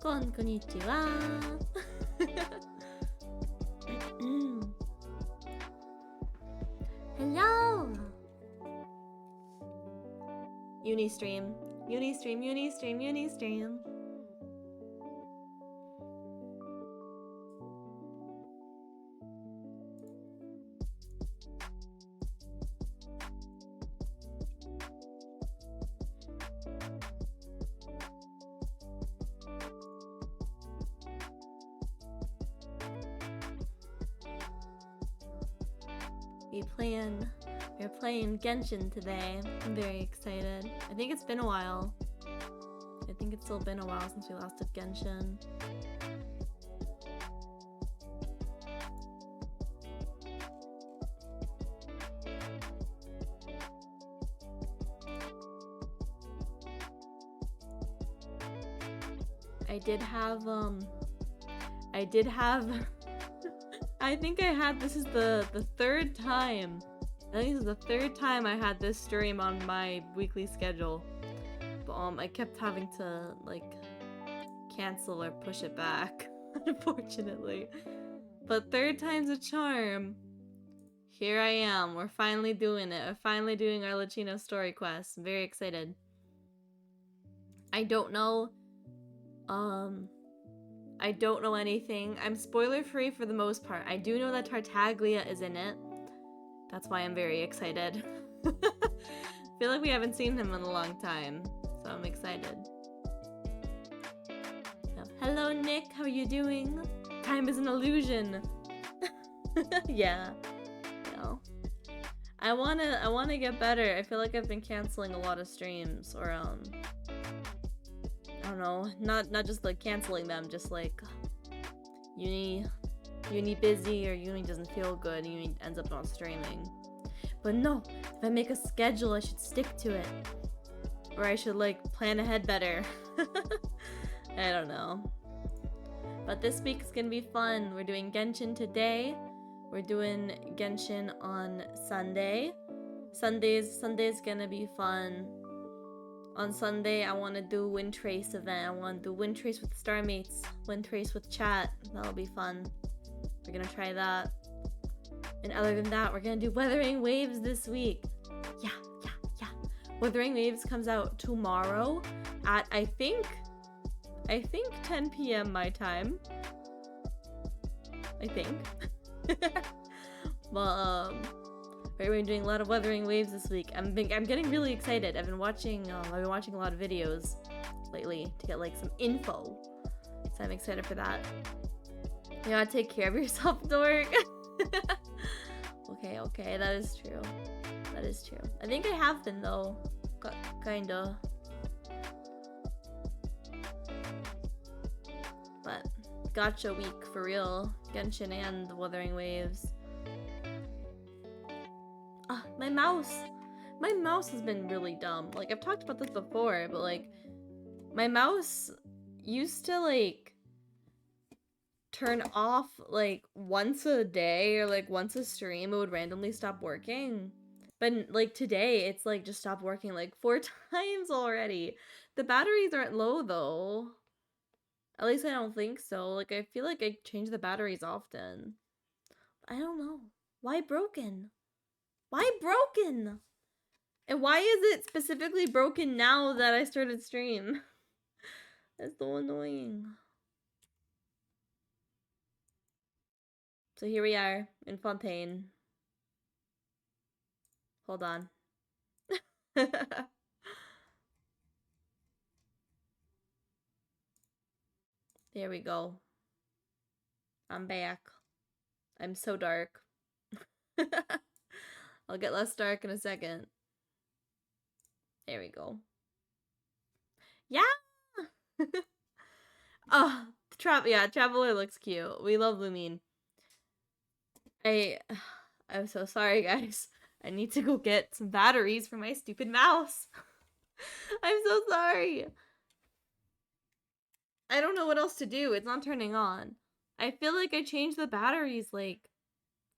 konnichiwa. Hello. Unistream. Unistream, Unistream, Unistream. We're playing Genshin today. I'm very excited. I think it's been a while. I think it's still been a while since we last did Genshin. I think I had, this is the third time. I think this is the third time I had this stream on my weekly schedule. But I kept having to like cancel or push it back, unfortunately. But third time's a charm. Here I am. We're finally doing it. We're finally doing our Arlecchino'S story quest. I'm very excited. I don't know anything. I'm spoiler free for the most part. I do know that Tartaglia is in it. That's why I'm very excited. I feel like we haven't seen him in a long time, so I'm excited. Hello Nick, how are you doing? Time is an illusion. Yeah. No. I wanna get better. I feel like I've been canceling a lot of streams, or I don't know, not just like canceling them, just like Yuni busy, or Yuni doesn't feel good and Yuni ends up not streaming. But no, if I make a schedule, I should stick to it. Or I should like plan ahead better. I don't know. But this week is gonna be fun. We're doing Genshin today. We're doing Genshin on Sunday. Sunday's gonna be fun. On Sunday, I want to do Wind Trace event. I want to do Wind Trace with Starmates, Wind Trace with chat. That'll be fun. We're gonna try that. And other than that, we're gonna do Weathering Waves this week. Yeah. Weathering Waves comes out tomorrow at, I think 10 p.m. my time. I think. But, we're doing a lot of Weathering Waves this week. I'm getting really excited. I've been watching a lot of videos lately to get like some info. So I'm excited for that. You gotta take care of yourself, dork. Okay, that is true. That is true. I think I have been though. Kinda. But gotcha week for real. Genshin and the Wuthering Waves. My mouse has been really dumb. Like, I've talked about this before, but like, my mouse used to like turn off like once a day or like once a stream. It would randomly stop working. But like today, it's like just stopped working like 4 times already. The batteries aren't low though. At least I don't think so. Like, I feel like I change the batteries often. I don't know. Why broken? Why broken? And why is it specifically broken now that I started stream? That's so annoying. So here we are in Fontaine. Hold on. There we go. I'm back. I'm so dark. I'll get less dark in a second. There we go. Yeah! Oh, Traveler looks cute. We love Lumine. I'm so sorry, guys. I need to go get some batteries for my stupid mouse. I'm so sorry. I don't know what else to do. It's not turning on. I feel like I changed the batteries like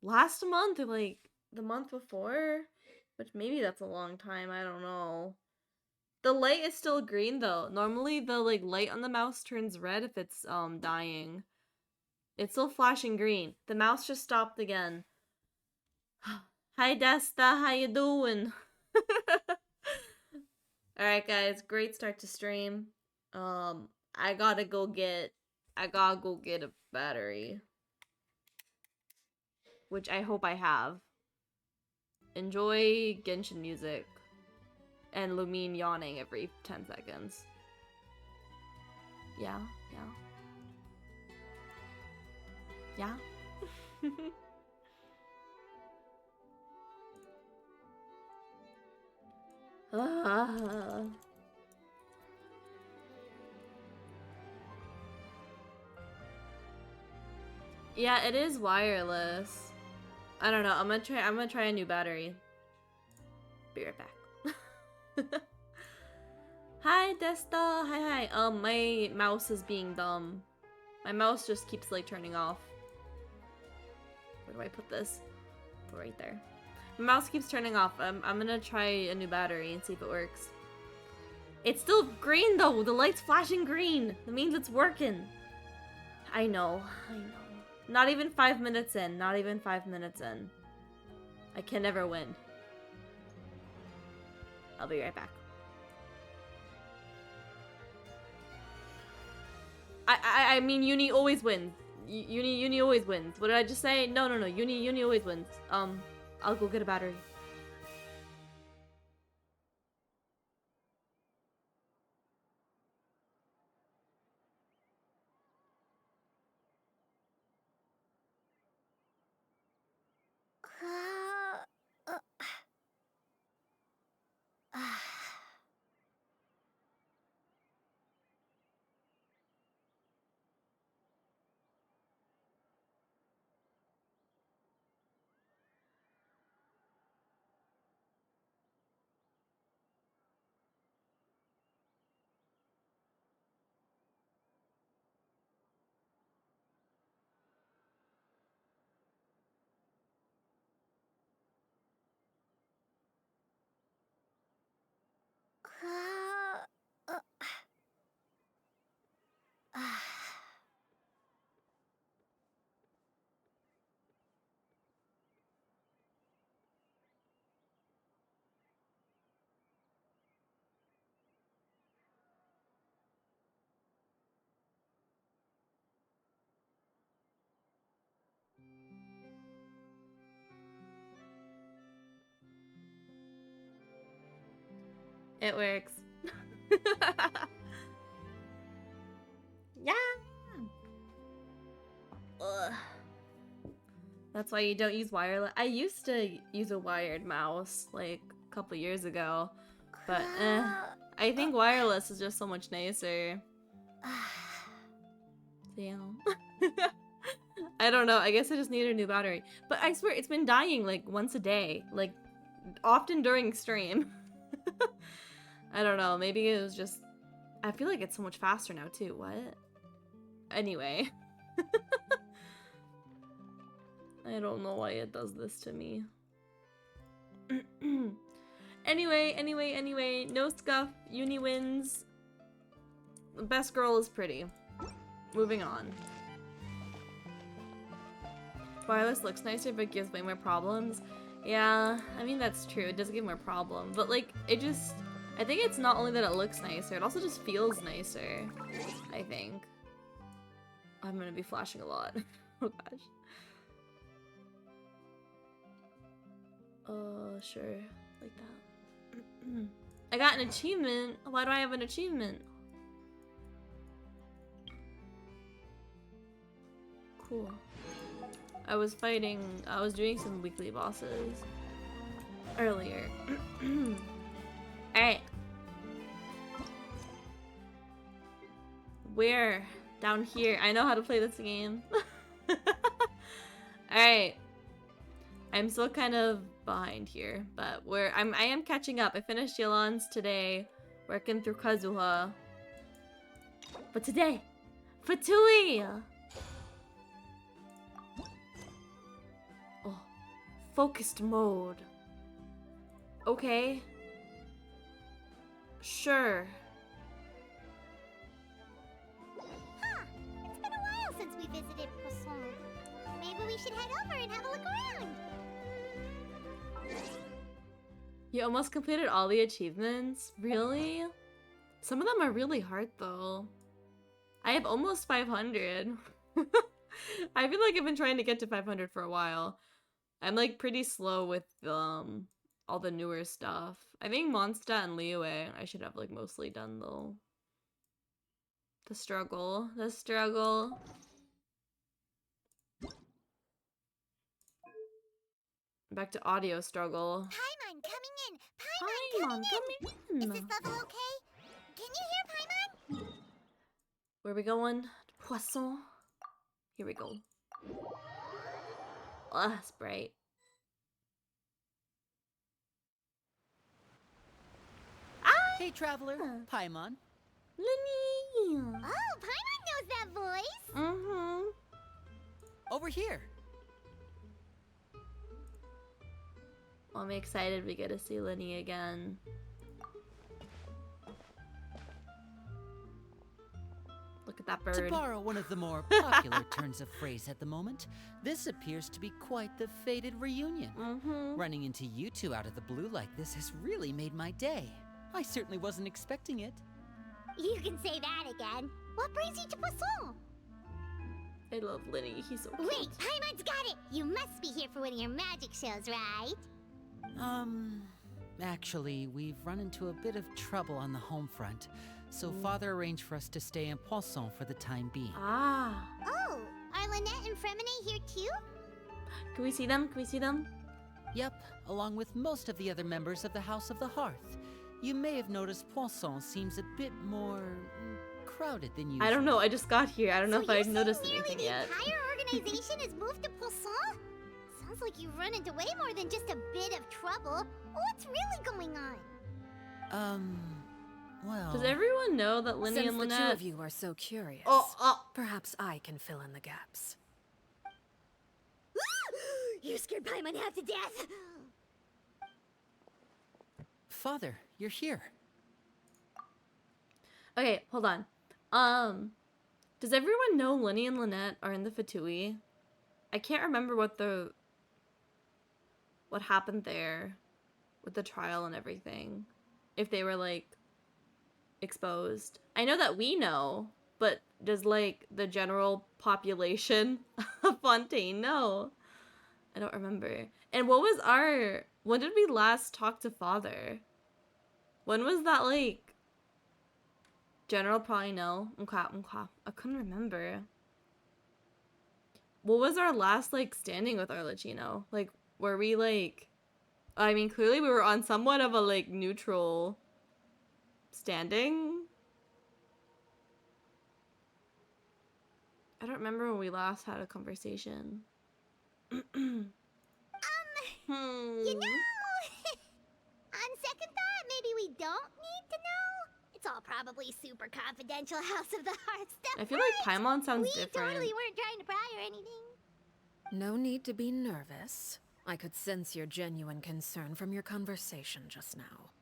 last month or like the month before, which maybe that's a long time. I don't know. The light is still green though. Normally the like light on the mouse turns red if it's dying. It's still flashing green. The mouse just stopped again. Hi Desta, how you doing? Alright guys, great start to stream. I gotta go get a battery. Which I hope I have. Enjoy Genshin music. And Lumine yawning every 10 seconds. Yeah, yeah. Yeah? Yeah, it is wireless. I don't know. I'm gonna try a new battery. Be right back. Hi, Desta. Hi. My mouse is being dumb. My mouse just keeps like turning off. Where do I put this? Put it right there. My mouse keeps turning off. I'm gonna try a new battery and see if it works. It's still green though. The light's flashing green. That means it's working. I know. Not even 5 minutes in. Not even 5 minutes in. I can never win. I'll be right back. I mean, Yuni always wins. Yuni always wins. What did I just say? No. Yuni always wins. I'll go get a battery. It works. Yeah. Ugh. That's why you don't use wireless. I used to use a wired mouse like a couple years ago, but I think wireless is just so much nicer. Damn. I don't know. I guess I just need a new battery. But I swear it's been dying like once a day, like often during stream. I don't know. Maybe it was just. I feel like it's so much faster now too. What? Anyway. I don't know why it does this to me. Anyway, no scuff. Yuni wins. The best girl is pretty. Moving on. Wireless looks nicer but gives way more problems. Yeah, I mean that's true. It does give more problems. But like, it just... I think it's not only that it looks nicer, it also just feels nicer. I think. I'm gonna be flashing a lot. Oh gosh. Sure. Like that. I got an achievement. Why do I have an achievement? Cool. I was doing some weekly bosses earlier. Alright. Where? Down here. I know how to play this game. Alright. I'm still kind of behind here, but I am catching up. I finished Yolans today, working through Kazuha. But today, Fatui! Oh, focused mode. Okay. Sure. Huh. It's been a while since we visited Poisson. Maybe we should head over and have a look around. You almost completed all the achievements? Really? Some of them are really hard though. I have almost 500. I feel like I've been trying to get to 500 for a while. I'm like pretty slow with all the newer stuff. I think Mondstadt and Liyue I should have like mostly done though. The struggle. The struggle. Back to audio struggle. Paimon coming in! Paimon coming in! Is this level okay? Can you hear Paimon? Where are we going? Poisson. Here we go. Oh, that's bright. Hey, traveler, Paimon. Lini. Oh, Paimon knows that voice! Mm-hmm. Over here. Well, I'm excited we get to see Lini again. Look at that bird. To borrow one of the more popular turns of phrase at the moment, this appears to be quite the fated reunion. Mm-hmm. Running into you two out of the blue like this has really made my day. I certainly wasn't expecting it. You can say that again. What brings you to Poisson? I love Lini. He's so cute. Wait, Paimon's got it! You must be here for one of your magic shows, right? Actually, we've run into a bit of trouble on the home front, so Father arranged for us to stay in Poisson for the time being. Ah. Oh, are Lynette and Fremine here too? Can we see them? Can we see them? Yep, along with most of the other members of the House of the Hearth. You may have noticed Poisson seems a bit more crowded than usual. I don't know. I just got here. I don't know if I've noticed nearly anything the yet. entire organization has moved to Poisson? Sounds like you've run into way more than just a bit of trouble. What's really going on? Well... Does everyone know that Lini Since and the two Lynette... of you are so curious, perhaps I can fill in the gaps. You scared Paimon half to death! Father, you're here. Okay, hold on. Does everyone know Lini and Lynette are in the Fatui? I can't remember what happened there with the trial and everything. If they were like exposed. I know that we know, but does like the general population of Fontaine know? I don't remember. And when did we last talk to Father? When was that like? General probably know. Okay. I couldn't remember. What was our last like standing with Arlecchino? Like, were we like? I mean, clearly we were on somewhat of a like neutral standing. I don't remember when we last had a conversation. You know, on second thought, maybe we don't need to know. It's all probably super confidential House of the Hearth stuff. I feel like Paimon sounds we different. totally weren't trying to pry or anything. No need to be nervous. I could sense your genuine concern from your conversation just now.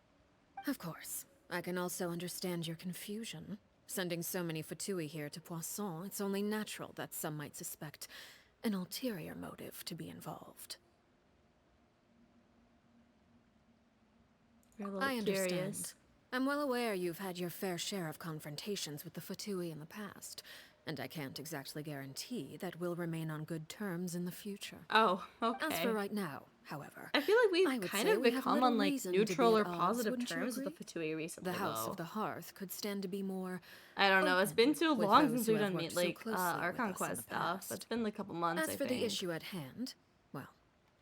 Of course, I can also understand your confusion. Sending so many Fatui here to Poisson, it's only natural that some might suspect an ulterior motive to be involved. You're a little I curious. understand. I'm well aware you've had your fair share of confrontations with the Fatui in the past, and I can't exactly guarantee that we'll remain on good terms in the future. Oh, okay. As for right now, however, I feel like I we've would kind say of we have become little on like reason to be neutral or at odds, positive wouldn't you terms with the agree? Fatui recently. The House though. of the Hearth could stand to be more I don't know. It's been too with long those since who we've have done worked so like closely our with us in conquest the stuff. past. It's been like a couple months. As I for think. the issue at hand, well,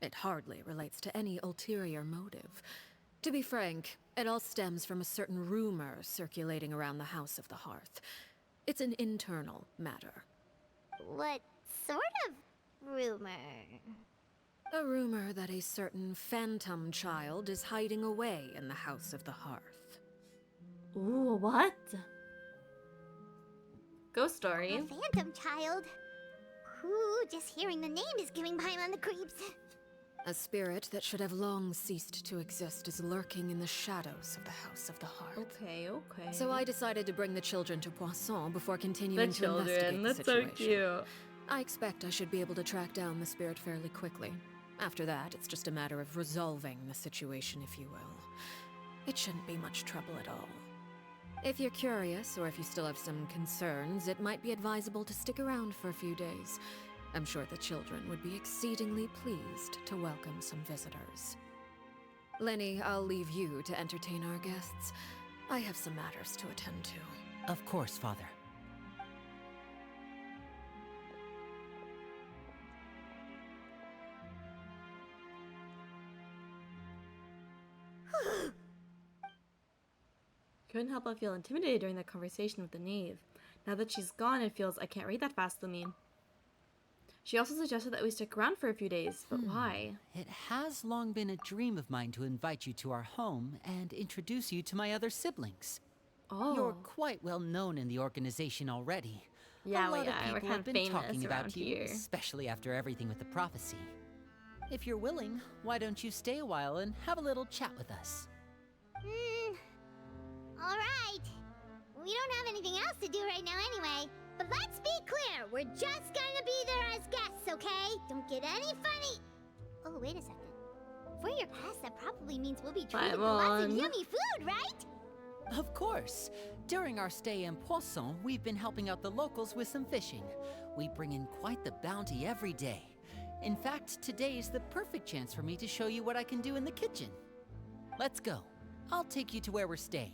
it hardly relates to any ulterior motive. To be frank, it all stems from a certain rumor circulating around the House of the Hearth. It's an internal matter. What sort of rumor? A rumor that a certain phantom child is hiding away in the House of the Hearth. Ooh, what? Ghost A story. phantom child? Ooh, just hearing the name is giving Paimon the creeps. A spirit that should have long ceased to exist is lurking in the shadows of the House of the Hearth. Okay, okay. So I decided to bring the children to Poisson before the continuing to investigate children, the that's so situation. cute. I expect I should be able to track down the spirit fairly quickly. After that, it's just a matter of resolving the situation, if you will. It shouldn't be much trouble at all. If you're curious, or if you still have some concerns, it might be advisable to stick around for a few days. I'm sure the children would be exceedingly pleased to welcome some visitors. Lenny, I'll leave you to entertain our guests. I have some matters to attend to. Of course, Father. Couldn't help but feel intimidated during that conversation with the knave. Now that she's gone, it feels I can't read that fast, Lumine. She also suggested that we stick around for a few days, but why? It has long been a dream of mine to invite you to our home and introduce you to my other siblings. Oh. You're quite well known in the organization already. Yeah, a lot we of are. people We're kind have of been famous talking around about you, here. especially after everything with the prophecy. If you're willing, why don't you stay a while and have a little chat with us? Alright. We don't have anything else to do right now anyway. But let's be clear, we're just gonna be there as guests, okay? Don't get any funny. Oh, wait a second. For your past, that probably means we'll be treated to lots of yummy food, right? Of course. During our stay in Poisson, we've been helping out the locals with some fishing. We bring in quite the bounty every day. In fact, today is the perfect chance for me to show you what I can do in the kitchen. Let's go. I'll take you to where we're staying.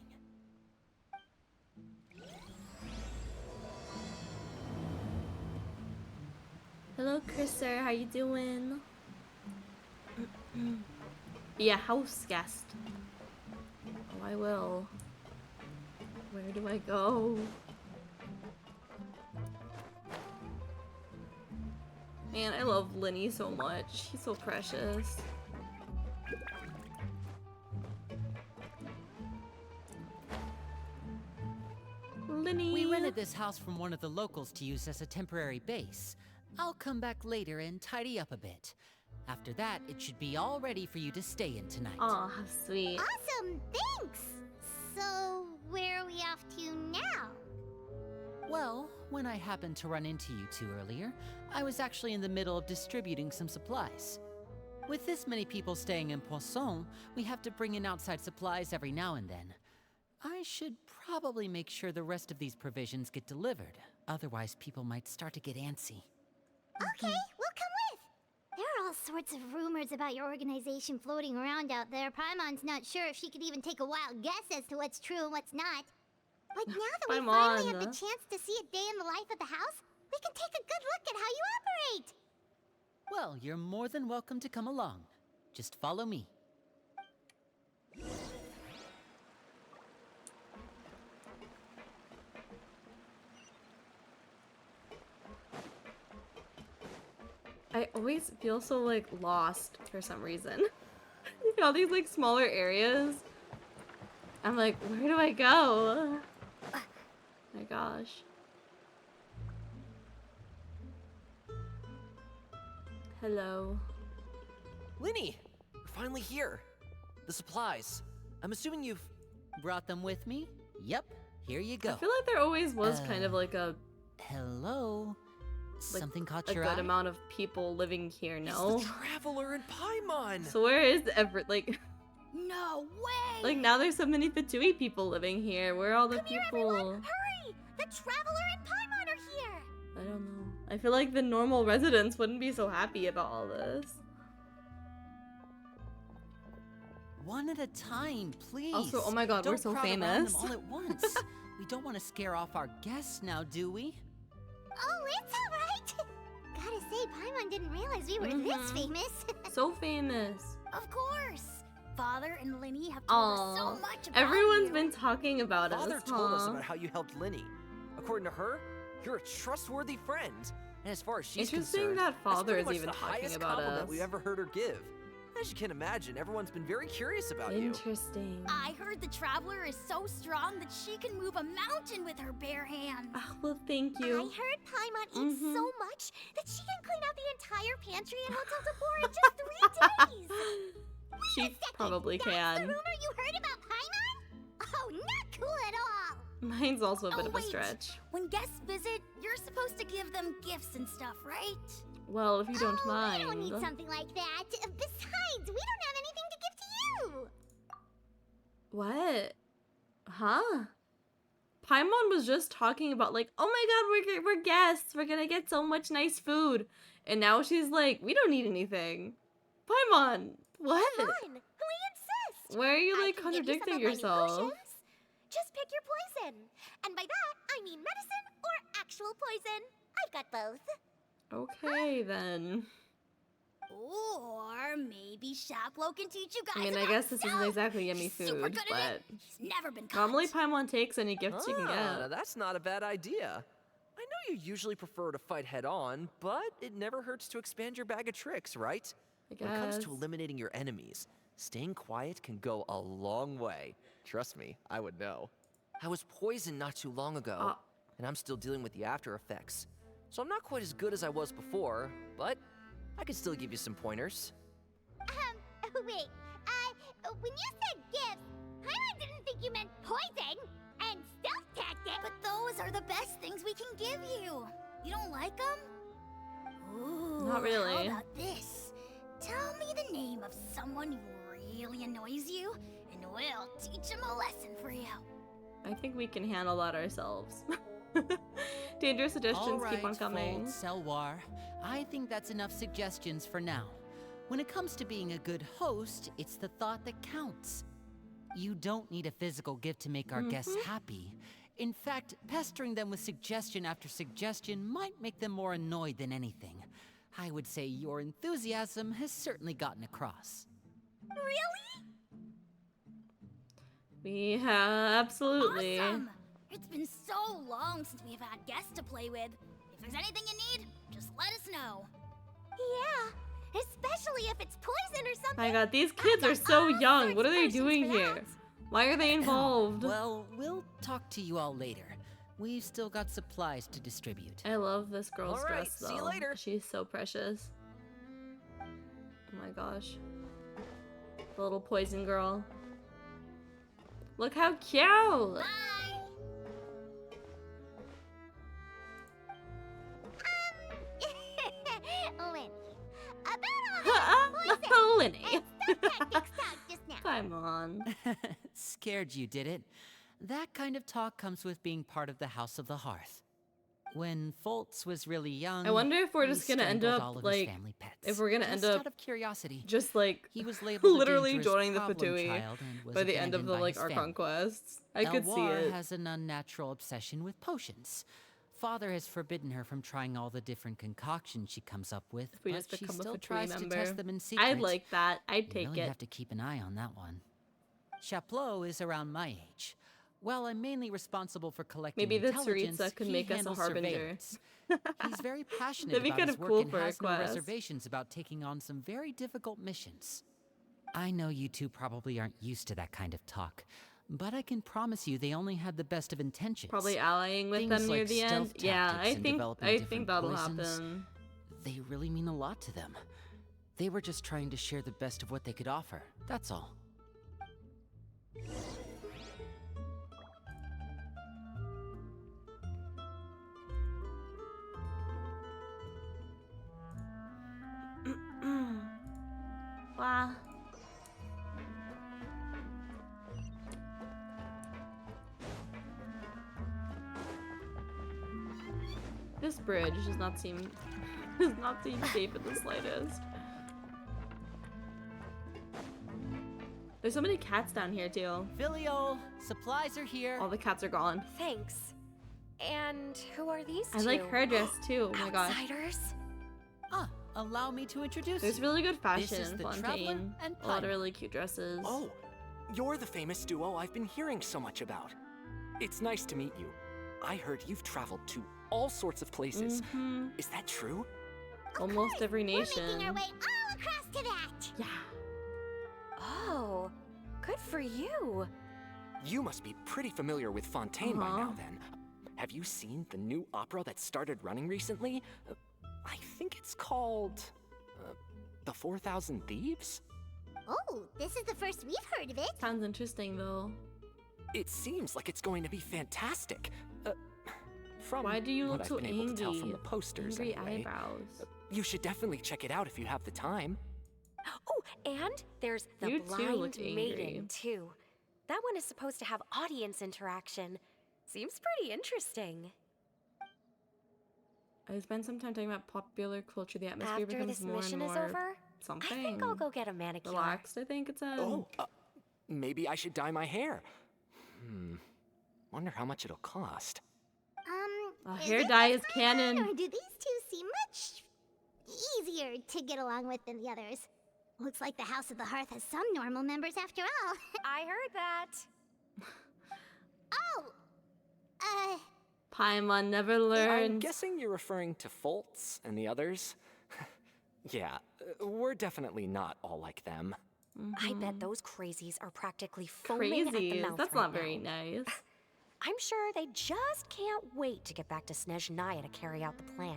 Hello, Chrisser. How you doing? Be a house guest. Oh, I will. Where do I go? Man, I love Lenny so much. He's so precious. Lenny! We rented this house from one of the locals to use as a temporary base. I'll come back later and tidy up a bit. After that, it should be all ready for you to stay in tonight. Aw, how sweet. Awesome, thanks! So, where are we off to now? Well, when I happened to run into you two earlier, I was actually in the middle of distributing some supplies. With this many people staying in Poisson, we have to bring in outside supplies every now and then. I should probably make sure the rest of these provisions get delivered. Otherwise, people might start to get antsy. Okay, we'll come with! There are all sorts of rumors about your organization floating around out there. Paimon's not sure if she could even take a wild guess as to what's true and what's not. But now that we finally have the chance to see a day in the life of the house, we can take a good look at how you operate! Well, you're more than welcome to come along. Just follow me. I always feel so, like, lost for some reason. All these, like, smaller areas. I'm like, where do I go? My gosh. Hello. Lenny, you're finally here. The supplies. I'm assuming you've... Brought them with me? Yep, here you go. I feel like there always was kind of like a Hello? like, Something caught a your good eye? amount of people living here, He's no? the Traveler in Paimon! So where is like No way! like now there's so many Fatui people living here. Where are all the Come here, people? everyone! Hurry! The Traveler and Paimon are here! I don't know. I feel like the normal residents wouldn't be so happy about all this. One at a time, please. Also, oh my god, we're Don't so crowd around famous. them all at once. We don't want to scare off our guests now, do we? Oh, it's alright! Gotta say, Paimon didn't realize we were this famous. So famous. Of course! Father and Lenny have told us so Aw. much about Everyone's you. been talking about Father us. told us Huh? about how you helped Lenny. According to her, you're a trustworthy friend. And as far as she's Interesting concerned, that that's Father pretty is much even the talking highest about compliment us. we've ever heard her give. As you can imagine, everyone's been very curious about you. Interesting. I heard the Traveler is so strong that she can move a mountain with her bare hands. Ah, well, thank I you. heard Paimon eats so much that she can clean out the entire pantry and Hotel Decor in just 3 days. She probably That's can. the rumor you heard about Paimon? Oh, not cool at all. Mine's also a bit of a wait. stretch. When guests visit, you're supposed to give them gifts and stuff, right? Well, if you don't mind. We don't need something like that. Besides, we don't have anything to give to you. What? Huh? Paimon was just talking about like, oh my god, we're guests. We're gonna get so much nice food. And now she's like, we don't need anything. Paimon, what? Come on, we insist. Why are you I like can give you some contradicting of my yourself? potions. Just pick your poison. And by that, I mean medicine or actual poison. I've got both. Okay then. Or maybe Shaplo can teach you guys. I mean, I about guess this isn't stealth. exactly yummy He's super food, good at but it. He's never been caught. normally Paimon takes any gifts you can Now get. that's not a bad idea. I know you usually prefer to fight head on, but it never hurts to expand your bag of tricks, right? I When it comes guess. to eliminating your enemies, staying quiet can go a long way. Trust me, I would know. I was poisoned not too long ago, and I'm still dealing with the after effects. So I'm not quite as good as I was before, but I can still give you some pointers. Wait, when you said gifts, Paimon didn't think you meant poison and stealth tactics. But those are the best things we can give you. You don't like them? Ooh, Not really. How about this? Tell me the name of someone who really annoys you, and we'll teach him a lesson for you. I think we can handle that ourselves. Dangerous All suggestions right, keep on coming. Fold, Selwar. I think that's enough suggestions for now. When it comes to being a good host, it's the thought that counts. You don't need a physical gift to make our guests happy. In fact, pestering them with suggestion after suggestion might make them more annoyed than anything. I would say your enthusiasm has certainly gotten across. Really? We have absolutely. Awesome! It's been so long since we've had guests to play with. If there's anything you need, just let us know. Yeah, especially if it's poison or something. My god, these kids are so all young. sorts What are of they potions doing for here? that. Why are they involved? Well, we'll talk to you all later. We've still got supplies to distribute. I love this girl's All right, dress though. see you later. She's so precious. Oh my gosh. The little poison girl. Look how cute! Bye! Lynn, about all that poison Linny. and stealth tactics talk just now. Come on. Scared you, did it? That kind of talk comes with being part of the House of the Hearth. When Foltz was really young, I wonder if we're he just gonna end strangled up, all of like, his family pets. if we're gonna Just end up out of curiosity. Just like He was labeled a literally dangerous joining the problem Fatui child and was by the end of abandoned the by like his our family. conquests. I could see Elwar it. has an unnatural obsession with potions. Father has forbidden her from trying all the different concoctions she comes up with, If we but just she become a still Fatui tries member. to test them in secret. I'd like that. I'd You take really it. have to keep an eye on that one. Chaplot is around my age. While I'm mainly responsible for collecting Maybe the intelligence, Tsaritsa could he make us a handles harbinger. surveillance. He's very passionate That'd be about kind his of work cool and for a has no quest. reservations about taking on some very difficult missions. I know you two probably aren't used to that kind of talk, but I can promise you they only had the best of intentions. Probably allying with Things them near like the end. stealth Yeah, tactics and developing I different think that'll poisons. happen. They really mean a lot to them. They were just trying to share the best of what they could offer, that's all. Wow. This bridge does not seem safe in the slightest. There's so many cats down here too. Filio, supplies are here. All the cats are gone. Thanks. And who are these two? I like her dress too. Oh my gosh. Outsiders? Allow me to introduce There's you. really good fashion This is in the Traveler Fontaine. and A lot of Paimon. really cute dresses. Oh, you're the famous duo I've been hearing so much about. It's nice to meet you. I heard you've traveled to all sorts of places. Mhm. Is that true? Almost every We're making our nation. way all across to that! Yeah. Oh, good for you. You must be pretty familiar with Fontaine by now, then. Have you seen the new opera that started running recently? I think it's called... The 4,000 Thieves? Oh, this is the first we've heard of it. Sounds interesting, though. It seems like it's going to be fantastic. From Why do you what look I've so been able to tell from angry? the posters, Angry anyway. eyebrows. You should definitely check it out if you have the time. Oh, and there's the You too Blind look angry. Maiden, too. That one is supposed to have audience interaction. Seems pretty interesting. I spent some time talking about popular culture. The atmosphere After becomes this more mission and is more over, something. I think I'll go get a manicure. Relaxed, I think it said. Oh, maybe I should dye my hair. Wonder how much it'll cost. Is hair it dye just is my canon. Or do these two seem much easier to get along with than the others? Looks like the House of the Hearth has some normal members after all. I heard that. Oh! Paimon never I'm learns. guessing you're referring to Foltz and the others? Yeah, we're definitely not all like them. I bet those crazies are practically foaming at the Crazy. mouth That's right not very now. nice. I'm sure they just can't wait to get back to Snezhnaya to carry out the plan.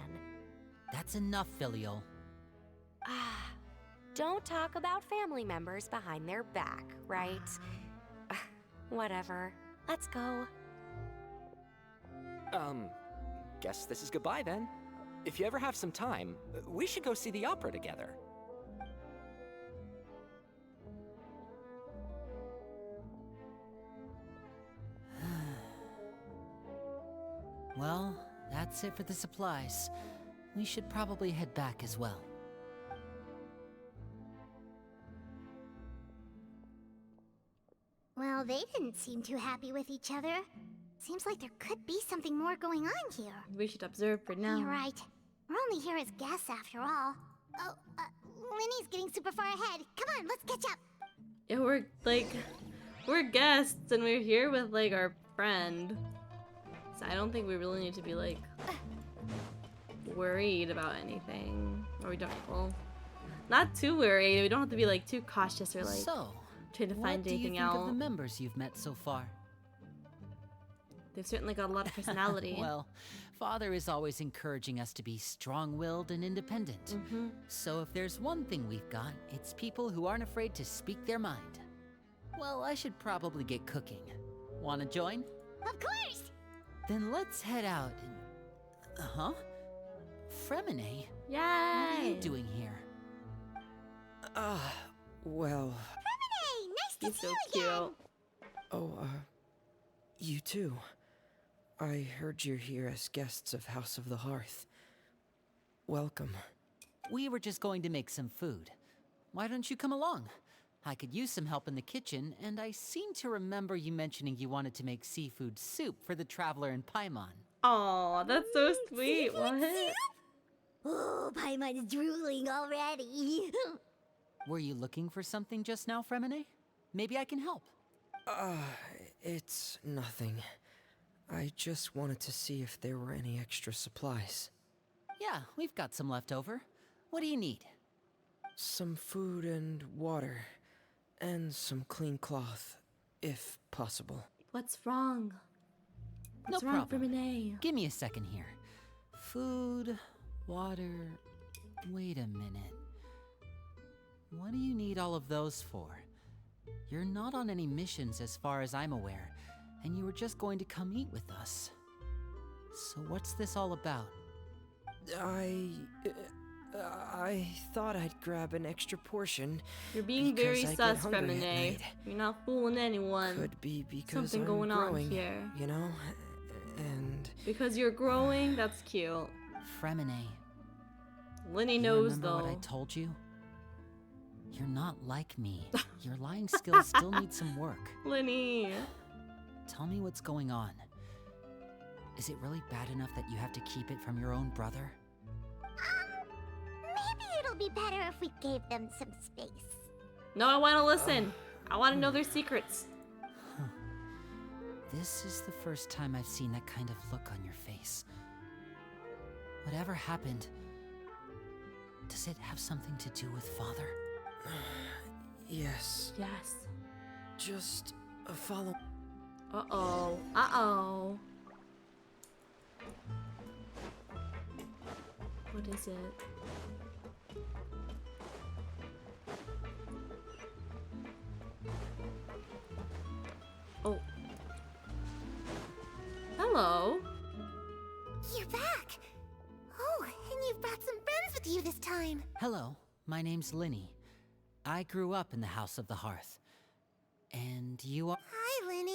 That's enough, Filial. Ah, don't talk about family members behind their back, right? Whatever. Let's go. Guess this is goodbye then. If you ever have some time, we should go see the opera together. Well, that's it for the supplies. We should probably head back as well. Well, they didn't seem too happy with each other. Seems like there could be something more going on here. We should observe for now. You're right. We're only here as guests after all. Oh, Linny's getting super far ahead. Come on, let's catch up. Yeah, we're guests and we're here with like our friend. So I don't think we really need to be like worried about anything. Or we don't, well, not too worried. We don't have to be like too cautious or like So, trying to what find do you anything think out. of the members you've met so far? They've certainly got a lot of personality. Well, Father is always encouraging us to be strong-willed and independent. So if there's one thing we've got, it's people who aren't afraid to speak their mind. Well, I should probably get cooking. Wanna join? Of course! Then let's head out and... Huh? Fremine? Yay! What are you doing here? Well... Hey, nice to He's see so you again! cute. Oh, you too. I heard you're here as guests of House of the Hearth. Welcome. We were just going to make some food. Why don't you come along? I could use some help in the kitchen, and I seem to remember you mentioning you wanted to make seafood soup for the traveler in Paimon. Aw, that's so sweet. What? Oh, Paimon's drooling already. Were you looking for something just now, Fremine? Maybe I can help. It's nothing. I just wanted to see if there were any extra supplies. Yeah, we've got some left over. What do you need? Some food and water. And some clean cloth, if possible. What's wrong? No What's wrong, problem. Renee? Give me a second here. Food, water... Wait a minute. What do you need all of those for? You're not on any missions as far as I'm aware, and you were just going to come eat with us. So what's this all about? I thought I'd grab an extra portion. You're being very because I get sus, hungry at Femine. night. You're not fooling anyone. Could be because Something I'm going on growing, here. you know? And Because you're growing, that's cute. Fremine. Linny You knows remember though. what I told you? You're not like me. Your lying skills still need some work. Linny. Tell me what's going on. Is it really bad enough that you have to keep it from your own brother? Maybe it'll be better if we gave them some space. No, I want to listen. I want to know their secrets. This is the first time I've seen that kind of look on your face. Whatever happened, Does it have something to do with Father? Yes. Yes. Just a follow. Uh-oh. Uh-oh. What is it? Oh. Hello. You're back! Oh, and you've brought some friends with you this time. Hello, my name's Linny. I grew up in the House of the Hearth. And you are... Hi, Linny.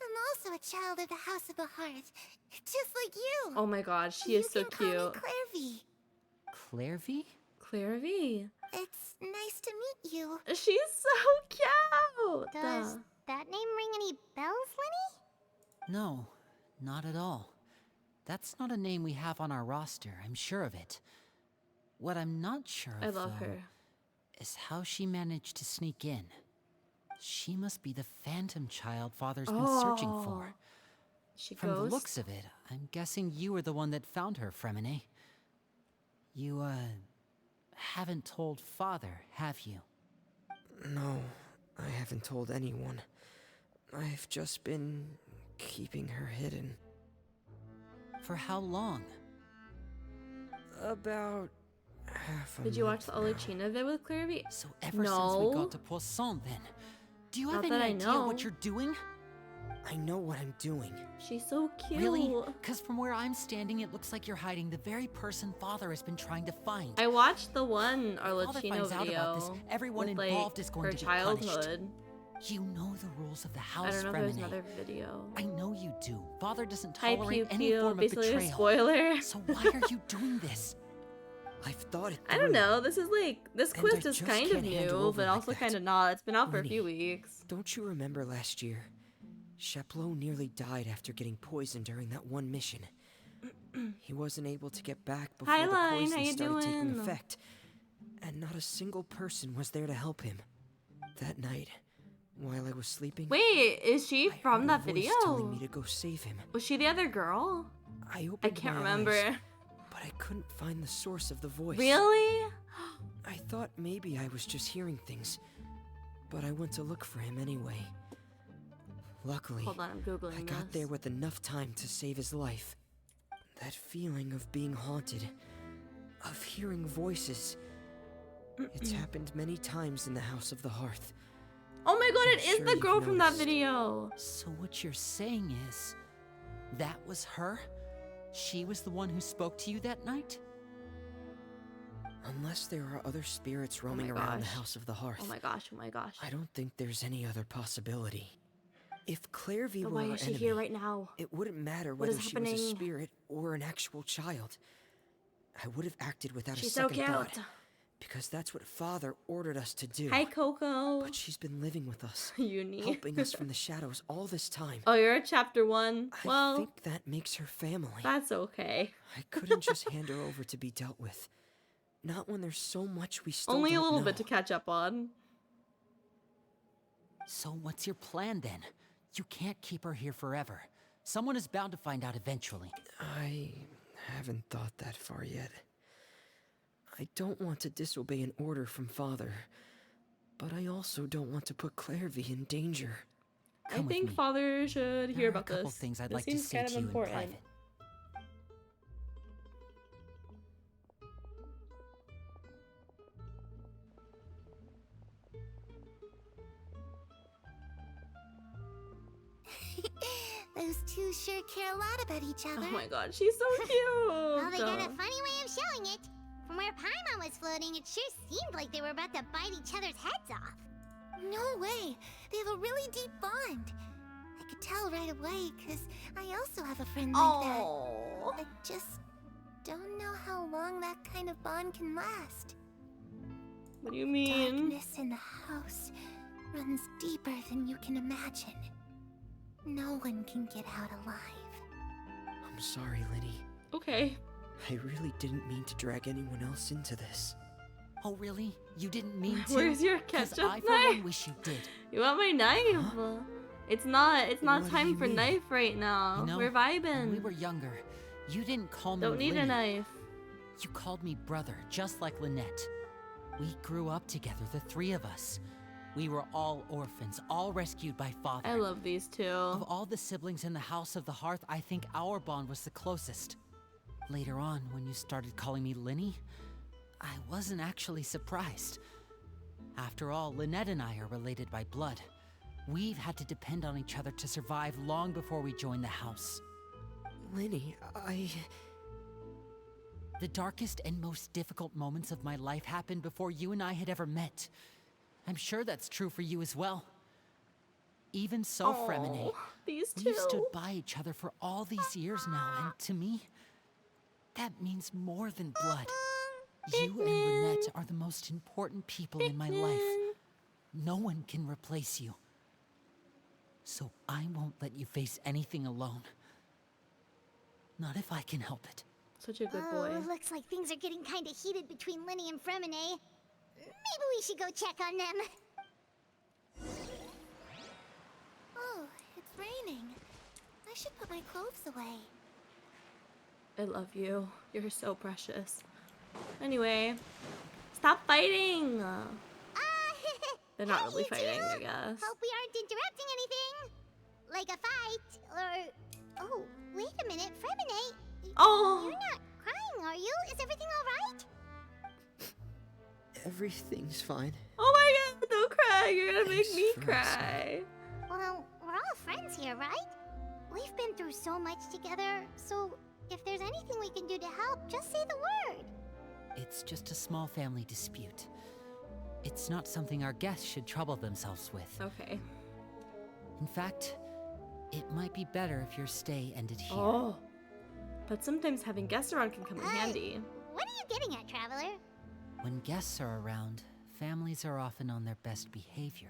I'm also a child of the House of the Hearth, just like you. Oh my god, she is so You can call me cute. Clairvy. Clairvy? Claire V. It's nice to meet you. She's so cute. Does that name ring any bells, Linny? No, not at all. That's not a name we have on our roster, I'm sure of it. What I'm not sure of, I love though, her. is how she managed to sneak in. She must be the phantom child Father's been searching for. She From goes. the looks of it, I'm guessing you were the one that found her, Fremine. You, haven't told Father, have you? No, I haven't told anyone. I've just been keeping her hidden. For how long? About half a Did you watch the month now. Arlecchino vid with Claire V? So ever since No. we got to Poisson, then. Do you have Not any that I idea know. what you're doing? I know what I'm doing. She's so cute. Really? Because from where I'm standing, it looks like you're hiding the very person Father has been trying to find. I watched the one Father Arlecchino finds out about this, video everyone with, involved like, is going her to get punished. childhood. You know the rules of the house, I don't know if there's Fremine. another video. I know you do. Father doesn't Hi, tolerate Pew any Pew. form of Basically a betrayal. spoiler. So why are you doing this? I've thought it I don't through. know. This is like this And quest I is just kind of can't hand her new, over but like also that. kind of not. It's been out for a Winnie, few weeks. Don't you remember last year? Chaplot nearly died after getting poisoned during that one mission. He wasn't able to get back before Hi, the Line. poison How you started taking doing? effect. And not a single person was there to help him. That night, while I was sleeping, Wait, is she I from heard that a voice video? telling me to go save him. Was she the other girl? I opened I can't my remember. eyes, but I couldn't find the source of the voice. Really? I thought maybe I was just hearing things, but I went to look for him anyway. Luckily, Hold on, I'm googling I got this. there with enough time to save his life. That feeling of being haunted, of hearing voices. It's happened many times in the House of the Hearth. Oh my god, it I'm is sure the you've girl from that noticed. video. So what you're saying is, that was her? She was the one who spoke to you that night? Unless there are other spirits roaming my around the gosh. House of the Hearth, Oh my gosh, oh my gosh. I don't think there's any other possibility. If Clairvy But were why our is she enemy, here right now? it wouldn't matter What whether is she was a happening? spirit or an actual child. I would have acted without She's a so second cute. thought, because that's what Father ordered us to do. Hi, Coco. But she's been living with us, Yuni. helping us from the shadows all this time. Oh, you're at chapter 1. I Well, think that makes her family. that's okay. I couldn't just hand her over to be dealt with. Not when there's so much we still Only a don't little know. bit to catch up on. So what's your plan then? You can't keep her here forever. Someone is bound to find out eventually. I haven't thought that far yet. I don't want to disobey an order from Father, but I also don't want to put Clairvy in danger. I Come with think me. Father should hear There are about a couple this. things I'd This like to seems say kind to of you important. in private. Those two sure care a lot about each other. Oh my god, she's so cute. Well, they got a funny way of showing it. From where Paimon was floating, it sure seemed like they were about to bite each other's heads off. No way. They have a really deep bond. I could tell right away, because I also have a friend like Oh. that. I just don't know how long that kind of bond can last. What do you mean? Darkness in the house runs deeper than you can imagine. No one can get out alive. I'm sorry, Linny. Okay. I really didn't mean to drag anyone else into this. Oh really? You didn't mean to? Where's your 'Cause ketchup I for one knife? wish you did. You want my knife? Huh? It's not What do time you for mean? knife right now. You know, We're when vibing. we were younger, you didn't call me Don't need a Linny. knife. You called me brother, just like Lynette. We grew up together, the three of us. We were all orphans, all rescued by father. I love these two. Of all the siblings in the House of the Hearth, I think our bond was the closest. Later on, when you started calling me Linny, I wasn't actually surprised. After all, Lynette and I are related by blood. We've had to depend on each other to survive long before we joined the house. Linny, The darkest and most difficult moments of my life happened before you and I had ever met. I'm sure that's true for you as well. Even so, Fremine, These two. we've stood by each other for all these years now, and to me, that means more than blood. You and Lynette are the most important people in my life. No one can replace you. So I won't let you face anything alone. Not if I can help it. Such a good boy. Oh, looks like things are getting kind of heated between Linny and Fremine. Maybe we should go check on them. Oh, it's raining. I should put my clothes away. I love you. You're so precious. Anyway, stop fighting. They're not really fighting, I guess. Hope we aren't interrupting anything. Like a fight, or... Oh, wait a minute, Fremine. Oh! You're not crying, are you? Is everything alright? everything's fine. Oh my god, don't cry. You're gonna make Thanks me for cry. Well, we're all friends here, right? We've been through so much together, so if there's anything we can do to help, just say the word. It's just a small family dispute. It's not something our guests should trouble themselves with. Okay. In fact, it might be better if your stay ended here. Oh. But sometimes having guests around can come in handy. What are you getting at, Traveler? When guests are around, families are often on their best behavior.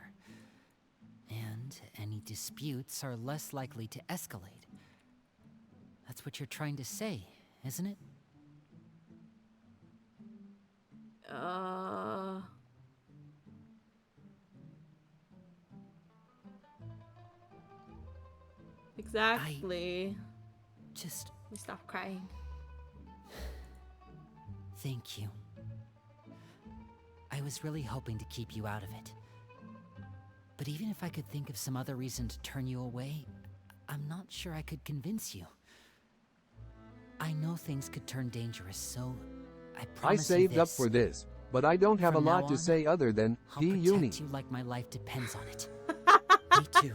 And any disputes are less likely to escalate. That's what you're trying to say, isn't it? Exactly. Just We stop crying. thank you. I was really hoping to keep you out of it. But even if I could think of some other reason to turn you away, I'm not sure I could convince you. I know things could turn dangerous, so I I promise you saved up this. for this, but I don't have From a now lot to on, say other than, I'll P. protect Yuni. you like my life depends on it. Me too.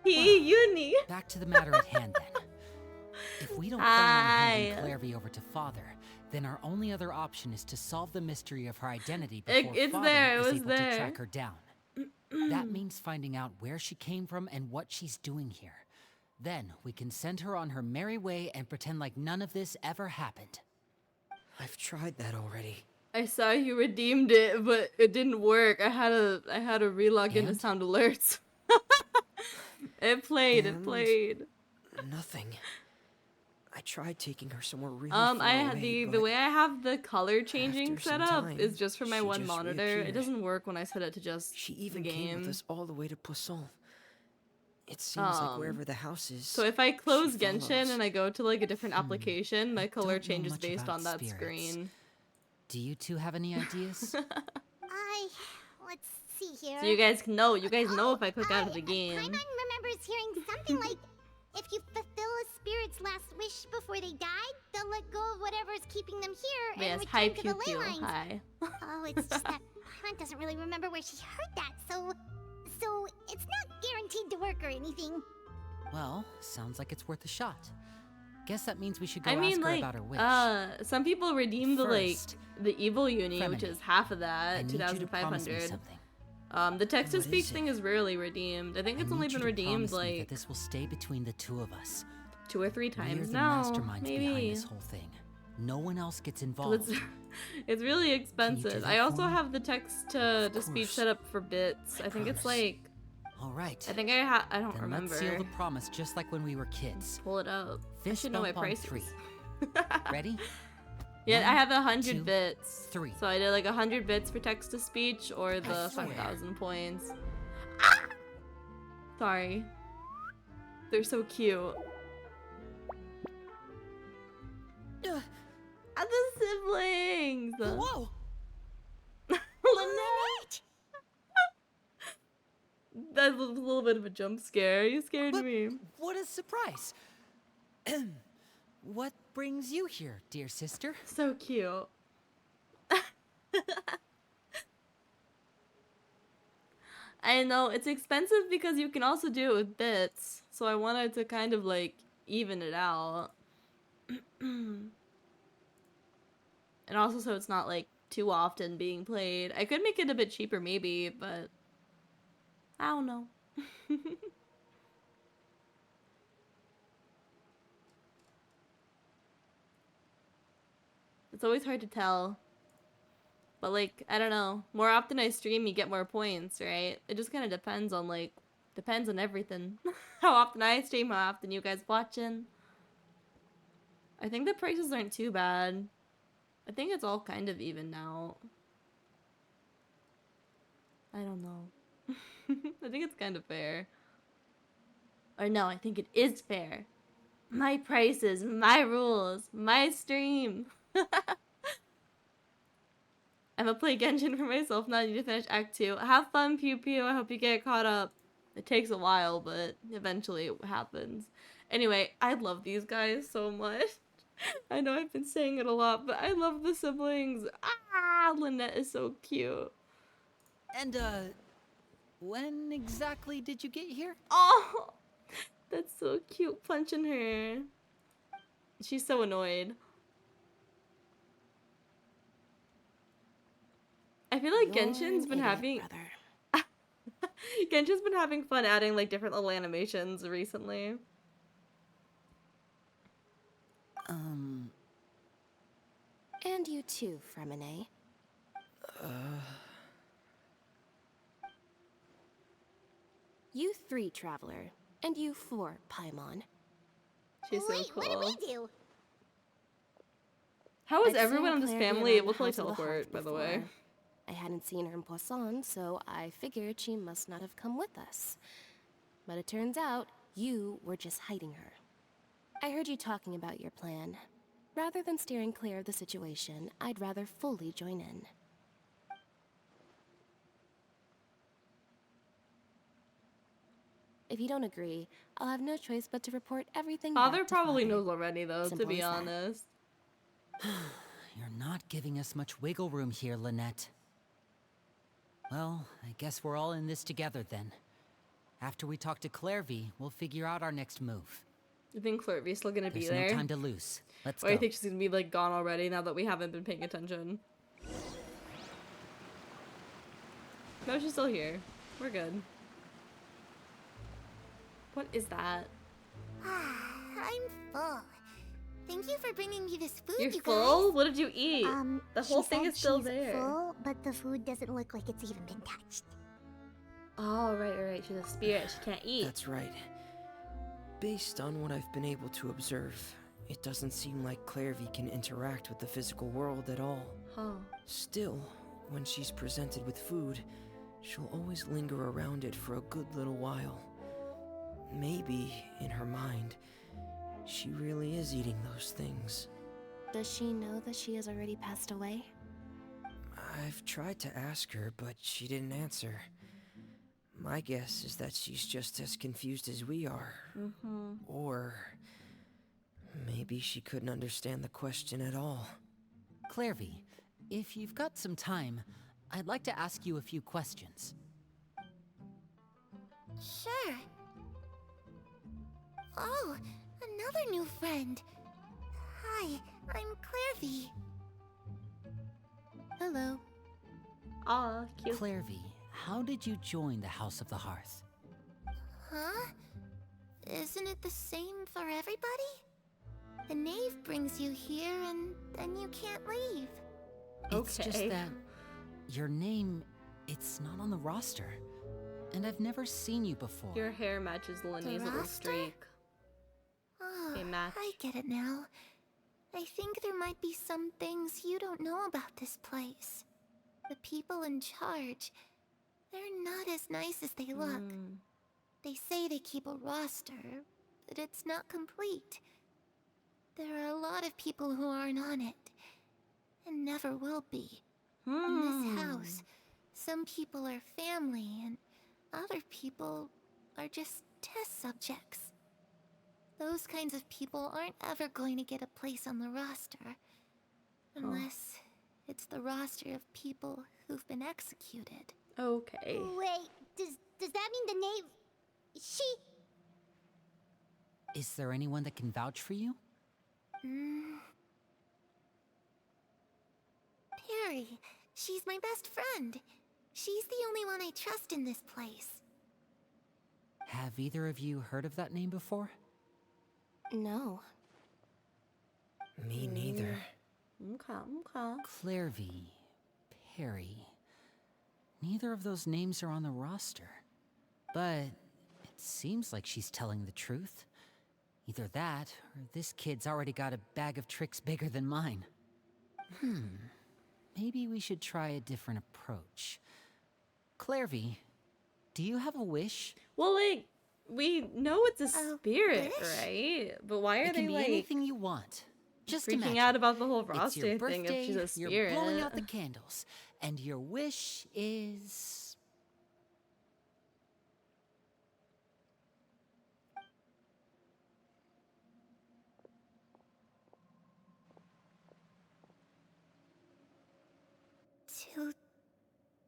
Yuni. Back to the matter at hand then. If we don't plan on handing Clairvy over to Father, then our only other option is to solve the mystery of her identity before It's Father there, it is was able there. to track her down. That means finding out where she came from and what she's doing here. Then we can send her on her merry way and pretend like none of this ever happened. I've tried that already. I saw you redeemed it, but it didn't work. I had to relog into And? sound alerts. It played. And? Nothing. I tried taking her somewhere really far I had away, the but way I have the color changing after set some up time, is just for my she one just monitor. It reappeared. doesn't work when I set it to just she the even came game. with us all the way to Poisson. It seems like wherever the house is. So if I close she Genshin follows. and I go to like a different application, my color don't know changes much based about on that spirits. screen. Do you two have any ideas? Let's see here. So you guys know. You guys know if I click out of the Paimon game. remembers hearing something like, if you fulfill a spirit's last wish before they died, they'll let go of whatever's keeping them here Yes, and hi return to Pew the Pew. ley lines. Hi. Oh, it's just that Paimon doesn't really remember where she heard that, so it's not guaranteed to work or anything. Well, sounds like it's worth a shot. Guess that means we should go I mean, ask her like, about her wish. some people redeem First, the evil Yuni, which Fremine, is half of I that, need you to promise me 2,500. something. The text to What speech is thing it? is rarely redeemed. I think it's I only need you been to redeemed promise me that like this will stay between the two of us. 2 or 3 We're times the now. masterminds behind Maybe. this whole thing. No one else gets 'Cause involved. it's really do expensive. that I for also me? have the text to speech course. set up for bits. I think it's promise. like All right. I think I don't then remember. let's seal the promise just like when we were kids. Pull it up. I Fist should know my bump on prices. 3. Ready? Yeah, I 1, have 100 2, bits. 3. So I did like 100 bits for text to speech or the swear. 5,000 points. Ah! Sorry. They're so cute. siblings! Whoa! Lynette! That was a little bit of a jump scare. You scared But me. what a surprise! What brings you here, dear sister? So cute. I know, it's expensive because you can also do it with bits. So I wanted to kind of like even it out. And also so it's not like too often being played. I could make it a bit cheaper maybe, but I don't know. It's always hard to tell. But like, I don't know. More often I stream, you get more points, right? It just kind of depends on like, depends on everything. How often I stream, how often you guys watching. I think the prices aren't too bad. I think it's all kind of even now. I don't know. I think it's kind of fair. Or no, I think it is fair. My prices, my rules, my stream. I'm gonna play Genshin for myself now. I need to finish Act 2. Have fun, Pew Pew. I hope you get caught up. It takes a while, but eventually it happens. Anyway, I love these guys so much. I know I've been saying it a lot, but I love the siblings. Ah, Lynette is so cute. And, when exactly did you get here? Oh, that's so cute, punching her. She's so annoyed. I feel like Genshin's been having... Genshin's been having fun adding, like, different little animations recently. And you too, Fremine. You 3, Traveler. And you 4, Paimon. She's so Wait, cool. what do we do? How is I'd everyone seen in this Claire family here on able to, like, House of the teleport, Hearth by the way? before. I hadn't seen her in Poisson, so I figured she must not have come with us. But it turns out, you were just hiding her. I heard you talking about your plan. Rather than steering clear of the situation, I'd rather fully join in. If you don't agree, I'll have no choice but to report everything Father back to probably Father. knows already, though, Simple to be as that. honest. You're not giving us much wiggle room here, Lynette. Well, I guess we're all in this together then. After we talk to Clairvy, we'll figure out our next move. You think Flirtvy's still gonna be There's there? no time to lose. Let's Or go. you think she's gonna be, like, gone already now that we haven't been paying attention? No, she's still here. We're good. What is that? I'm full. Thank you for bringing me this food, You're you full? guys. What did you eat? The whole she thing said is still she's there. Full, but the food doesn't look like it's even been touched. Oh, right. She's a spirit. She can't eat. That's right. Based on what I've been able to observe, it doesn't seem like Clairvy can interact with the physical world at all. Huh. Still, when she's presented with food, she'll always linger around it for a good little while. Maybe, in her mind, she really is eating those things. Does she know that she has already passed away? I've tried to ask her, but she didn't answer. My guess is that she's just as confused as we are. Or maybe she couldn't understand the question at all. Clairvy, if you've got some time, I'd like to ask you a few questions. Sure. Oh, another new friend. Hi, I'm Clairvy. Hello. Aw, cute. Clairvy, how did you join the House of the Hearth? Huh? Isn't it the same for everybody? The knave brings you here and then you can't leave. It's Okay. just that your name, it's not on the roster. And I've never seen you before. Your hair matches Lenny's little roster? streak. Oh, They match. I get it now. I think there might be some things you don't know about this place. The people in charge, they're not as nice as they look. They say they keep a roster, but it's not complete. There are a lot of people who aren't on it. and never will be. In this house, some people are family and other people are just test subjects. Those kinds of people aren't ever going to get a place on the roster. Unless it's the roster of people who've been executed. Okay. Wait, does that mean the name... She... Is there anyone that can vouch for you? Perry. She's my best friend. She's the only one I trust in this place. Have either of you heard of that name before? No. Me neither. Okay. Clairvy, Perry. Neither of those names are on the roster. But it seems like she's telling the truth. Either that, or this kid's already got a bag of tricks bigger than mine. Maybe we should try a different approach. Clairvy, do you have a wish? Well, like, we know it's a spirit, wish? right? But why are It they can be like anything you want. Just freaking imagine. out about the whole It's your roster birthday, thing if she's a spirit? you're blowing out the candles, and your wish is...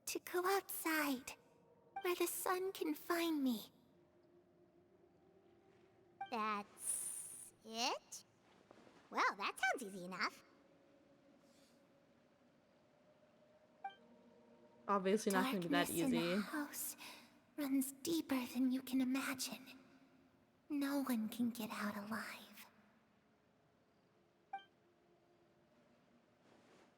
To go outside, where the sun can find me. That's it? Well, that sounds easy enough. Obviously not going to be that Darkness in easy. the house runs deeper than you can imagine. No one can get out alive.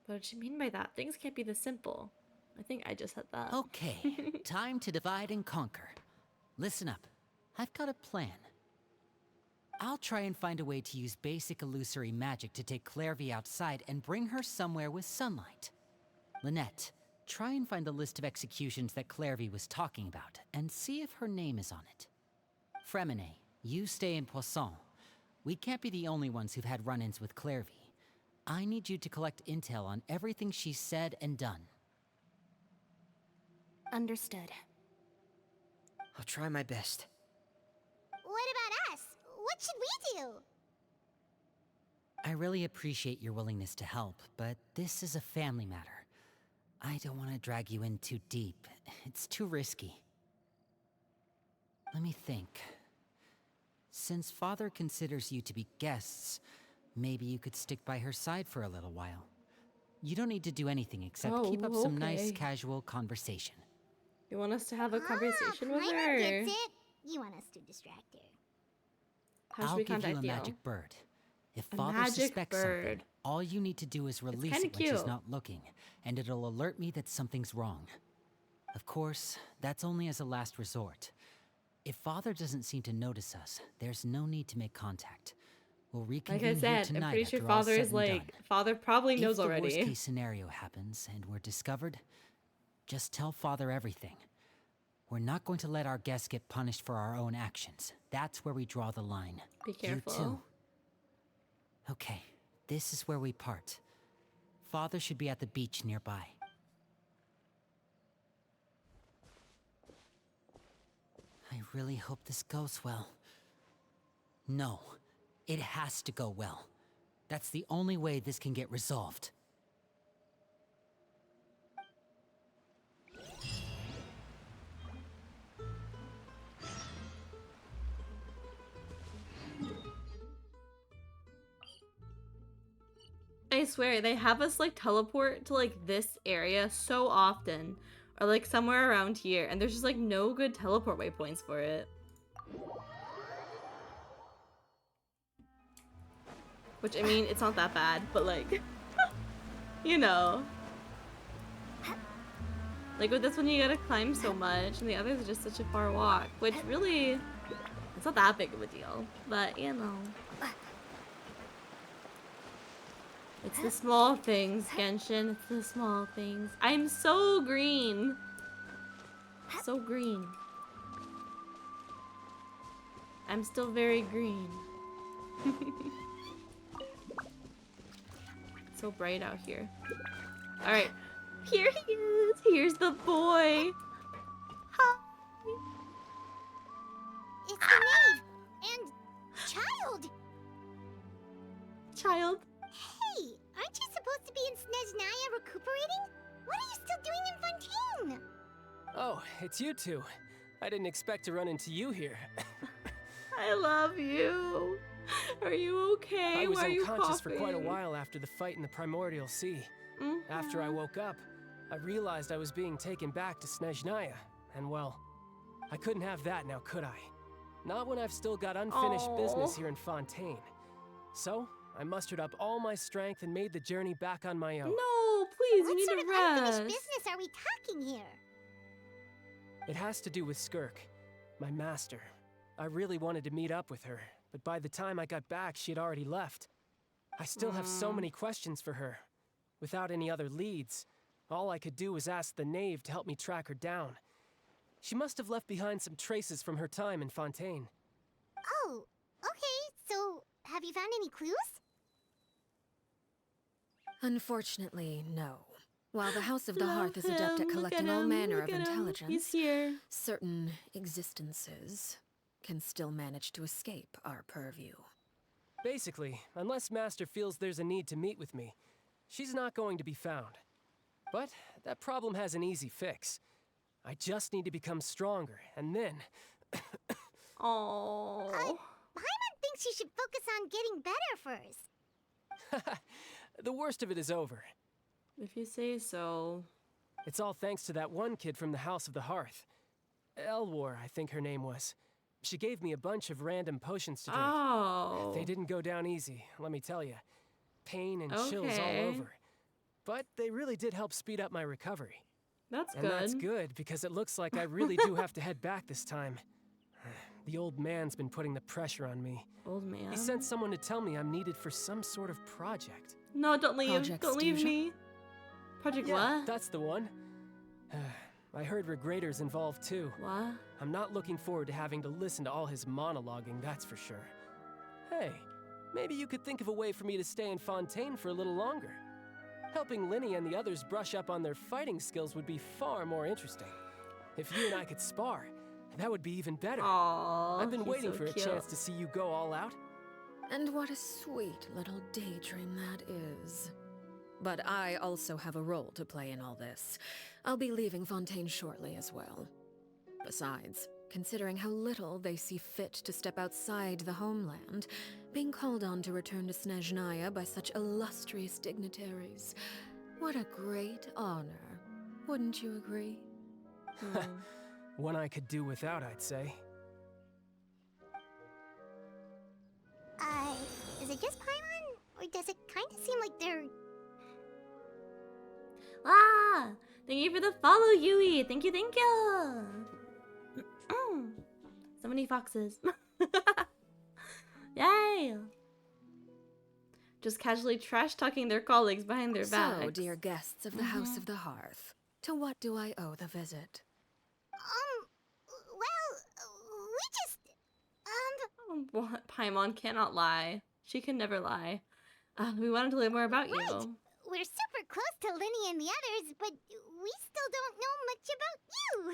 What did she mean by that? Things can't be this simple. I think I just said that. Okay, time to divide and conquer. Listen up. I've got a plan. I'll try and find a way to use basic illusory magic to take Clairvy outside and bring her somewhere with sunlight. Lynette, try and find the list of executions that Clairvy was talking about, and see if her name is on it. Fremine, you stay in Poisson. We can't be the only ones who've had run-ins with Clairvy. I need you to collect intel on everything she's said and done. Understood. I'll try my best. What about us? What should we do? I really appreciate your willingness to help, but this is a family matter. I don't want to drag you in too deep. It's too risky. Let me think. Since Father considers you to be guests, maybe you could stick by her side for a little while. You don't need to do anything except keep up some nice okay. casual conversation. You want us to have a conversation with Paimon her? gets it. You want us to distract her. How should I'll we give you contact a magic bird. If A Father magic suspects something, bird. all you need to do is release kinda it when she's cute. not looking, and it'll alert me that something's wrong. Of course, that's only as a last resort. If Father doesn't seem to notice us, there's no need to make contact. We'll Like reconvene I here said, tonight I'm pretty sure after all's Father said is and like, done. Father probably knows If the already. worst case scenario happens and we're discovered, just tell Father everything. We're not going to let our guests get punished for our own actions. That's where we draw the line. Be careful. You too. Okay, this is where we part. Father should be at the beach nearby. I really hope this goes well. No, it has to go well. That's the only way this can get resolved. I swear, they have us like teleport to like this area so often. Or like somewhere around here. And there's just like no good teleport waypoints for it. Which, I mean, it's not that bad, but like, you know. Like with this one you gotta climb so much, and the others are just such a far walk. Which really, it's not that big of a deal. But, you know. It's the small things, Genshin. It's the small things. I'm so green. So green. I'm still very green. so bright out here. Alright. Here he is. Here's the boy. Hi. It's the knave and child. Child. Hey, aren't you supposed to be in Snezhnaya recuperating? What are you still doing in Fontaine? Oh, it's you two. I didn't expect to run into you here. I love you. Are you okay? I was Why are you unconscious for quite a coughing? while after the fight in the Primordial Sea. After I woke up, I realized I was being taken back to Snezhnaya, and well, I couldn't have that now, could I? Not when I've still got unfinished business here in Fontaine. So, I mustered up all my strength and made the journey back on my own. No, please, What you sort need of to rest. unfinished business are we talking here? It has to do with Skirk, my master. I really wanted to meet up with her, but by the time I got back, she had already left. I still have so many questions for her. Without any other leads, all I could do was ask the knave to help me track her down. She must have left behind some traces from her time in Fontaine. Oh, okay, so have you found any clues? Unfortunately, no. While the House of the Hearth is Love adept at him. Look collecting at all him. manner Look of at him. intelligence, He's here. certain existences can still manage to escape our purview. Basically, unless Master feels there's a need to meet with me, she's not going to be found. But that problem has an easy fix. I just need to become stronger, and then... Oh. Paimon thinks you should focus on getting better first. The worst of it is over. If you say so. It's all thanks to that one kid from the House of the Hearth. Elwar, I think her name was. She gave me a bunch of random potions to drink. Oh. They didn't go down easy, let me tell you. Pain and chills all Okay. over. But they really did help speed up my recovery. That's And good. that's good, because it looks like I really do have to head back this time. The old man's been putting the pressure on me. Old man. He sent someone to tell me I'm needed for some sort of project. No, don't leave. Project Don't leave Stuja? me. Project Yeah, what? that's the one. I heard Regrador's involved too. What? I'm not looking forward to having to listen to all his monologuing, that's for sure. Hey, maybe you could think of a way for me to stay in Fontaine for a little longer. Helping Linny and the others brush up on their fighting skills would be far more interesting. If you and I could spar, that would be even better. Aww, I've been he's waiting so for a cute. chance to see you go all out. And what a sweet little daydream that is. But I also have a role to play in all this. I'll be leaving Fontaine shortly as well. Besides, considering how little they see fit to step outside the homeland, being called on to return to Snezhnaya by such illustrious dignitaries, what a great honor. Wouldn't you agree? One I could do without, I'd say. Is it just Paimon? Or does it kind of seem like they're... Ah! Thank you for the follow, Yui. Thank you, thank you. So many foxes. Yay! Just casually trash talking their colleagues behind their backs. So, dear guests of the House of the Hearth, to what do I owe the visit? Well, we just... What? Paimon cannot lie. She can never lie. We wanted to learn more about Right. you. We're super close to Linny and the others, but we still don't know much about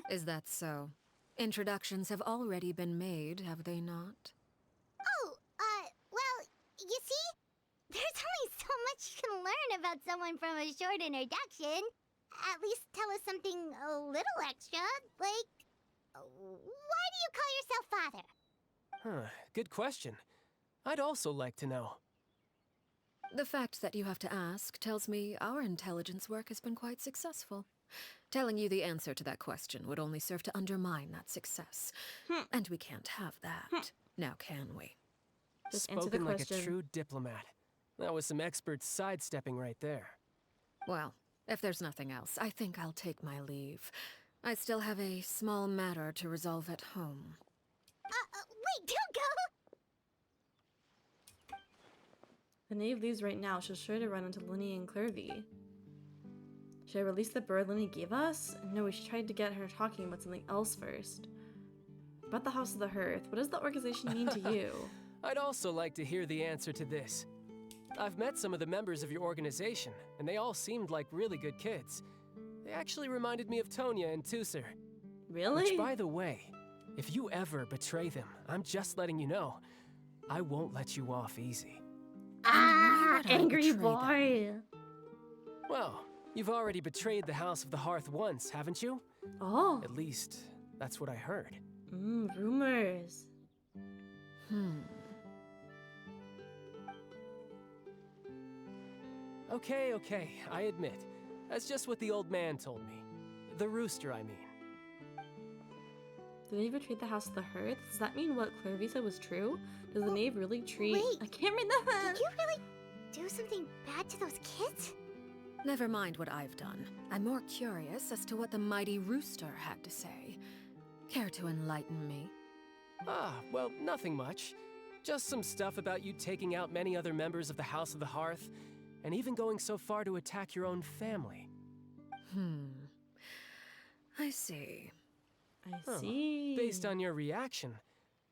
you. Is that so? Introductions have already been made, have they not? Oh, well, you see, there's only so much you can learn about someone from a short introduction. At least tell us something a little extra, like, why do you call yourself father? Huh, good question. I'd also like to know. The fact that you have to ask tells me our intelligence work has been quite successful. Telling you the answer to that question would only serve to undermine that success. And we can't have that. Now can we? Just answer the Spoken like a question. true diplomat. That was some expert sidestepping right there. Well, if there's nothing else, I think I'll take my leave. I still have a small matter to resolve at home. Wait, don't go! If Nave leaves right now, she'll sure to run into Linny and Clervy. Should I release the bird Linny gave us? No, we should try to get her talking about something else first. About the House of the Hearth, what does the organization mean to you? I'd also like to hear the answer to this. I've met some of the members of your organization, and they all seemed like really good kids. They actually reminded me of Tonya and Tusser. Really? Which, by the way, if you ever betray them, I'm just letting you know, I won't let you off easy. Ah, would I angry betray boy. Well, you've already betrayed the House of the Hearth once, haven't you? Oh. At least, that's what I heard. Rumors. Okay, I admit. That's just what the old man told me. The rooster, I mean. Did they betray the House of the Hearth? Does that mean what Clairvy said was true? Does the knave really treat— wait. I can't read that! Did you really do something bad to those kids? Never mind what I've done. I'm more curious as to what the mighty rooster had to say. Care to enlighten me? Well, nothing much. Just some stuff about you taking out many other members of the House of the Hearth, and even going so far to attack your own family. I see. I see. Based on your reaction,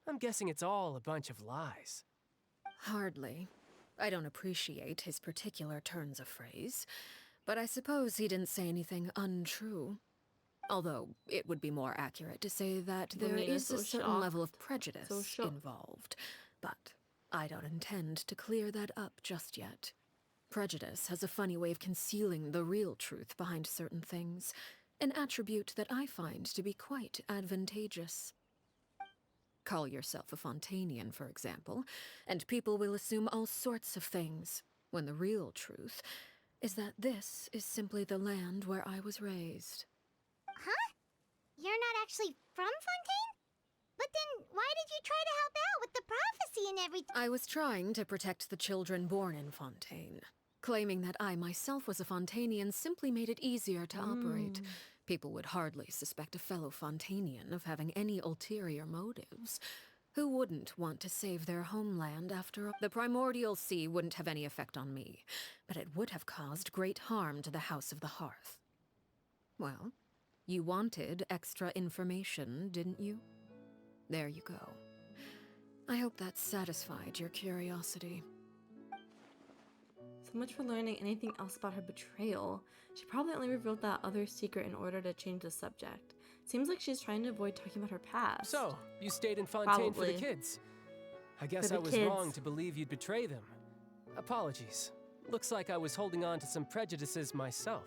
I'm guessing it's all a bunch of lies. Hardly. I don't appreciate his particular turns of phrase, but I suppose he didn't say anything untrue. Although, it would be more accurate to say that there is a certain level of prejudice involved. But I don't intend to clear that up just yet. Prejudice has a funny way of concealing the real truth behind certain things, an attribute that I find to be quite advantageous. Call yourself a Fontanian, for example, and people will assume all sorts of things, when the real truth is that this is simply the land where I was raised. Huh? You're not actually from Fontaine? But then why did you try to help out with the prophecy and everything? I was trying to protect the children born in Fontaine. Claiming that I myself was a Fontanian simply made it easier to operate. People would hardly suspect a fellow Fontanian of having any ulterior motives. Who wouldn't want to save their homeland after all? The primordial sea wouldn't have any effect on me, but it would have caused great harm to the House of the Hearth. Well, you wanted extra information, didn't you? There you go. I hope that satisfied your curiosity. So much for learning anything else about her betrayal. She probably only revealed that other secret in order to change the subject. Seems like she's trying to avoid talking about her past. So, you stayed in Fontaine for the Probably. kids. I guess For I the was kids. wrong to believe you'd betray them. Apologies. Looks like I was holding on to some prejudices myself.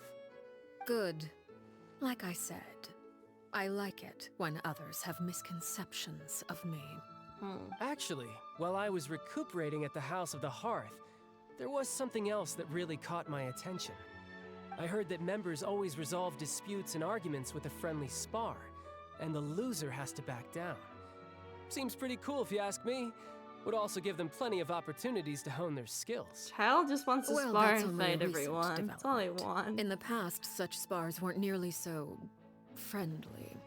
Good. Like I said, I like it when others have misconceptions of me. Actually, while I was recuperating at the House of the Hearth, there was something else that really caught my attention. I heard that members always resolve disputes and arguments with a friendly spar, and the loser has to back down. Seems pretty cool if you ask me. Would also give them plenty of opportunities to hone their skills. Child just wants to Well, spar that's and only a fight recent everyone. That's all I development. want. In the past, such spars weren't nearly so friendly.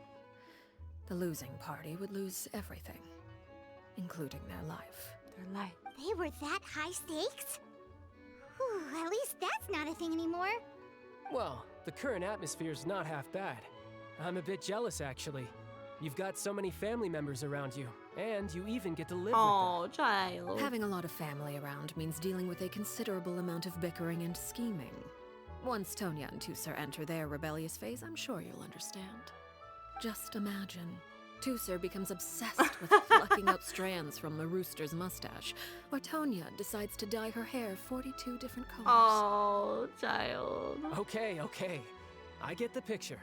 The losing party would lose everything, including their life. Their life. They were that high stakes? Whew, at least that's not a thing anymore. Well, the current atmosphere's not half bad. I'm a bit jealous, actually. You've got so many family members around you, and you even get to live with Oh, child. Having a lot of family around means dealing with a considerable amount of bickering and scheming. Once Tonya and Tusser enter their rebellious phase, I'm sure you'll understand. Just imagine. Tusser becomes obsessed with plucking out strands from the rooster's mustache, or Tonya decides to dye her hair 42 different colors. Oh, child. them. Okay. I get the picture.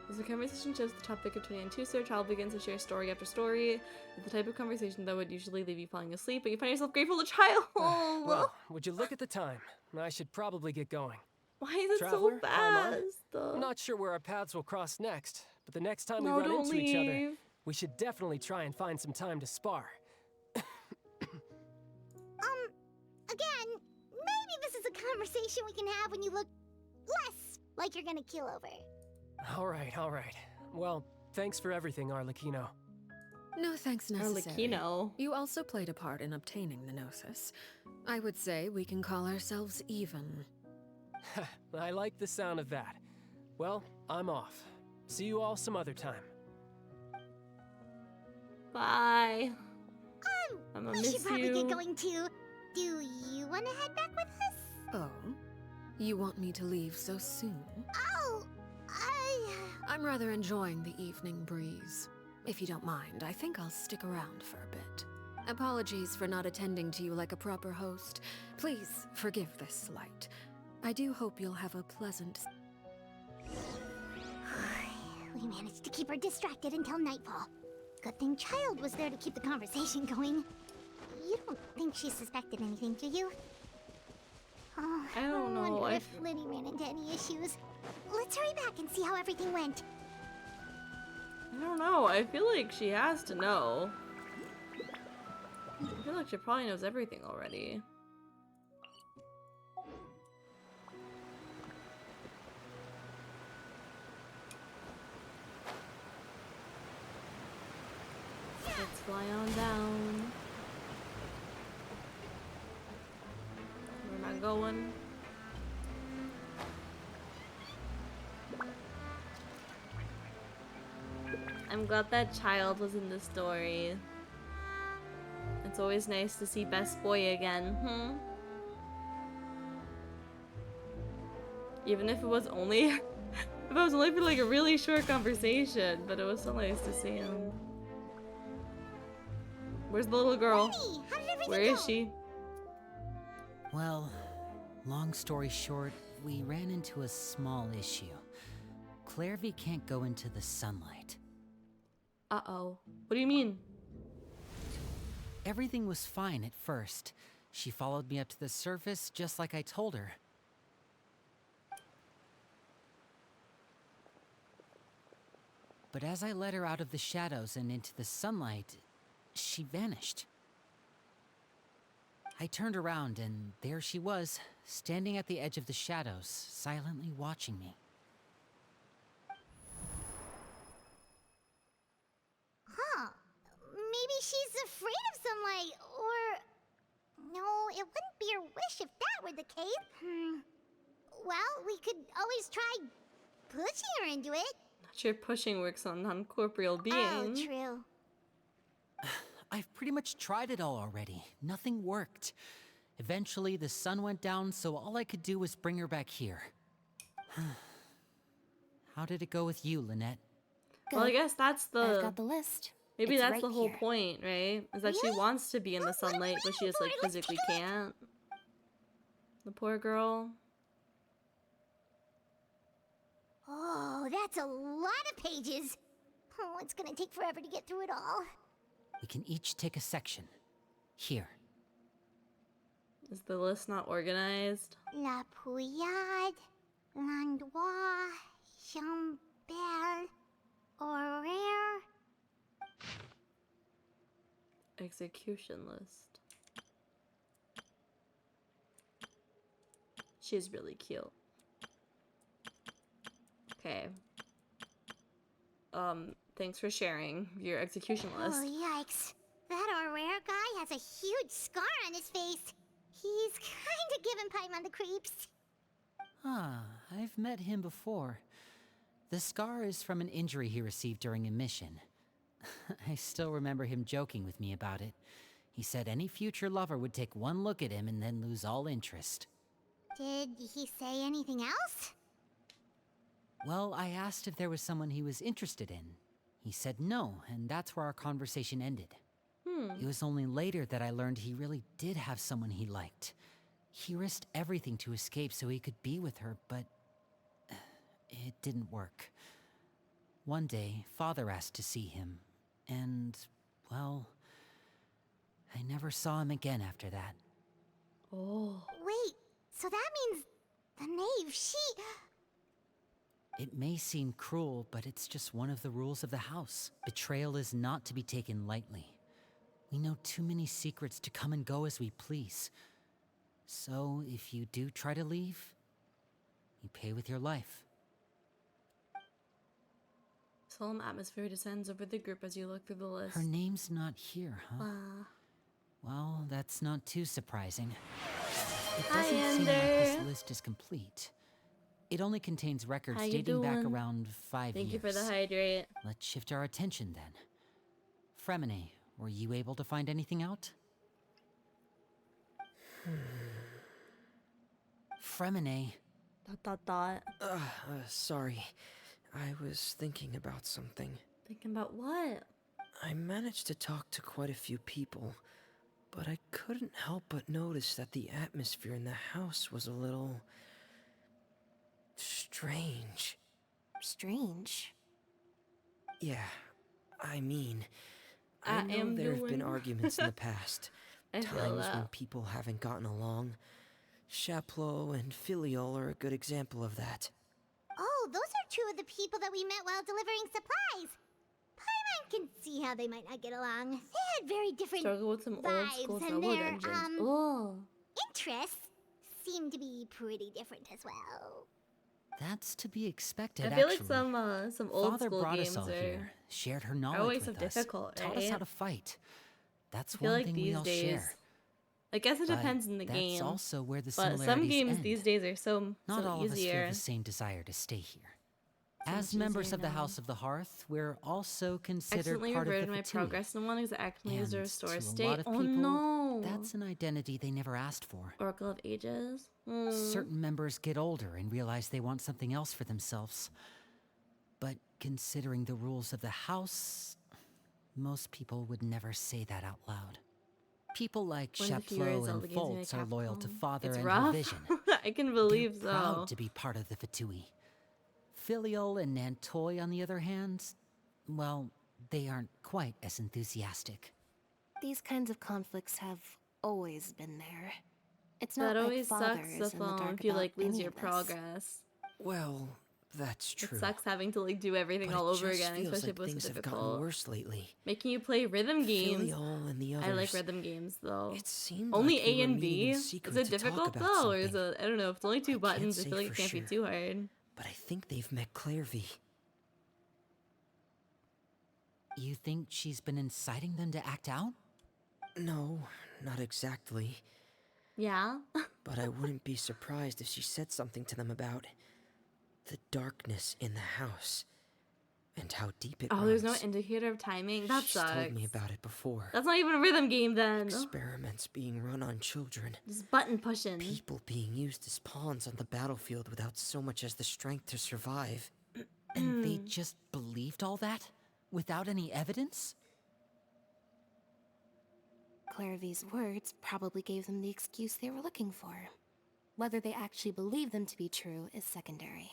As the conversation shows the topic of Tonya and Tusser, child begins to share story after story. It's the type of conversation that would usually leave you falling asleep, but you find yourself grateful to child. Well, would you look at the time? I should probably get going. Why is it Traveler, so climb on. fast? I'm not sure where our paths will cross next, but the next time No, we run don't into each other, leave. we should definitely try and find some time to spar. Again, maybe this is a conversation we can have when you look less like you're gonna kill over. All right. Well, thanks for everything, Arlecchino. No thanks necessary. Arlecchino. You also played a part in obtaining the Gnosis. I would say we can call ourselves even. I like the sound of that. Well, I'm off. See you all some other time. Bye. I'm gonna We miss should probably you. get going too. Do you want to head back with us? Oh? You want me to leave so soon? Oh, I'm rather enjoying the evening breeze. If you don't mind, I think I'll stick around for a bit. Apologies for not attending to you like a proper host. Please forgive this slight. I do hope you'll have a pleasant... We managed to keep her distracted until nightfall. Good thing Child was there to keep the conversation going. You don't think she suspected anything, do you? Oh, I don't know. wonder if Liddy ran into any issues. Let's hurry back and see how everything went. I don't know. I feel like she has to know. I feel like she probably knows everything already. Let's fly on down. Where am I going? I'm glad that Child was in the story. It's always nice to see Best Boy again. Even if it was only if it was only for like a really short conversation, but it was so nice to see him. Where's the little girl? Hey, how did everything Where go? is she? Well, long story short, we ran into a small issue. Clairvy can't go into the sunlight. Uh-oh. What do you mean? Everything was fine at first. She followed me up to the surface just like I told her. But as I led her out of the shadows and into the sunlight, she vanished. I turned around and there she was, standing at the edge of the shadows, silently watching me. Huh. Maybe she's afraid of sunlight, or... No, it wouldn't be her wish if that were the case. Well, we could always try pushing her into it. Not sure pushing works on non-corporeal being. Oh, true. I've pretty much tried it all already. Nothing worked. Eventually, the sun went down, so all I could do was bring her back here. How did it go with you, Lynette? Well, I guess that's the... I've got the list. Maybe It's that's right the whole here. point, right? Is that she Really? wants to be in the What are we sunlight, but she waiting just like for? Let's physically take a look. can't. The poor girl. Oh, that's a lot of pages. Oh, it's gonna take forever to get through it all. We can each take a section. Here. Is the list not organized? La Pouillade, L'Endroit, Chambel, Horaire. Execution list. She's really cute. Okay. Thanks for sharing your execution list. Oh, yikes. That Horaire guy has a huge scar on his face. He's kinda giving Paimon the creeps. Ah, I've met him before. The scar is from an injury he received during a mission. I still remember him joking with me about it. He said any future lover would take one look at him and then lose all interest. Did he say anything else? Well, I asked if there was someone he was interested in. He said no, and that's where our conversation ended. It was only later that I learned he really did have someone he liked. He risked everything to escape so he could be with her, but it didn't work. One day, Father asked to see him, and, well, I never saw him again after that. Oh. Wait, so that means the knave, she... It may seem cruel, but it's just one of the rules of the house. Betrayal is not to be taken lightly. We know too many secrets to come and go as we please. So, if you do try to leave, you pay with your life. Solemn atmosphere descends over the group as you look through the list. Her name's not here, huh? Well, that's not too surprising. It Hi, doesn't seem like this Ender. list is complete. It only contains records How you dating back doing? around 5 Thank years. you for the hydrate. Let's shift our attention then. Fremine, Were you able to find anything out? Fremine. Dot. Sorry. I was thinking about something. Thinking about what? I managed to talk to quite a few people, but I couldn't help but notice that the atmosphere in the house was a little... strange. Strange. Yeah, I mean, I know there have been arguments in the past. I feel Times when that. people haven't gotten along. Chaplot and Filial are a good example of that. Oh, those are two of the people that we met while delivering supplies. Paimon can see how they might not get along. They had very different Struggle with some old school vibes, and double their dungeons. Oh. interests seem to be pretty different as well. That's to be expected, I feel actually. like some old Father school brought games us all are here, shared her knowledge always so with us, difficult, taught us right? how to fight. That's I feel one like thing we these all days, share. I guess it But depends on the game. That's also where the But similarities some games end. these days are so Not all of us easier. feel the same desire to stay here. So As much members easier of the now. House of the Hearth, we're also considered Accidentally part of reverted the my Fatui. progress in one because I accidentally used a And restore to a state. lot of Oh people, no! that's an identity they never asked for. Oracle of Ages. Certain members get older and realize they want something else for themselves. But considering the rules of the house, most people would never say that out loud. People like One of the fewer Chaplot Zelda and games made Foltz are loyal to Capcom. Father It's and rough. her vision. I can They're believe so. proud to be part of the Fatui. Filial and Nantoy, on the other hand, well, they aren't quite as enthusiastic. These kinds of conflicts have always been there. It's That not like always sucks fathers if in the dark if you about like lose any your of this. progress. Well, that's It true. sucks having to like do everything But all it over just again, feels especially like if it was things have gotten difficult. worse lately. Making you play rhythm games. Filial and the others. I like rhythm games though. It seemed Only like they A were and meeting B. in Is secret it to talk difficult about though, or is something. it? I don't know. If it's only two I buttons, can't I feel say like it for can't be sure. too hard. But I think they've met Clairvy. You think she's been inciting them to act out? No, not exactly. Yeah. But I wouldn't be surprised if she said something to them about the darkness in the house and how deep it Oh, runs. there's no indicator of timing. That She's sucks. told me about it before. That's not even a rhythm game then. Experiments being run on children. Just button pushing. People being used as pawns on the battlefield without so much as the strength to survive. And they just believed all that? Without any evidence? Clairvy's words probably gave them the excuse they were looking for. Whether they actually believe them to be true is secondary.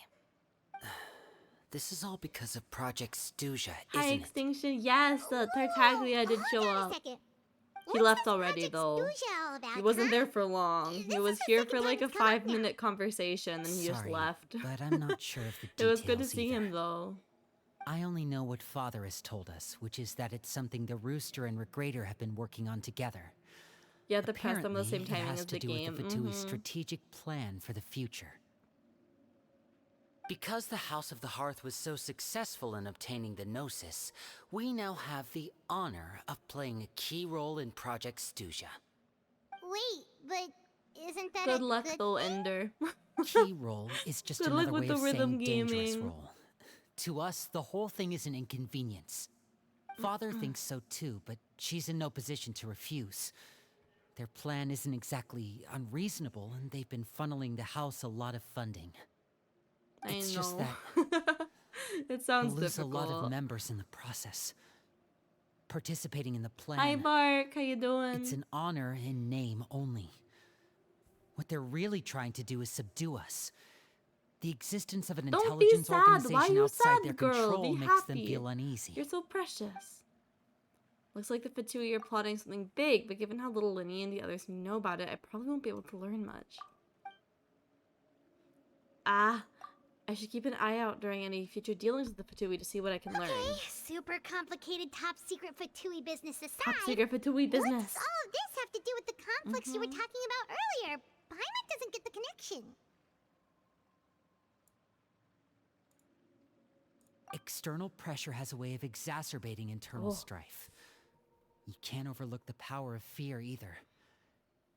This is all because of Project Stuja, High isn't it? extinction. Yes, Tartaglia did show Hold on a up. second. He What's left this already Project though. Stuja all about, He wasn't huh? there for long. This He is was the here second for time like a it's come up now. 5-minute conversation, then he just Sorry, left. but I'm not sure of the It details was good to see either. him though. I only know what Father has told us, which is that it's something the Rooster and Regrader have been working on together. You have to press them the same Apparently, timing it has as to the do game. with the Fatui's strategic plan for the future. Because the House of the Hearth was so successful in obtaining the Gnosis, we now have the honor of playing a key role in Project Stuja. Wait, but isn't that Good a luck good though, thing? Ender. Key role is just Good luck another with way the of rhythm saying dangerous gaming. role. To us, the whole thing is an inconvenience. Father thinks so too, but she's in no position to refuse. Their plan isn't exactly unreasonable, and they've been funneling the house a lot of funding. It's I just know. that It sounds we'll lose difficult. a lot of members in the process. Participating in the plan, Hi Mark, how you doing? it's an honor in name only. What they're really trying to do is subdue us. The existence of an Don't be intelligence sad. Why are organization you outside sad, their girl? control Be makes them happy. feel uneasy. You're so precious. Looks like the Fatui are plotting something big, but given how little Linny and the others know about it, I probably won't be able to learn much. Ah, I should keep an eye out during any future dealings with the Fatui to see what I can learn. Okay, super complicated top secret Fatui business aside. Top secret Fatui business. What's all of this have to do with the conflicts you were talking about earlier? Paimon doesn't get the connection. External pressure has a way of exacerbating internal strife. You can't overlook the power of fear either.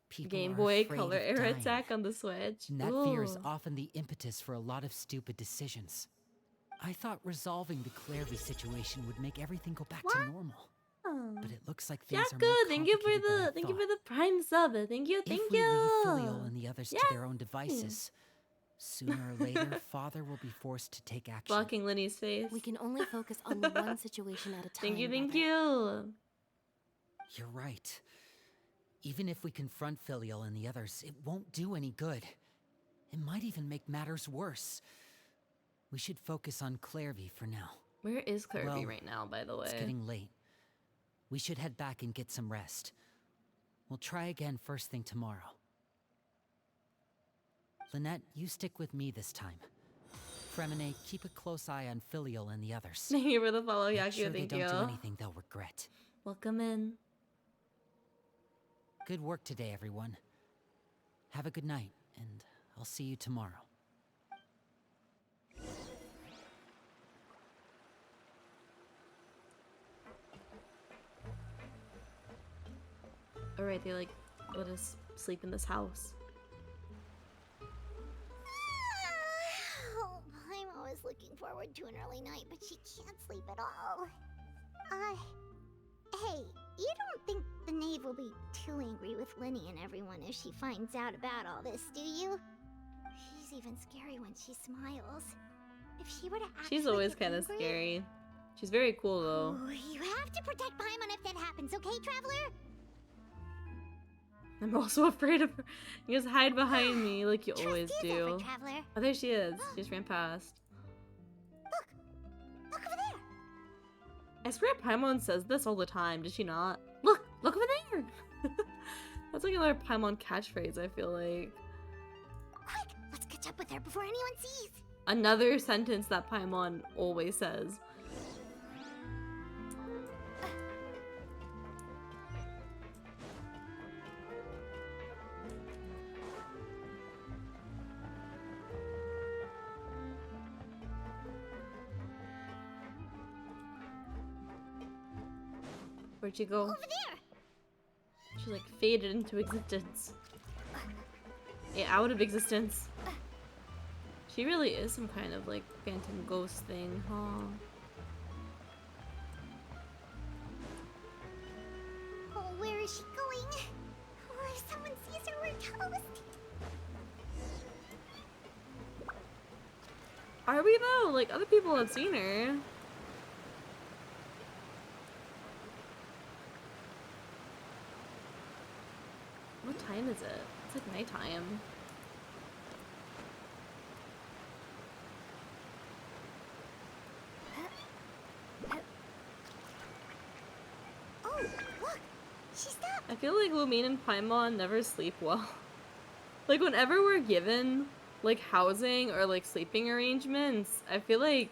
People Game are Boy afraid Color of Air dying, Attack on the Switch. and that fear is Ooh. often the impetus for a lot of stupid decisions. I thought resolving the Clairvy situation would make everything go back to normal. but it looks like things are Jaco, more thank you for complicated than I thank you for thought. the prime sub. Thank you, thank If we you. leave Filial and the others to their own Yay. devices, sooner or later, Father will be forced to take action. Blocking Linny's face. We can only focus on one situation at a time. Thank you, thank Brother. you. You're right. Even if we confront Filial and the others, it won't do any good. It might even make matters worse. We should focus on Clairvy for now. Where is Clairvy Well, right now, by the way? It's getting late. We should head back and get some rest. We'll try again first thing tomorrow. Lynette, you stick with me this time. Fremine, keep a close eye on Filial and the others. Thank you for the follow, Make Yaku. sure they Thank don't you. do anything they'll regret. Welcome in. Good work today, everyone. Have a good night, and I'll see you tomorrow. Alright, they like let us sleep in this house. Oh, I'm always looking forward to an early night, but she can't sleep at all. Hey, you don't think the knave will be too angry with Linny and everyone if she finds out about all this, do you? She's even scary when she smiles. If she were to actually She's always get kind of angry- scary. She's very cool though. Oh, you have to protect Paimon if that happens, okay, Traveler? I'm also afraid of her. You just hide behind me like you Trust always is do. over, Traveler. Oh, there she is. She just ran past. Look over there. I swear Paimon says this all the time. Does she not? Look! Look over there! That's like another Paimon catchphrase, I feel like. Quick, let's catch up with her before anyone sees. Another sentence that Paimon always says. Where'd she go? Over there. She like faded into existence. Out of existence. She really is some kind of like phantom ghost thing, huh? Oh, where is she going? Oh, if someone sees her, we're toast. Are we though? Like other people have seen her. What time is it? It's like nighttime. Oh, look. She stopped. I feel like Lumine and Paimon never sleep well. Like whenever we're given like housing or like sleeping arrangements, I feel like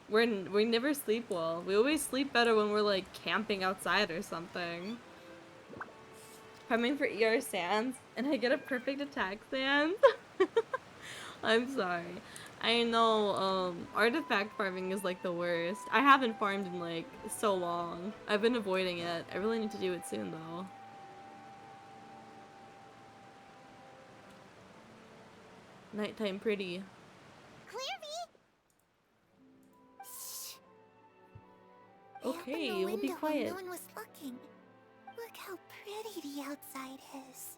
we never sleep well. We always sleep better when we're like camping outside or something. Coming for ER Sands and I get a perfect attack Sands. I'm sorry. I know artifact farming is like the worst. I haven't farmed in like so long. I've been avoiding it. I really need to do it soon though. Nighttime pretty. Clairvy. Okay, Open the we'll be window quiet. when no one was looking. Look how pretty the outside is.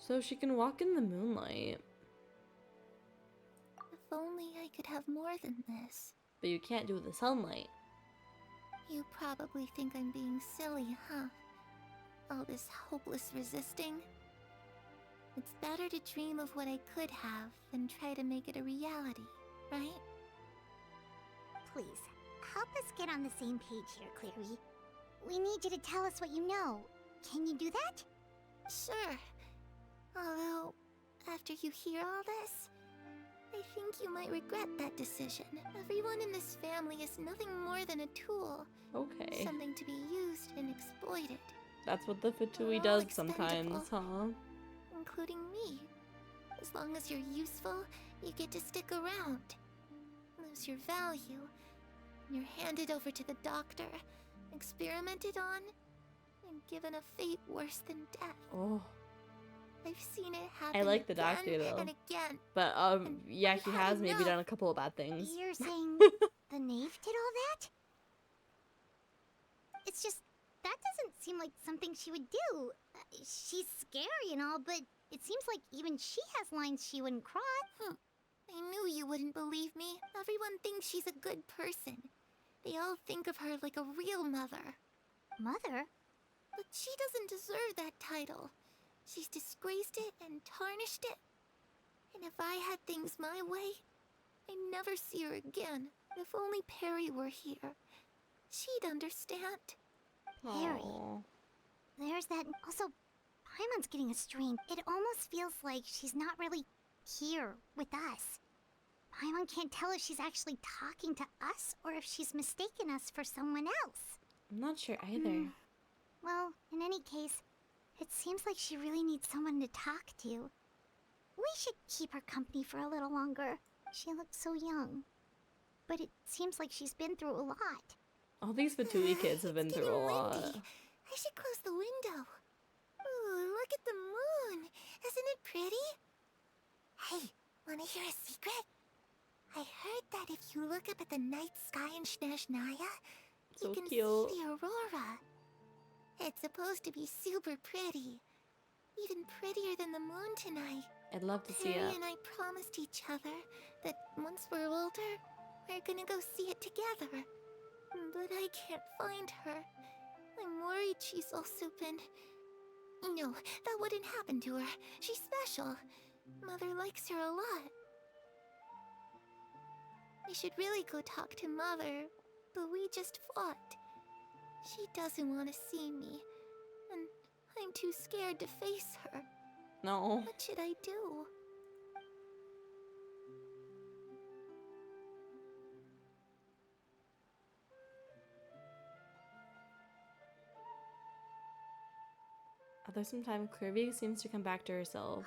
So she can walk in the moonlight, If only I could have more than this. but you can't do the sunlight. You probably think I'm being silly, huh? All this hopeless resisting. It's better to dream of what I could have than try to make it a reality, right? Please, help us get on the same page here, Clary. We need you to tell us what you know. Can you do that? Sure. Although, after you hear all this, I think you might regret that decision. Everyone in this family is nothing more than a tool. Okay. Something to be used and exploited. That's what the Fatui All does expendable. sometimes, huh? Including me. As long as you're useful, you get to stick around. Lose your value. You're handed over to the doctor, experimented on, and given a fate worse than death. Oh. I've seen it happen I like the again doctor though. and again. But And yeah, I've he had has maybe enough. done a couple of bad things. You're saying the knave did all that? It's just, that doesn't seem like something she would do. She's scary and all, but it seems like even she has lines she wouldn't cross. I knew you wouldn't believe me. Everyone thinks she's a good person. They all think of her like a real mother. Mother? But she doesn't deserve that title. She's disgraced it and tarnished it. And if I had things my way, I'd never see her again. If only Perry were here, she'd understand. Perry. Aw. There's that. Also, Paimon's getting a strain. It almost feels like she's not really here with us. Paimon can't tell if she's actually talking to us or if she's mistaken us for someone else. I'm not sure either. Well, in any case, it seems like she really needs someone to talk to. We should keep her company for a little longer. She looks so young. But it seems like she's been through a lot. All these Fatui kids have been It's through a getting lot. windy. I should close the window. Ooh, look at the moon. Isn't it pretty? Hey, wanna hear a secret? I heard that if you look up at the night sky in Snezhnaya, So you can cute. see the aurora. It's supposed to be super pretty. Even prettier than the moon tonight. I'd love to see Perry it. and I promised each other that once we're older, we're gonna go see it together. But I can't find her. I'm worried she's also been... No, that wouldn't happen to her. She's special. Mother likes her a lot. We should really go talk to Mother, but we just fought. She doesn't want to see me, and I'm too scared to face her. No. What should I do? After some time, Kirby seems to come back to herself.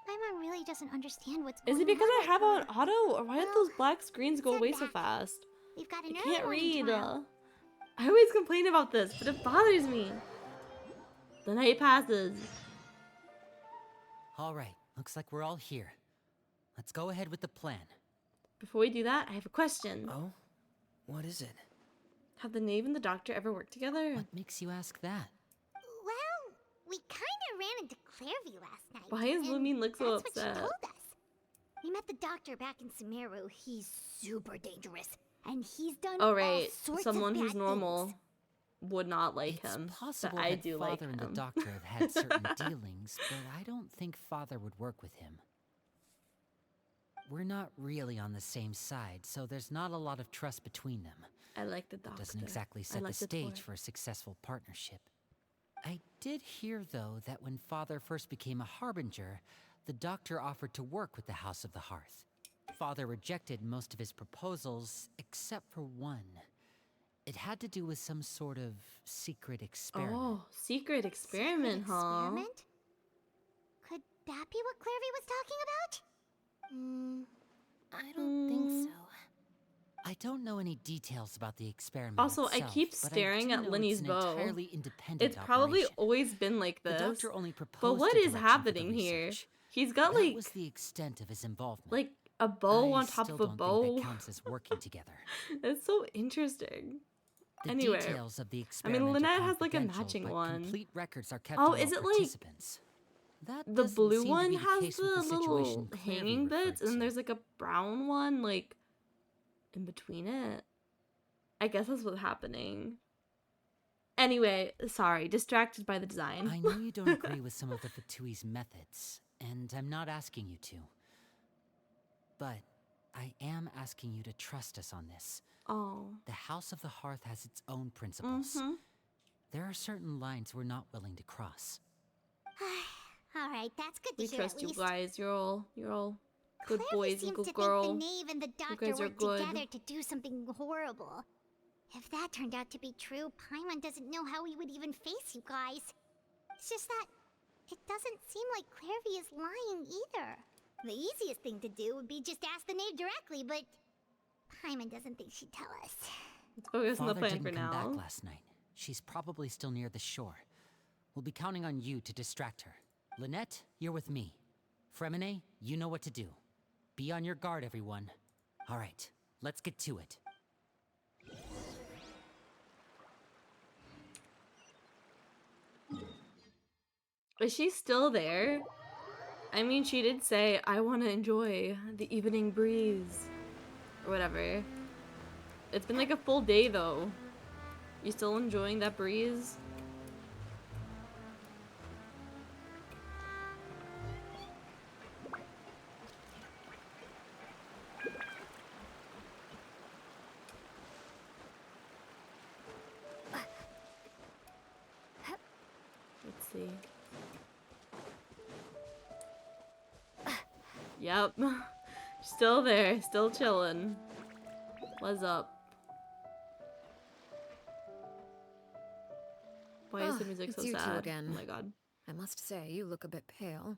Paimon really doesn't understand what's Is going it because on I with have her. on auto, or why did those black screens go Send away so back. fast? We've got I an can't early read. trial. I always complain about this, but it bothers me. The night passes. All right, looks like we're all here. Let's go ahead with the plan. Before we do that, I have a question. Oh? What is it? Have the knave and the doctor ever worked together? What makes you ask that? Well, we kind of ran into Clairview last night. Why is and Lumine look so that's what upset? she told us. We met the doctor back in Sumeru. He's super dangerous, and he's done Oh all right, sorts someone of who's bad normal things. would not like It's him. possible but I that do Father like and the him. Doctor have had certain dealings, but I don't think Father would work with him. We're not really on the same side, so there's not a lot of trust between them. I like the That doctor. doesn't exactly I set like the the stage tour. for a successful partnership. I did hear, though, that when Father first became a Harbinger, the Doctor offered to work with the House of the Hearth. Father rejected most of his proposals, except for one. It had to do with some sort of secret experiment. Oh, secret experiment, huh? Experiment? Could that be what Clairview was talking about? I don't think so. I don't know any details about the experiment Also, I itself, keep but staring do at know Linny's it's an bow. entirely independent It's probably operation. always been like The this. Doctor only proposed But what a is direction for the happening here? research. He's got That like was the extent of his involvement. like a bow I on top still of a don't bow. think that counts as working together. It's so interesting. The Anyway, details of the I experiment mean, are Lynette has like a confidential, matching but one. Complete records are kept Oh, on is all it like participants. That the doesn't blue seem to one be the has case the with the little situation Clairview hanging referred bits, and then to. there's like a brown one like in between it. I guess that's what's happening. Anyway, sorry, distracted by the design. I know you don't agree with some of the Fatui's methods, and I'm not asking you to. But I am asking you to trust us on this. Oh. The House of the Hearth has its own principles. There are certain lines we're not willing to cross. Alright, that's good to We hear trust at you least. guys. You're all good Clairview boys and seems good to girl. think the knave and the doctor guys are worked good. together to do something horrible. If that turned out to be true, Paimon doesn't know how we would even face you guys. It's just that it doesn't seem like Clairview is lying either. The easiest thing to do would be just ask the knave directly, but Paimon doesn't think she'd tell us. Let's focus on the Father plan didn't for come now. back last night. She's probably still near the shore. We'll be counting on you to distract her. Lynette, you're with me. Fremine, you know what to do. Be on your guard, everyone. All right, let's get to it. Is she still there? I mean, she did say, I want to enjoy the evening breeze. Or whatever. It's been like a full day though. You still enjoying that breeze? Let's see. Yep. Still there, still chilling. What's up? Why is the music it's so you two sad? again. Oh my god. I must say, you look a bit pale.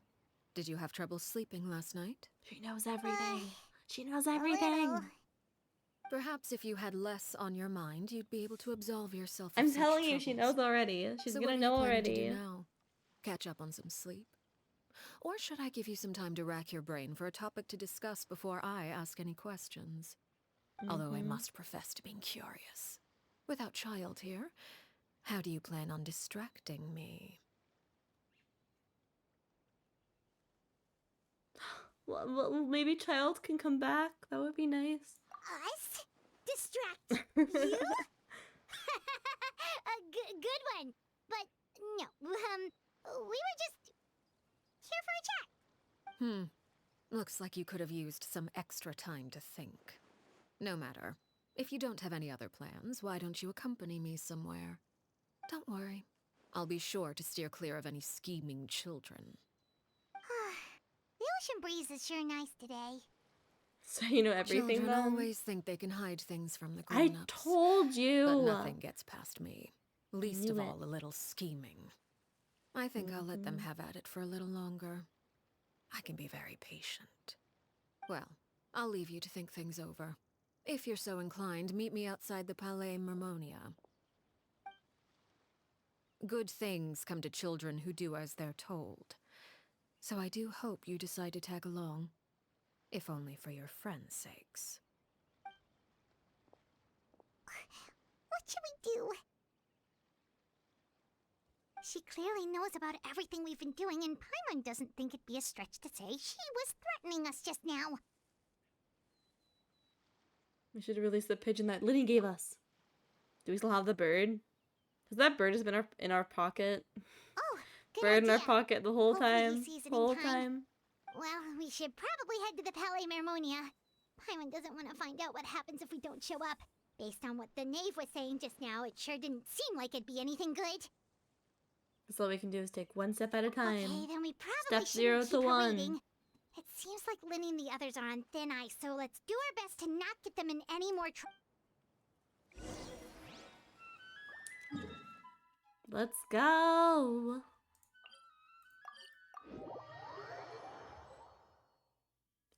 Did you have trouble sleeping last night? She knows everything. She knows A everything. little. Perhaps if you had less on your mind, you'd be able to absolve yourself of I'm such telling you, she troubles. knows already. She's So gonna what are know you planning to already. do now? Catch up on some sleep? Or should I give you some time to rack your brain for a topic to discuss before I ask any questions? Although I must profess to being curious. Without child here, how do you plan on distracting me? Well, maybe child can come back. That would be nice. Us? Distract you? A good one. But no, we were just here for a chat. Looks like you could have used some extra time to think. No matter. If you don't have any other plans, why don't you accompany me somewhere? Don't worry. I'll be sure to steer clear of any scheming children. The ocean breeze is sure nice today. So you know everything Children then? always think they can hide things from the I grown-ups. told you. But nothing gets past me. Least knew of it. all a little scheming. I think I'll let them have at it for a little longer. I can be very patient. Well, I'll leave you to think things over. If you're so inclined, meet me outside the Palais Mermonia. Good things come to children who do as they're told. So I do hope you decide to tag along. If only for your friends' sakes. What should we do? She clearly knows about everything we've been doing, and Paimon doesn't think it'd be a stretch to say she was threatening us just now. We should release the pigeon that Liddy gave us. Do we still have the bird? Because that bird has been in our pocket. Oh, good Bird in our idea. pocket the whole Hopefully he time. sees it in Whole time. time. Well, we should probably head to the Palais Mermonia. Paimon doesn't want to find out what happens if we don't show up. Based on what the knave was saying just now, it sure didn't seem like it'd be anything good. That's all we can do is take one step at a time. Okay, then we probably Step shouldn't 0 keep to her 1. waiting. It seems like Linny and the others are on thin ice, so let's do our best to not get them in any more trouble. Let's go.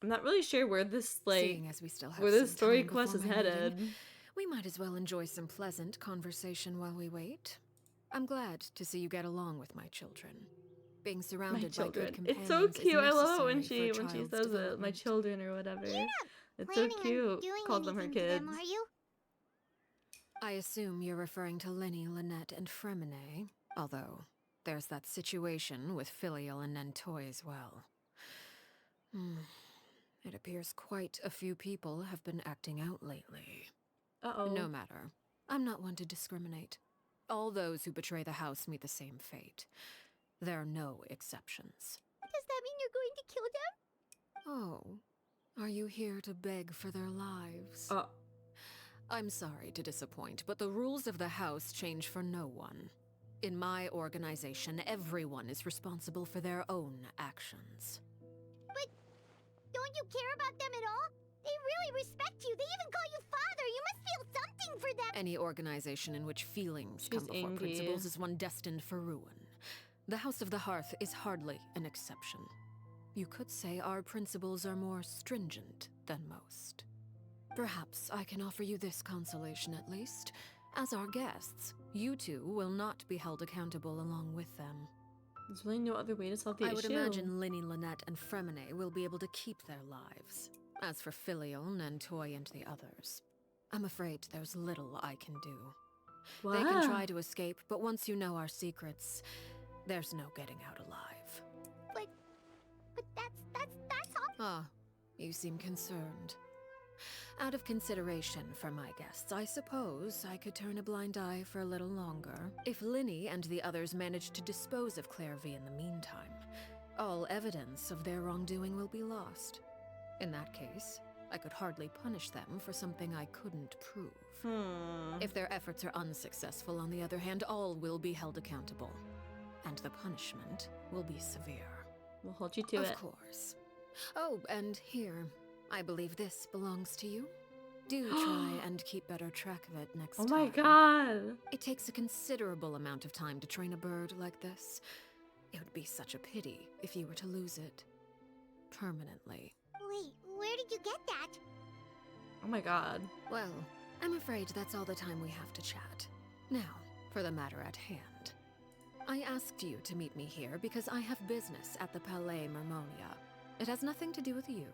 I'm not really sure where this Seeing as we still have where this some story time quest is before my headed. meeting, we might as well enjoy some pleasant conversation while we wait. I'm glad to see you get along with my children. Being My surrounded by children. good companions It's so cute. I love it when necessary she for a says child's it. My development. children or whatever. It's so Planning on cute. doing Calls them her anything to kids. them, are you? I assume you're referring to Lenny, Lynette, and Fremine, although there's that situation with Filial and Nentoy as well. It appears quite a few people have been acting out lately. Uh-oh. No matter. I'm not one to discriminate. All those who betray the house meet the same fate. There are no exceptions. Does that mean you're going to kill them? Oh, are you here to beg for their lives? I'm sorry to disappoint, but the rules of the house change for no one. In my organization, everyone is responsible for their own actions. But don't you care about them at all? They really respect you. They even call you father. You must feel something for them. Any organization in which feelings come She's before angry. principles is one destined for ruin. The House of the Hearth is hardly an exception. You could say our principles are more stringent than most. Perhaps I can offer you this consolation at least. As our guests, you two will not be held accountable along with them. There's really no other way to solve the issue. I would imagine Linny, Lynette, and Fremine will be able to keep their lives. As for Filial, Nentoy, and the others, I'm afraid there's little I can do. What? They can try to escape, but once you know our secrets, There's no getting out alive. But that's all. Ah, you seem concerned. Out of consideration for my guests, I suppose I could turn a blind eye for a little longer. If Linny and the others manage to dispose of Claire V in the meantime, all evidence of their wrongdoing will be lost. In that case, I could hardly punish them for something I couldn't prove. If their efforts are unsuccessful, on the other hand, all will be held accountable. And the punishment will be severe. We'll hold you to it. Of course. Oh, and here, I believe this belongs to you. Do try and keep better track of it next time. Oh my god. It takes a considerable amount of time to train a bird like this. It would be such a pity if you were to lose it. Permanently. Wait, where did you get that? Oh my god. Well, I'm afraid that's all the time we have to chat. Now, for the matter at hand. I asked you to meet me here because I have business at the Palais Mermonia. It has nothing to do with you,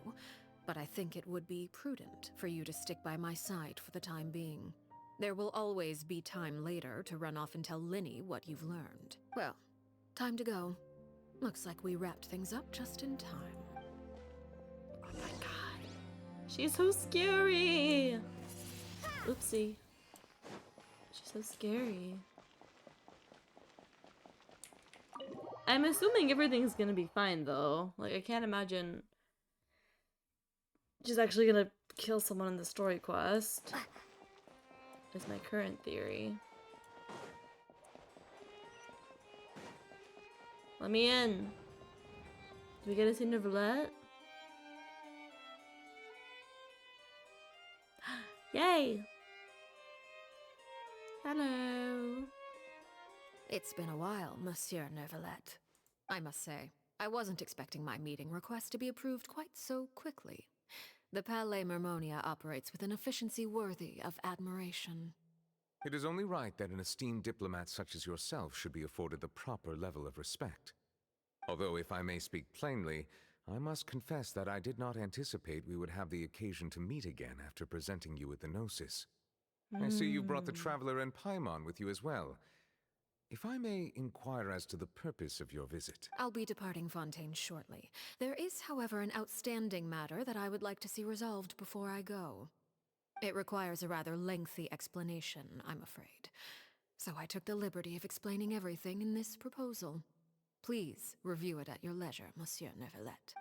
but I think it would be prudent for you to stick by my side for the time being. There will always be time later to run off and tell Linny what you've learned. Well, time to go. Looks like we wrapped things up just in time. Oh my god. She's so scary. Oopsie. She's so scary. I'm assuming everything's gonna be fine though. Like, I can't imagine she's actually gonna kill someone in the story quest. Is my current theory. Let me in. Do we get to see Neverlet? Yay! Hello. It's been a while, Monsieur Neverlet. I must say, I wasn't expecting my meeting request to be approved quite so quickly. The Palais Mermonia operates with an efficiency worthy of admiration. It is only right that an esteemed diplomat such as yourself should be afforded the proper level of respect. Although, if I may speak plainly, I must confess that I did not anticipate we would have the occasion to meet again after presenting you with the Gnosis. I see you brought the Traveler and Paimon with you as well. If I may inquire as to the purpose of your visit. I'll be departing Fontaine shortly. There is, however, an outstanding matter that I would like to see resolved before I go. It requires a rather lengthy explanation, I'm afraid. So I took the liberty of explaining everything in this proposal. Please review it at your leisure, Monsieur Neverlet.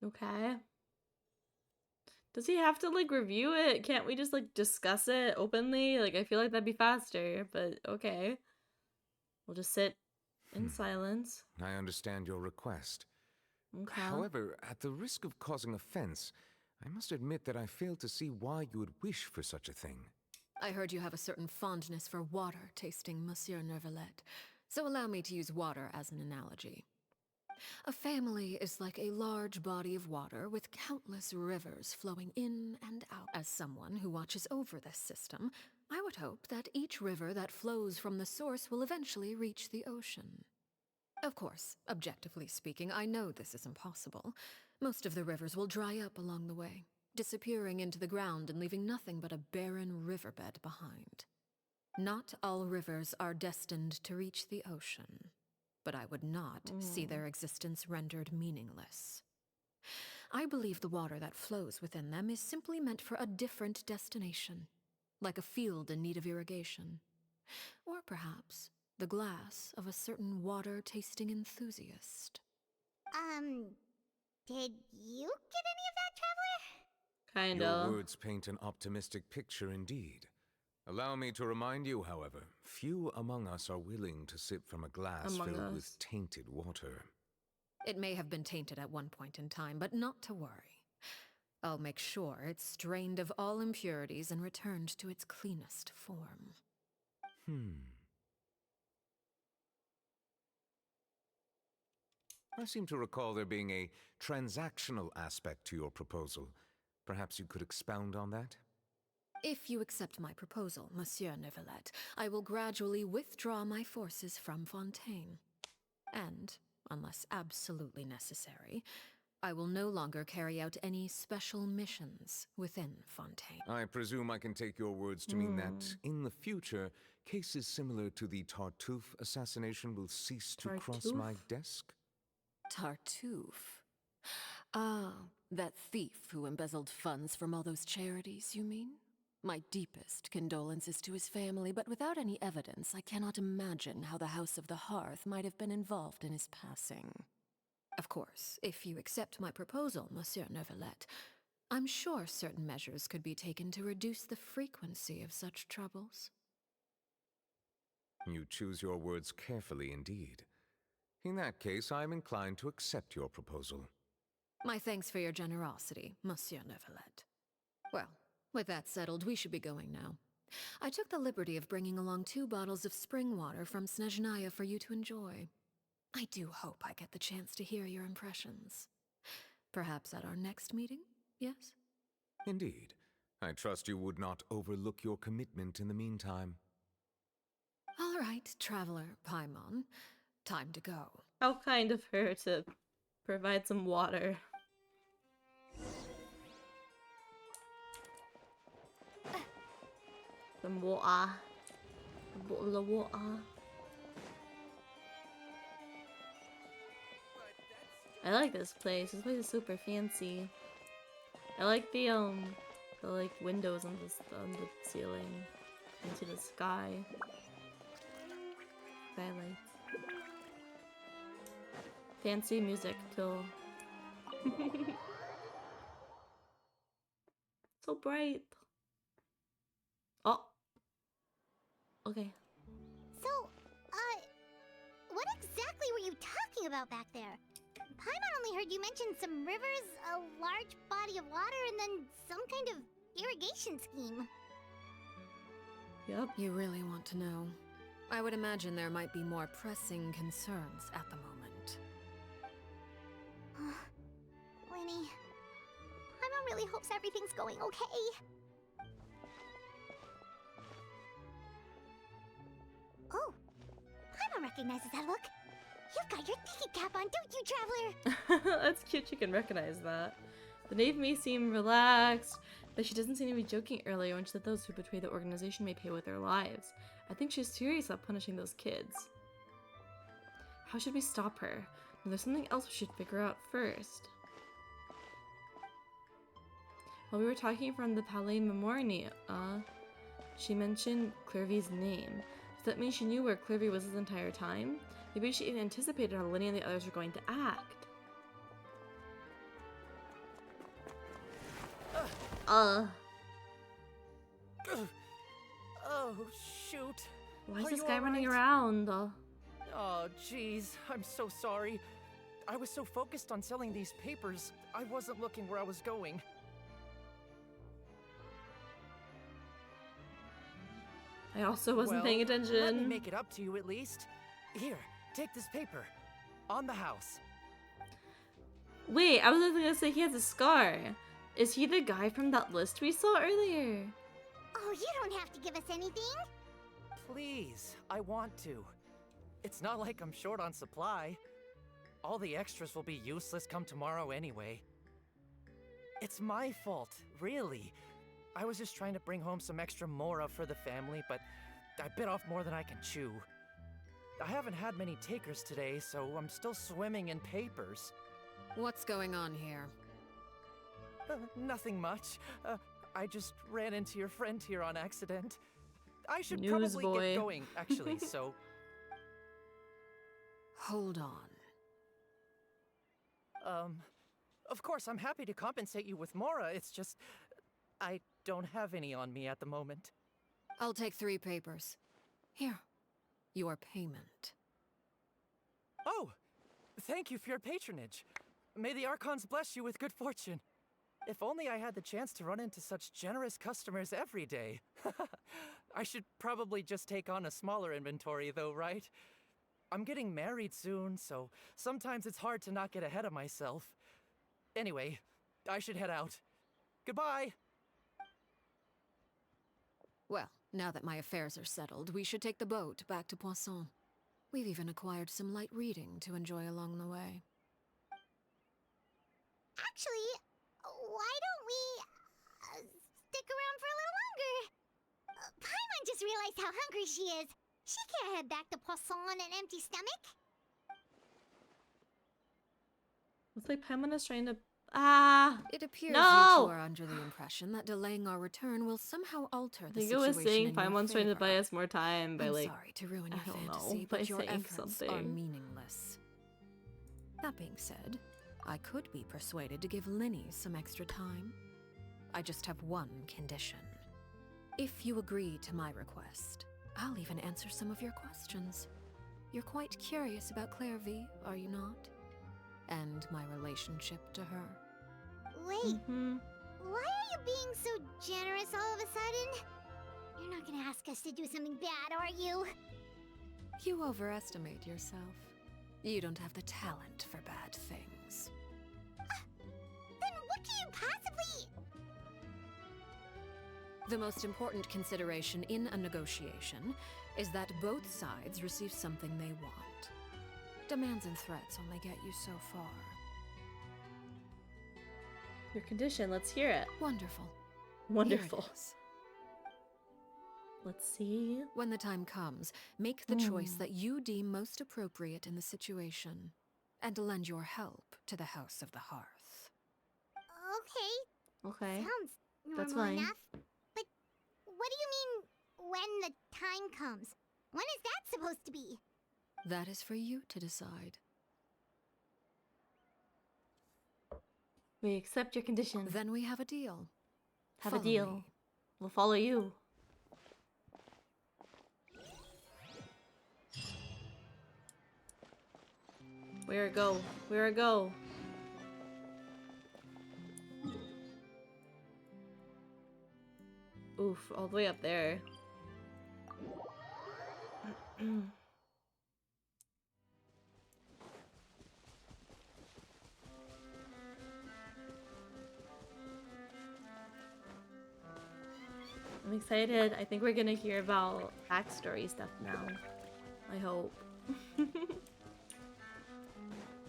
Okay. Does he have to, like, review it? Can't we just, like, discuss it openly? Like, I feel like that'd be faster, but okay. We'll just sit in silence. I understand your request. Okay. However, at the risk of causing offense, I must admit that I fail to see why you would wish for such a thing. I heard you have a certain fondness for water tasting, Monsieur Neverlet, so allow me to use water as an analogy. A family is like a large body of water with countless rivers flowing in and out. As someone who watches over this system, I would hope that each river that flows from the source will eventually reach the ocean. Of course, objectively speaking, I know this is impossible. Most of the rivers will dry up along the way, disappearing into the ground and leaving nothing but a barren riverbed behind. Not all rivers are destined to reach the ocean, but I would not see their existence rendered meaningless. I believe the water that flows within them is simply meant for a different destination, like a field in need of irrigation. Or perhaps the glass of a certain water-tasting enthusiast. Did you get any of that, Traveler? Kinda. Your words paint an optimistic picture indeed. Allow me to remind you, however, few among us are willing to sip from a glass filled with tainted water. It may have been tainted at one point in time, but not to worry. I'll make sure it's strained of all impurities and returned to its cleanest form. I seem to recall there being a transactional aspect to your proposal. Perhaps you could expound on that? if you accept my proposal, Monsieur Neuvillette, I will gradually withdraw my forces from Fontaine. And, unless absolutely necessary, I will no longer carry out any special missions within Fontaine. I presume I can take your words to mean that, in the future, cases similar to the Tartuffe assassination will cease to cross my desk? Tartuffe? Ah, that thief who embezzled funds from all those charities, you mean? My deepest condolences to his family, but without any evidence, I cannot imagine how the House of the Hearth might have been involved in his passing. Of course, if you accept my proposal, Monsieur Neuvillette, I'm sure certain measures could be taken to reduce the frequency of such troubles. You choose your words carefully indeed. In that case, I am inclined to accept your proposal. My thanks for your generosity, Monsieur Neuvillette. Well, with that settled, we should be going now. I took the liberty of bringing along 2 bottles of spring water from Snezhnaya for you to enjoy. I do hope I get the chance to hear your impressions. Perhaps at our next meeting, yes? Indeed. I trust you would not overlook your commitment in the meantime. All right, Traveler Paimon. Time to go. How kind of her to provide some water. Some water. A bottle of water. I like this place. This place is super fancy. I like the like windows on the ceiling into the sky. Skylights. Fancy music till so bright. Oh. Okay. So, what exactly were you talking about back there? Paimon only heard you mention some rivers, a large body of water, and then some kind of irrigation scheme. Yep. You really want to know? I would imagine there might be more pressing concerns at the moment. Winnie, Paimon really hopes everything's going okay. Oh, Paimon recognizes that look. You've got your thinking cap on, don't you, Traveler? That's cute, you can recognize that. The knave may seem relaxed, but she doesn't seem to be joking earlier when she said those who betray the organization may pay with their lives. I think she's serious about punishing those kids. How should we stop her? Well, there's something else we should figure out first. While we were talking from the Palais Memornia, she mentioned Clervy's name. Does that mean she knew where Clervy was this entire time? Maybe she even anticipated how Lenny and the others were going to act. Oh, shoot. Why is Are this you guy all running right? around? Oh, jeez. I'm so sorry. I was so focused on selling these papers, I wasn't looking where I was going. I also wasn't paying attention. Let me make it up to you at least. Here, take this paper. On the house. Wait, I was gonna say he has a scar. Is he the guy from that list we saw earlier? Oh, you don't have to give us anything. Please, I want to. It's not like I'm short on supply. All the extras will be useless come tomorrow anyway. It's my fault, really. I was just trying to bring home some extra mora for the family, but I bit off more than I can chew. I haven't had many takers today, so I'm still swimming in papers. What's going on here? Nothing much. I just ran into your friend here on accident. I should Newsboy. probably get going, actually, so... Hold on. Of course, I'm happy to compensate you with mora, it's just... I don't have any on me at the moment. I'll take 3 papers. Here. Your payment. Oh! Thank you for your patronage. May the Archons bless you with good fortune. If only I had the chance to run into such generous customers every day. I should probably just take on a smaller inventory though, right? I'm getting married soon, so sometimes it's hard to not get ahead of myself. Anyway, I should head out. Goodbye! Well, now that my affairs are settled, we should take the boat back to Poisson. We've even acquired some light reading to enjoy along the way. Actually, why don't we stick around for a little longer? Paimon just realized how hungry she is. She can't head back to Poisson on an empty stomach. Looks like Paimon is trying to. It appears no! you two are under the impression that delaying our return will somehow alter I the think it situation was saying in your Paimon's trying to favor. buy us more time by I'm like. sorry to ruin your I don't fantasy, know, by but your saying efforts are something. meaningless. That being said, I could be persuaded to give Linny some extra time. I just have one condition. If you agree to my request, I'll even answer some of your questions. You're quite curious about Claire V, are you not? And my relationship to her. Wait, why are you being so generous all of a sudden? You're not gonna ask us to do something bad, are you? You overestimate yourself. You don't have the talent for bad things. Then what do you possibly... The most important consideration in a negotiation is that both sides receive something they want. Demands and threats only get you so far. Your condition, let's hear it. Wonderful. Wonderful. Here it is. Let's see. When the time comes, make the choice that you deem most appropriate in the situation, and lend your help to the House of the Hearth. Okay. Okay. Sounds normal That's fine. enough. But what do you mean, when the time comes? When is that supposed to be? That is for you to decide. We accept your condition. Then we have a deal. Have Follow a deal. me. We'll follow you. Where go? Where go? Oof, all the way up there. I'm excited. I think we're gonna hear about backstory stuff now. I hope.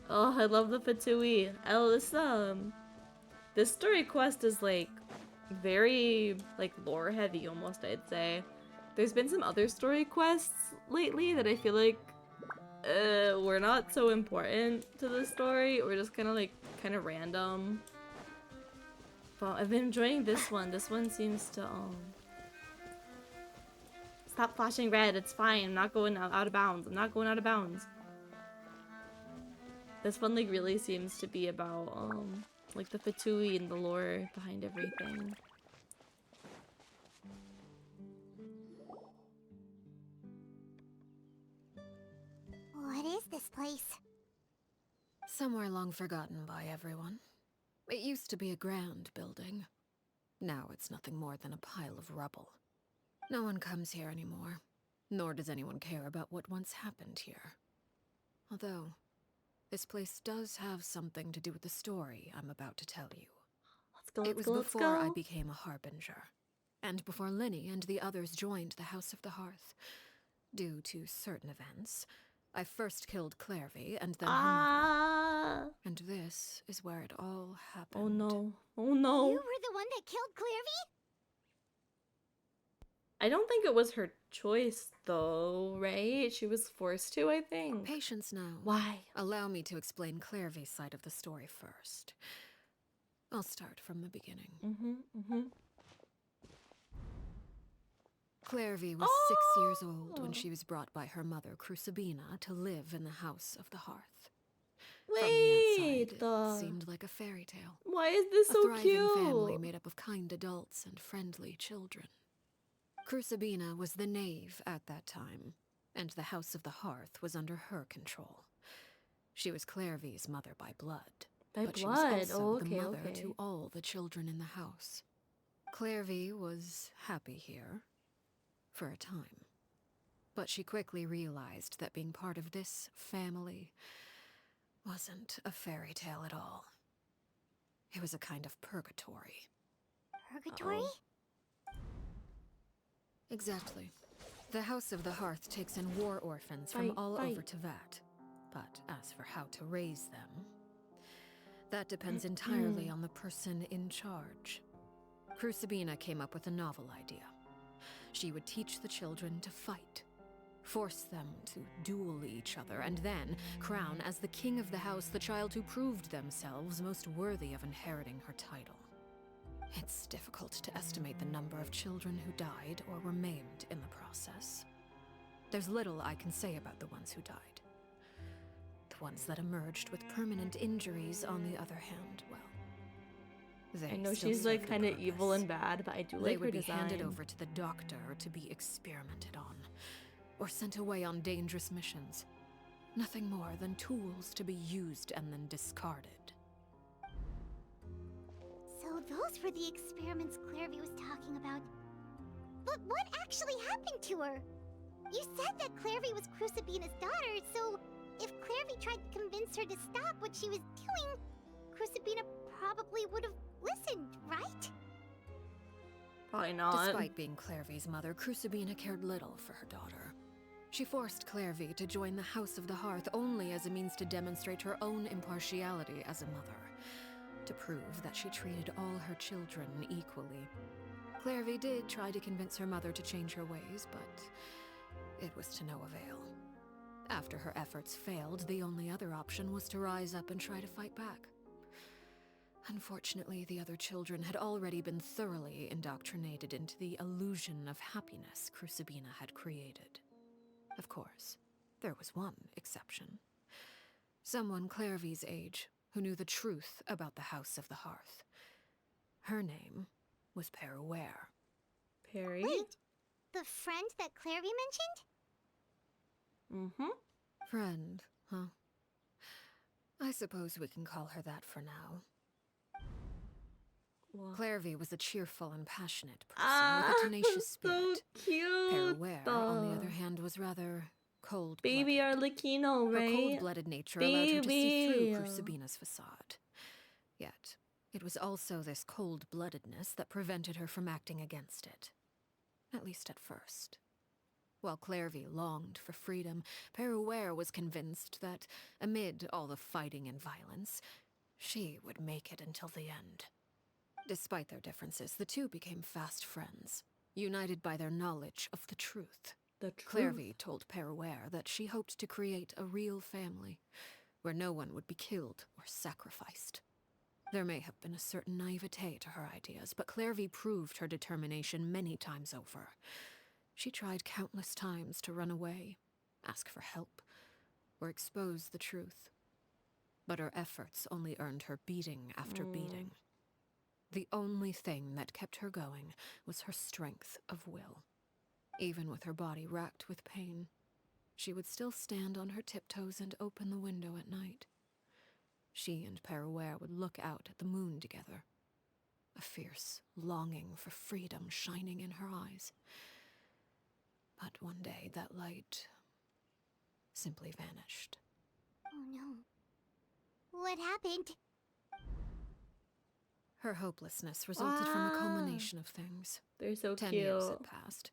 Oh, I love the Fatui. Oh, this story quest is like very like lore heavy almost, I'd say. There's been some other story quests lately that I feel like were not so important to the story, or just kind of random. But I've been enjoying this one. This one seems to stop flashing red. It's fine. I'm not going out of bounds. I'm not going out of bounds. This one like really seems to be about like the Fatui and the lore behind everything. What is this place? Somewhere long forgotten by everyone. It used to be a grand building. Now it's nothing more than a pile of rubble. No one comes here anymore, nor does anyone care about what once happened here. Although, this place does have something to do with the story I'm about to tell you. Let's go, It let's was go, let's before go. I became a harbinger, and before Linny and the others joined the House of the Hearth. Due to certain events, I first killed Clairvy and then her mother. And this is where it all happened. Oh no. Oh no. You were the one that killed Clairvy? I don't think it was her choice though, right? She was forced to, I think. Patience now. Why? Allow me to explain Clairvy's side of the story first. I'll start from the beginning. Clairvy was 6 years old when she was brought by her mother, Crucibina, to live in the House of the Hearth. From the outside, it seemed like a fairy tale. Why is this so A cute? thriving family made up of kind adults and friendly children. Crucibina was the knave at that time, and the House of the Hearth was under her control. She was Clairvy's mother by blood. By but blood? She was also Oh, the okay, mother okay. to all the children in the house. Clairvy was happy here, for a time. But she quickly realized that being part of this family wasn't a fairy tale at all. It was a kind of purgatory. Purgatory? Exactly. The House of the Hearth takes in war orphans from Fight, all fight. over Teyvat. But as for how to raise them, that depends entirely on the person in charge. Crucibina came up with a novel idea. She would teach the children to fight, force them to duel each other, and then crown as the king of the house the child who proved themselves most worthy of inheriting her title. It's difficult to estimate the number of children who died or were maimed in the process. There's little I can say about the ones who died. The ones that emerged with permanent injuries, on the other hand, well, they I know still she's like served a kind of purpose. evil and bad, but I do They like her would be design. handed over to the doctor to be experimented on, or sent away on dangerous missions. Nothing more than tools to be used and then discarded. So those were the experiments Clairvy was talking about. But what actually happened to her? You said that Clairvy was Crucibina's daughter, so if Clairvy tried to convince her to stop what she was doing, Crucibina probably would have listened, right? Probably not. Despite being Clairvy's mother, Crucibina cared little for her daughter. She forced Clairvy to join the House of the Hearth only as a means to demonstrate her own impartiality as a mother, to prove that she treated all her children equally. Clairvy did try to convince her mother to change her ways, but it was to no avail. After her efforts failed, the only other option was to rise up and try to fight back. Unfortunately, the other children had already been thoroughly indoctrinated into the illusion of happiness Crucibina had created. Of course, there was one exception. Someone Clairvy's age who knew the truth about the House of the Hearth. Her name was Peruere. Perry? Wait, the friend that Clairvy mentioned? Mm-hmm. Friend, huh? I suppose we can call her that for now. Well, Clairvy was a cheerful and passionate person with a tenacious spirit. So cute. Peruere, on the other hand, was rather cold-blooded. Baby Arlecchino, right? Her cold-blooded nature allowed her to see through Crucibina's facade. Yet, it was also this cold-bloodedness that prevented her from acting against it. At least at first. While Clairvy longed for freedom, Peruere was convinced that, amid all the fighting and violence, she would make it until the end. Despite their differences, the two became fast friends, united by their knowledge of the truth. The truth. Clairvy told Peruere that she hoped to create a real family, where no one would be killed or sacrificed. There may have been a certain naivete to her ideas, but Clairvy proved her determination many times over. She tried countless times to run away, ask for help, or expose the truth. But her efforts only earned her beating after beating. The only thing that kept her going was her strength of will. Even with her body racked with pain, she would still stand on her tiptoes and open the window at night. She and Peruere would look out at the moon together, a fierce longing for freedom shining in her eyes. But one day that light simply vanished. Oh no. What happened? Her hopelessness resulted from a culmination of things. They're so 10 cute. years had passed.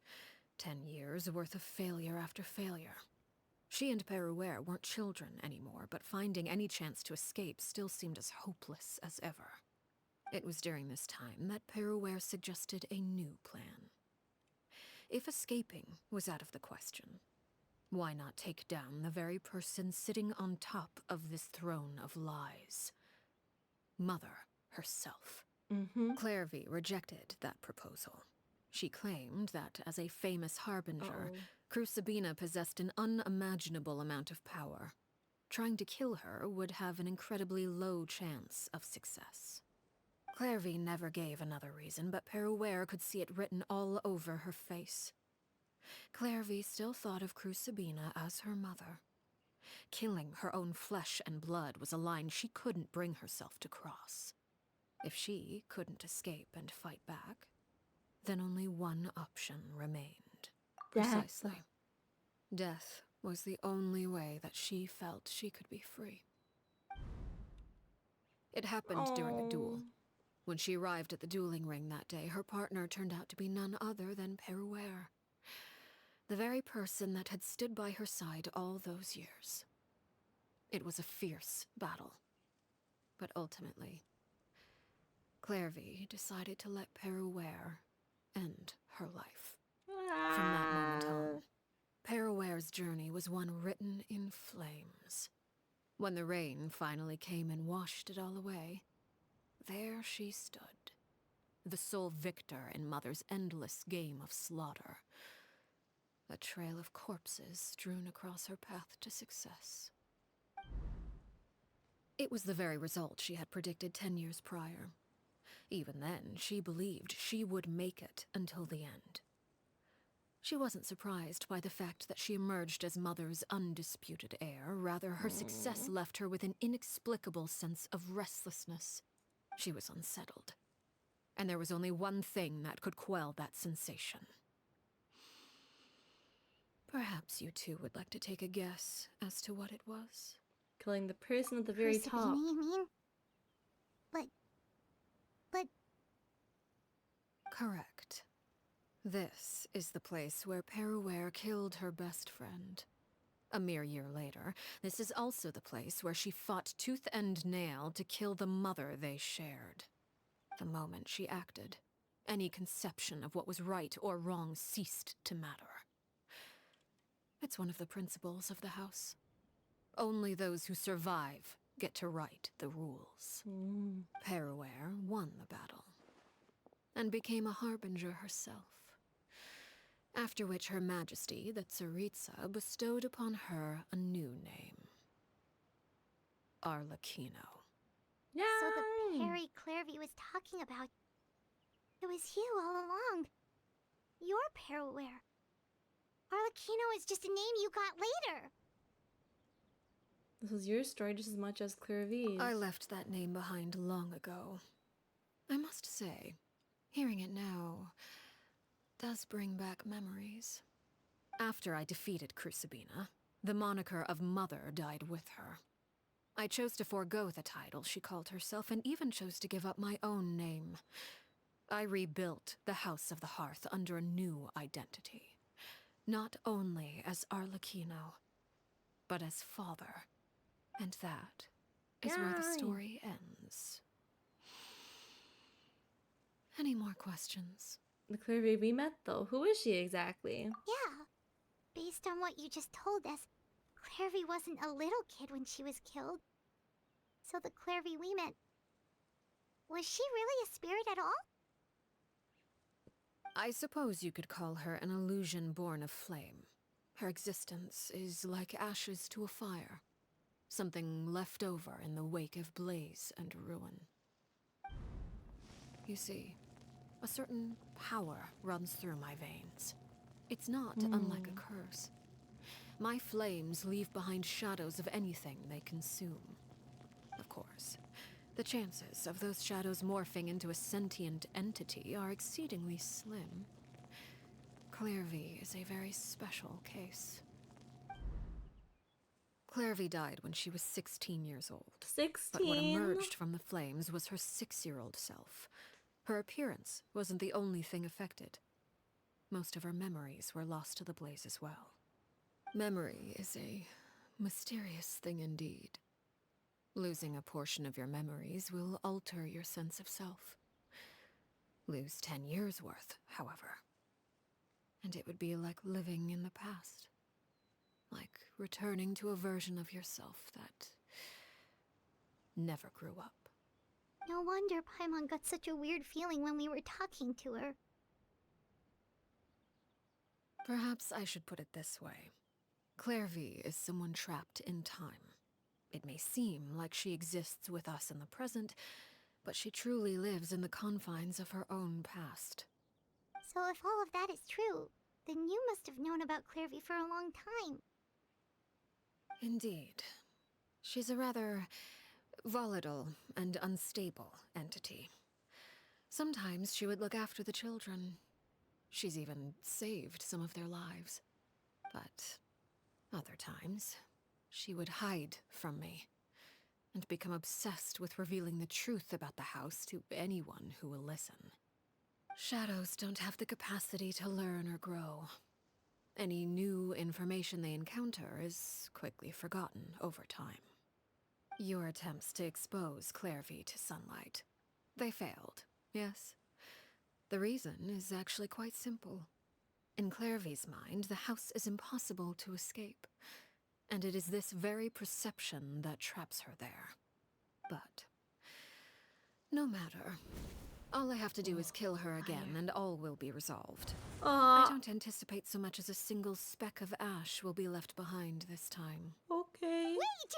10 years worth of failure after failure. She and Peruere weren't children anymore, but finding any chance to escape still seemed as hopeless as ever. It was during this time that Peruere suggested a new plan. If escaping was out of the question, why not take down the very person sitting on top of this throne of lies? Mother herself. Clairvy rejected that proposal. She claimed that, as a famous harbinger, Crucibina possessed an unimaginable amount of power. Trying to kill her would have an incredibly low chance of success. Clairvy never gave another reason, but Peruere could see it written all over her face. Clairvy still thought of Crucibina as her mother. Killing her own flesh and blood was a line she couldn't bring herself to cross. If she couldn't escape and fight back, then only one option remained. Precisely. Death was the only way that she felt she could be free. It happened during a duel. When she arrived at the dueling ring that day, her partner turned out to be none other than Peruere. The very person that had stood by her side all those years. It was a fierce battle. But ultimately, Clairvy decided to let Peruware end her life. From that moment on, Peruware's journey was one written in flames. When the rain finally came and washed it all away, there she stood, the sole victor in Mother's endless game of slaughter. A trail of corpses strewn across her path to success. It was the very result she had predicted 10 years prior. Even then, she believed she would make it until the end. She wasn't surprised by the fact that she emerged as Mother's undisputed heir. Rather, her success left her with an inexplicable sense of restlessness. She was unsettled. And there was only one thing that could quell that sensation. Perhaps you two would like to take a guess as to what it was? Killing the person at the very top. Persephone, you mean? But... Correct. This is the place where Peruware killed her best friend. A mere year later, this is also the place where she fought tooth and nail to kill the mother they shared. The moment she acted, any conception of what was right or wrong ceased to matter. It's one of the principles of the house. Only those who survive get to write the rules. Peruware won the battle, and became a harbinger herself. After which Her Majesty, the Tsaritsa, bestowed upon her a new name. Arlecchino. Yeah. So the Perry Clairvy was talking about... It was you all along. You're Peruware. Arlecchino is just a name you got later. This was your story just as much as Clairvy's. I left that name behind long ago. I must say, hearing it now does bring back memories. After I defeated Crucibina, the moniker of Mother died with her. I chose to forego the title she called herself and even chose to give up my own name. I rebuilt the House of the Hearth under a new identity. Not only as Arlecchino, but as father. And that is where the story ends. Any more questions? The Clairvy we met, though. Who is she exactly? Yeah. Based on what you just told us, Clairvy wasn't a little kid when she was killed. So the Clairvy we met... Was she really a spirit at all? I suppose you could call her an illusion born of flame. Her existence is like ashes to a fire. Something left over in the wake of blaze and ruin. You see, a certain power runs through my veins. It's not unlike a curse. My flames leave behind shadows of anything they consume. Of course, the chances of those shadows morphing into a sentient entity are exceedingly slim. Clairvy is a very special case. Clairvy died when she was 16 years old. 16? But what emerged from the flames was her 6-year-old self. Her appearance wasn't the only thing affected. Most of her memories were lost to the blaze as well. Memory is a mysterious thing indeed. Losing a portion of your memories will alter your sense of self. Lose 10 years' worth, however, and it would be like living in the past. Like returning to a version of yourself that never grew up. No wonder Paimon got such a weird feeling when we were talking to her. Perhaps I should put it this way. Clairvy is someone trapped in time. It may seem like she exists with us in the present, but she truly lives in the confines of her own past. So if all of that is true, then you must have known about Clairvy for a long time. Indeed. She's a rather volatile and unstable entity. Sometimes she would look after the children. She's even saved some of their lives. But other times, she would hide from me and become obsessed with revealing the truth about the house to anyone who will listen. Shadows don't have the capacity to learn or grow. Any new information they encounter is quickly forgotten over time. Your attempts to expose Clairvy to sunlight. They failed, yes? The reason is actually quite simple. In Clairvy's mind, the house is impossible to escape, and it is this very perception that traps her there. But no matter. All I have to do is kill her again, and all will be resolved. I don't anticipate so much as a single speck of ash will be left behind this time. Okay. Wait!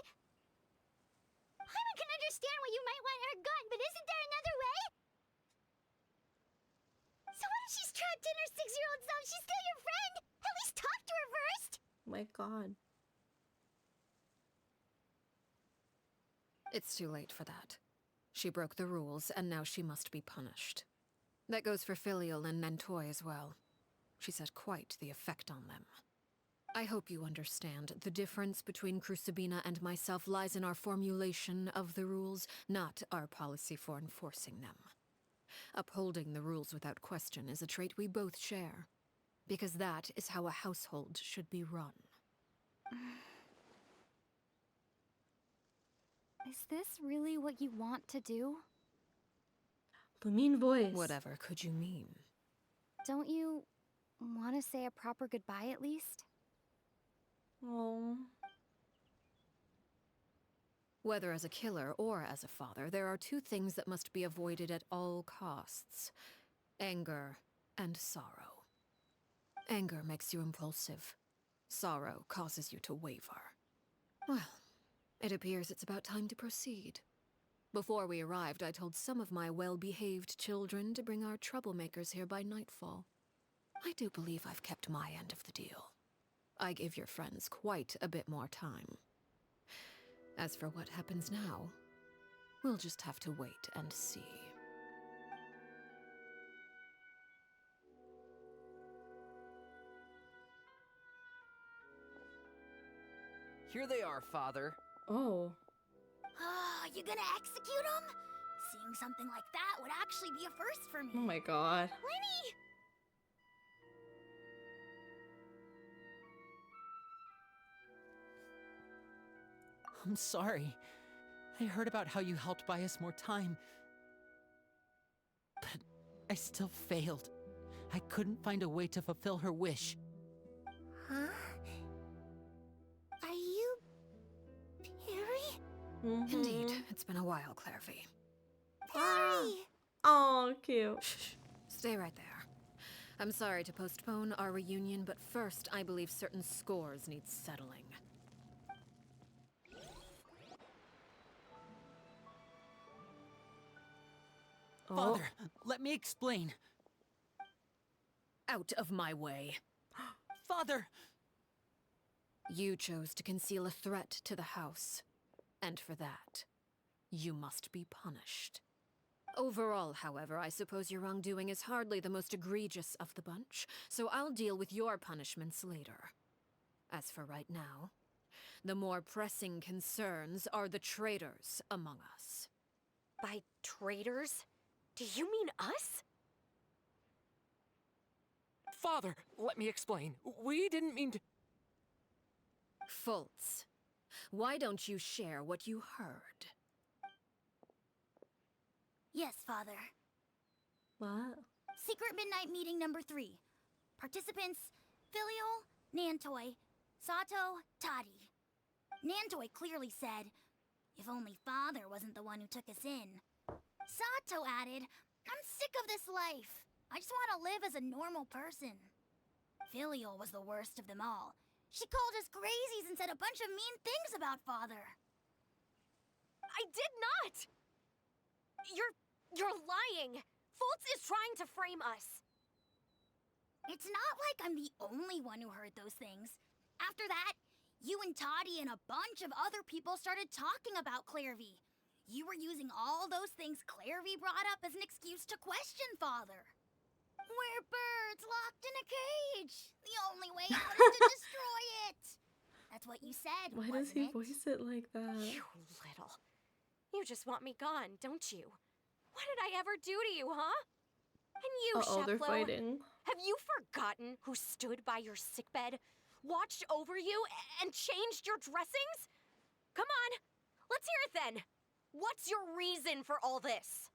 Paimon can understand why you might want her gun, but isn't there another way? So what if she's trapped in her 6-year-old self? She's still your friend! At least talk to her first! My god. It's too late for that. She broke the rules, and now she must be punished. That goes for Filial and Nantoy as well. She's had quite the effect on them. I hope you understand the difference between Crucibina and myself lies in our formulation of the rules, not our policy for enforcing them. Upholding the rules without question is a trait we both share, because that is how a household should be run. Is this really what you want to do? The mean voice. Whatever could you mean? Don't you want to say a proper goodbye at least? Oh. Whether as a killer or as a father, there are two things that must be avoided at all costs: anger and sorrow. Anger makes you impulsive. Sorrow causes you to waver. Well, it appears it's about time to proceed. Before we arrived, I told some of my well-behaved children to bring our troublemakers here by nightfall. I do believe I've kept my end of the deal. I give your friends quite a bit more time. As for what happens now, we'll just have to wait and see. Here they are, Father. Oh. You gonna execute him? Seeing something like that would actually be a first for me. Oh my god. Winnie! I'm sorry. I heard about how you helped buy us more time. But I still failed. I couldn't find a way to fulfill her wish. Huh? Are you... Perry? Indeed, it's been a while, Clairvy. Perry! Oh, cute. Shh. Stay right there. I'm sorry to postpone our reunion, but first, I believe certain scores need settling. Father, let me explain. Out of my way. Father! You chose to conceal a threat to the house. And for that, you must be punished. Overall, however, I suppose your wrongdoing is hardly the most egregious of the bunch, so I'll deal with your punishments later. As for right now, the more pressing concerns are the traitors among us. By traitors? Do you mean us? Father, let me explain. We didn't mean to... Fultz, why don't you share what you heard? Yes, Father. What? Secret midnight meeting number 3. Participants: Filial, Nantoy, Sato, Toddy. Nantoy clearly said, "If only Father wasn't the one who took us in." Sato added, "I'm sick of this life. I just want to live as a normal person." Filial was the worst of them all. She called us crazies and said a bunch of mean things about Father. I did not! You're lying! Fultz is trying to frame us! It's not like I'm the only one who heard those things. After that, you and Toddy and a bunch of other people started talking about Clairvy. You were using all those things Clairvy brought up as an excuse to question Father. We're birds locked in a cage. The only way out is to destroy it. That's what you said, Why wasn't does he it? voice it like that? You little. You just want me gone, don't you? What did I ever do to you, huh? And you, Uh-oh, they're Sheplo, fighting. have you forgotten who stood by your sickbed, watched over you, and changed your dressings? Come on, let's hear it then. What's your reason for all this?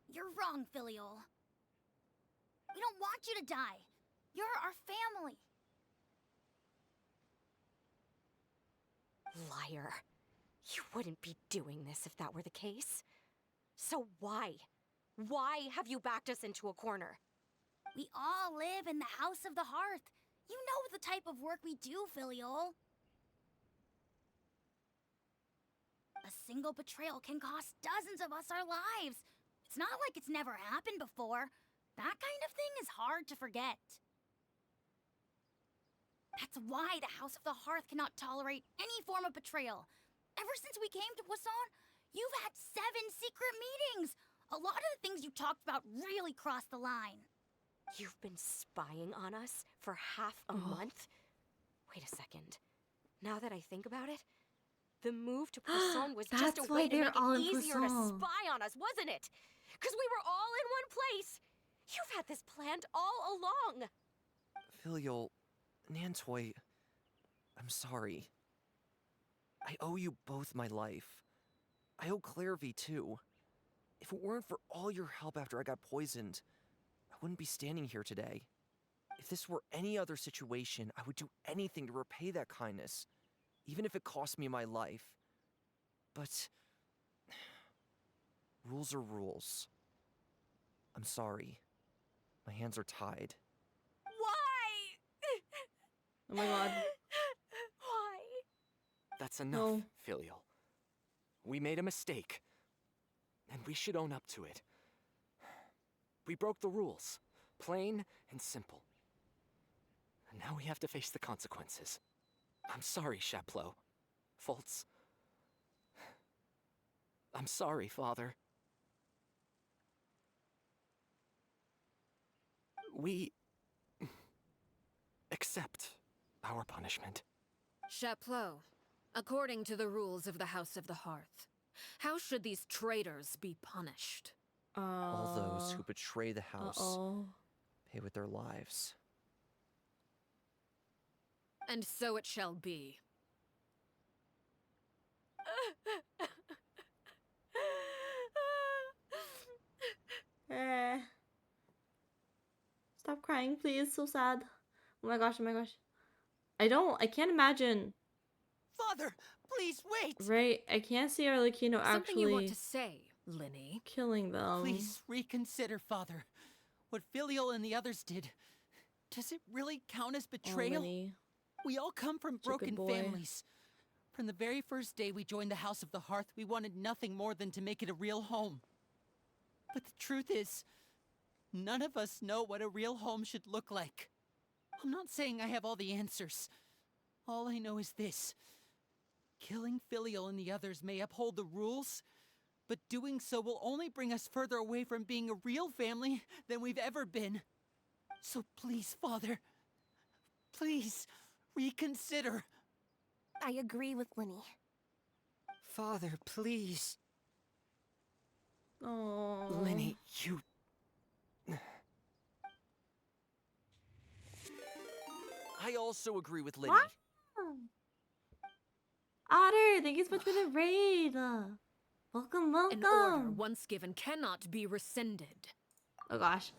You're wrong, Filial. We don't want you to die. You're our family. Liar. You wouldn't be doing this if that were the case. So why? Why have you backed us into a corner? We all live in the House of the Hearth. You know the type of work we do, Filial. A single betrayal can cost dozens of us our lives. It's not like it's never happened before. That kind of thing is hard to forget. That's why the House of the Hearth cannot tolerate any form of betrayal. Ever since we came to Poisson, you've had 7 secret meetings. A lot of the things you talked about really crossed the line. You've been spying on us for half a month? Wait a second. Now that I think about it, the move to Poisson was just a way to make it easier to spy on us, wasn't it? Because we were all in one place. You've had this planned all along. Filial, Nantoy, I'm sorry. I owe you both my life. I owe Claire V too. If it weren't for all your help after I got poisoned, I wouldn't be standing here today. If this were any other situation, I would do anything to repay that kindness, even if it cost me my life. But rules are rules. I'm sorry. My hands are tied. Why? Oh my god. Why? That's enough, Filial. We made a mistake, and we should own up to it. We broke the rules, plain and simple. And now we have to face the consequences. I'm sorry, Chapleau. Fultz. I'm sorry, Father. We accept our punishment. Chapleau, according to the rules of the House of the Hearth, how should these traitors be punished? All those who betray the house pay with their lives. And so it shall be. Stop crying, please. So sad. Oh my gosh, oh my gosh. I can't imagine. Father, please wait! Right, I can't see Arlecchino actually Something you want to say, Linny? killing them. Please reconsider, Father. What Filial and the others did, does it really count as betrayal? Linny. We all come from broken families. From the very first day we joined the House of the Hearth, we wanted nothing more than to make it a real home. But the truth is, none of us know what a real home should look like. I'm not saying I have all the answers. All I know is this. Killing Filial and the others may uphold the rules, but doing so will only bring us further away from being a real family than we've ever been. So please, Father, please reconsider. I agree with Linny. Father, please. Oh. Linny, you... I also agree with Linny. What? Otter, thank you so much for the raid. Welcome, welcome. An order once given cannot be rescinded. Oh gosh.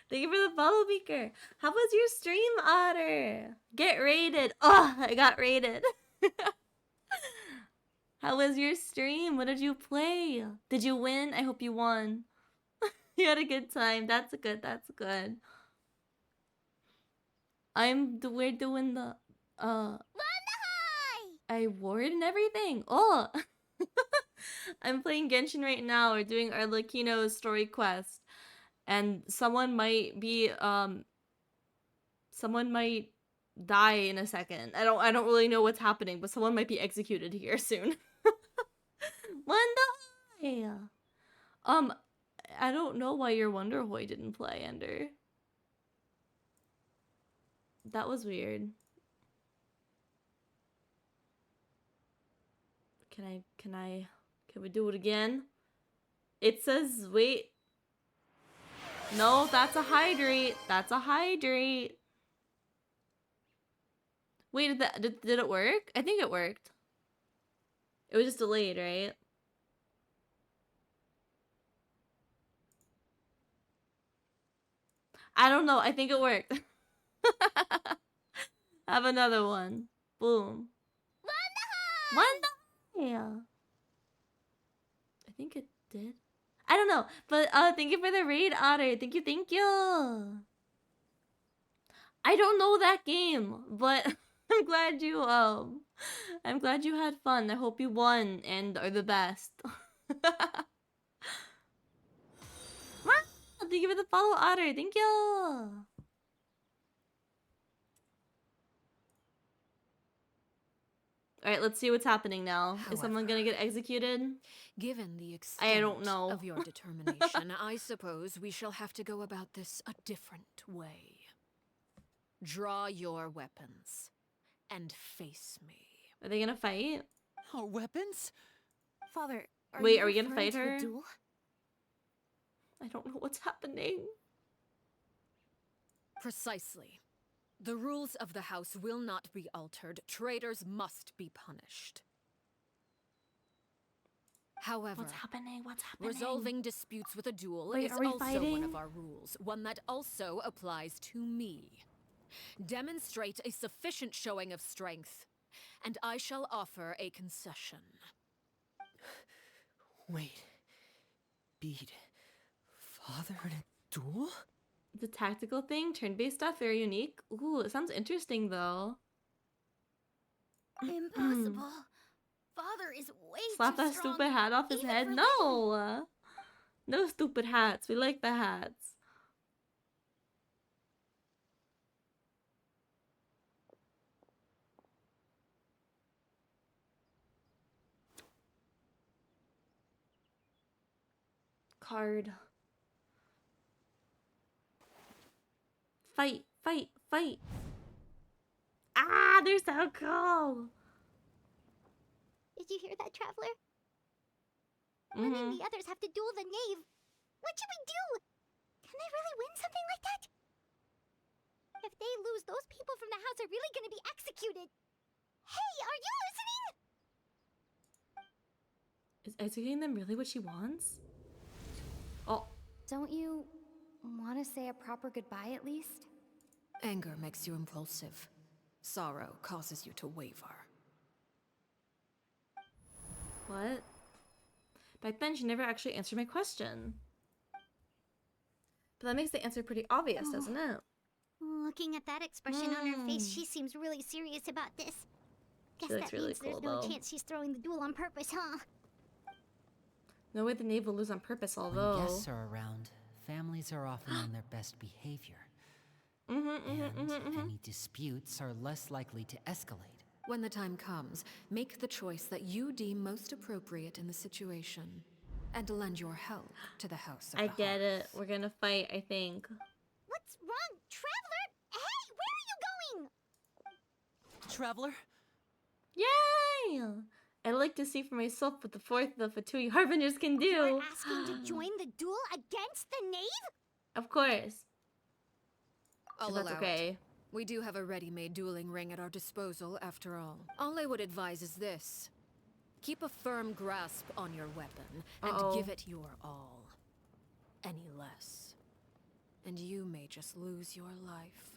Thank you for the follow beaker. How was your stream, Otter? Get raided. Oh, I got raided. How was your stream? What did you play? Did you win? I hope you won. You had a good time. That's good. That's good. We're doing the I ward and everything. Oh. I'm playing Genshin right now. We're doing Arlecchino'S story quest. And someone might die in a second. I don't really know what's happening, but someone might be executed here soon. Wonder. I don't know why your Wonderhoy didn't play, Ender. That was weird. Can we do it again? It says, wait. No, that's a hydrate. That's a hydrate. Wait, did it work? I think it worked. It was just delayed, right? I don't know. I think it worked. Have another one. Boom. Yeah. I think it did. I don't know, but thank you for the raid, Otter. Thank you, thank you. I don't know that game, but I'm glad you had fun. I hope you won and are the best. Thank you for the follow, Otter. Thank you. Alright, let's see what's happening now. However, is someone gonna get executed? Given the extent I don't know. of your determination, I suppose we shall have to go about this a different way. Draw your weapons and face me. Are they gonna fight? Our weapons? Father, are Wait, you are we gonna referring fight to a her? duel? I don't know what's happening. Precisely. The rules of the house will not be altered. Traitors must be punished. However, What's happening? What's happening? resolving disputes with a duel Wait, is are we also one fighting? of our rules, one that also applies to me. Demonstrate a sufficient showing of strength, and I shall offer a concession. Wait. Beat Father in a duel? It's a tactical thing, turn-based stuff, very unique. Ooh, it sounds interesting though. Impossible. Father is way Slap too that strong. stupid hat off his even head? for No! No stupid hats. We like the hats. Card. Fight, fight, fight. Ah, they're so cool. Did you hear that, Traveler? One and the others have to duel the knave. What should we do? Can they really win something like that? If they lose, those people from the house are really gonna be executed. Hey, are you listening? Is executing them really what she wants? Oh. Don't you want to say a proper goodbye at least? Anger makes you impulsive. Sorrow causes you to waver. What? Back then, she never actually answered my question. But that makes the answer pretty obvious, doesn't it? Looking at that expression on her face, she seems really serious about this. Guess looks that really means there's cool, no though. chance she's throwing the duel on purpose, huh? No way the knave will lose on purpose, When although... guests are around, families are often on their best behavior. Any disputes are less likely to escalate. When the time comes, make the choice that you deem most appropriate in the situation, and lend your help to the House of I the get Hearth. it. We're gonna fight, I think. What's wrong, Traveler? Hey, where are you going? Traveler? Yay! I'd like to see for myself what the fourth of the Fatui Harbingers can do. You're asking to join the duel against the knave? Of course. I'll If that's allow okay. it. We do have a ready-made dueling ring at our disposal, after all. All I would advise is this. Keep a firm grasp on your weapon, and give it your all. Any less, and you may just lose your life.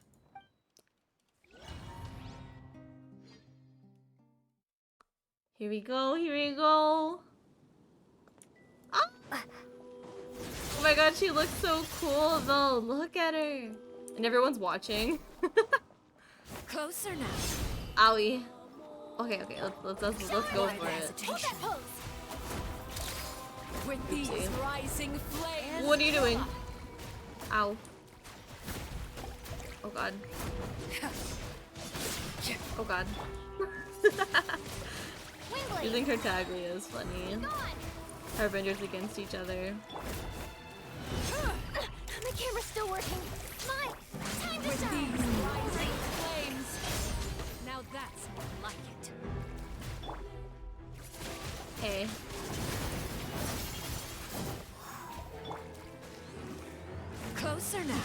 Here we go, here we go. Ah! Oh my god, she looks so cool though. Look at her. And everyone's watching. Closer now. Owie. Okay, let's go for it. Hold that pose. With these rising flames. What are you doing? Ow. Oh god. Oh god. Using Tartaglia is funny. Harbingers against each other. My camera's still working. Mine! Time to With shine! these rising flames. Now that's more like it. Okay. Closer now.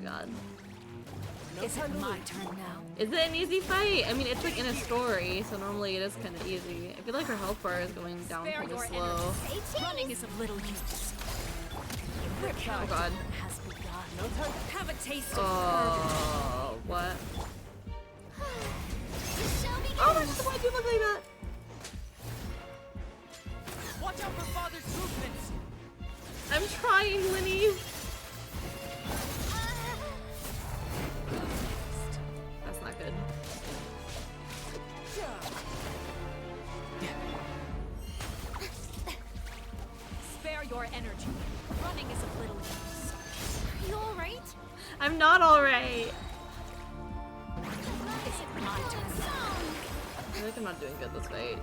God. Is it my turn now? Is it an easy fight? I mean, it's like in a story, so normally it is kind of easy. I feel like her health bar is going down kind of slow. Running is of little use. Oh god. Has begun. Have a taste of Oh, what? Oh my god, why do you look like that? Watch out for father's movements! I'm trying, Winnie. That's not good. Spare your energy. Running is of little use. Are you alright? I'm not alright. Is it my turn? I feel like I'm not doing good this fight.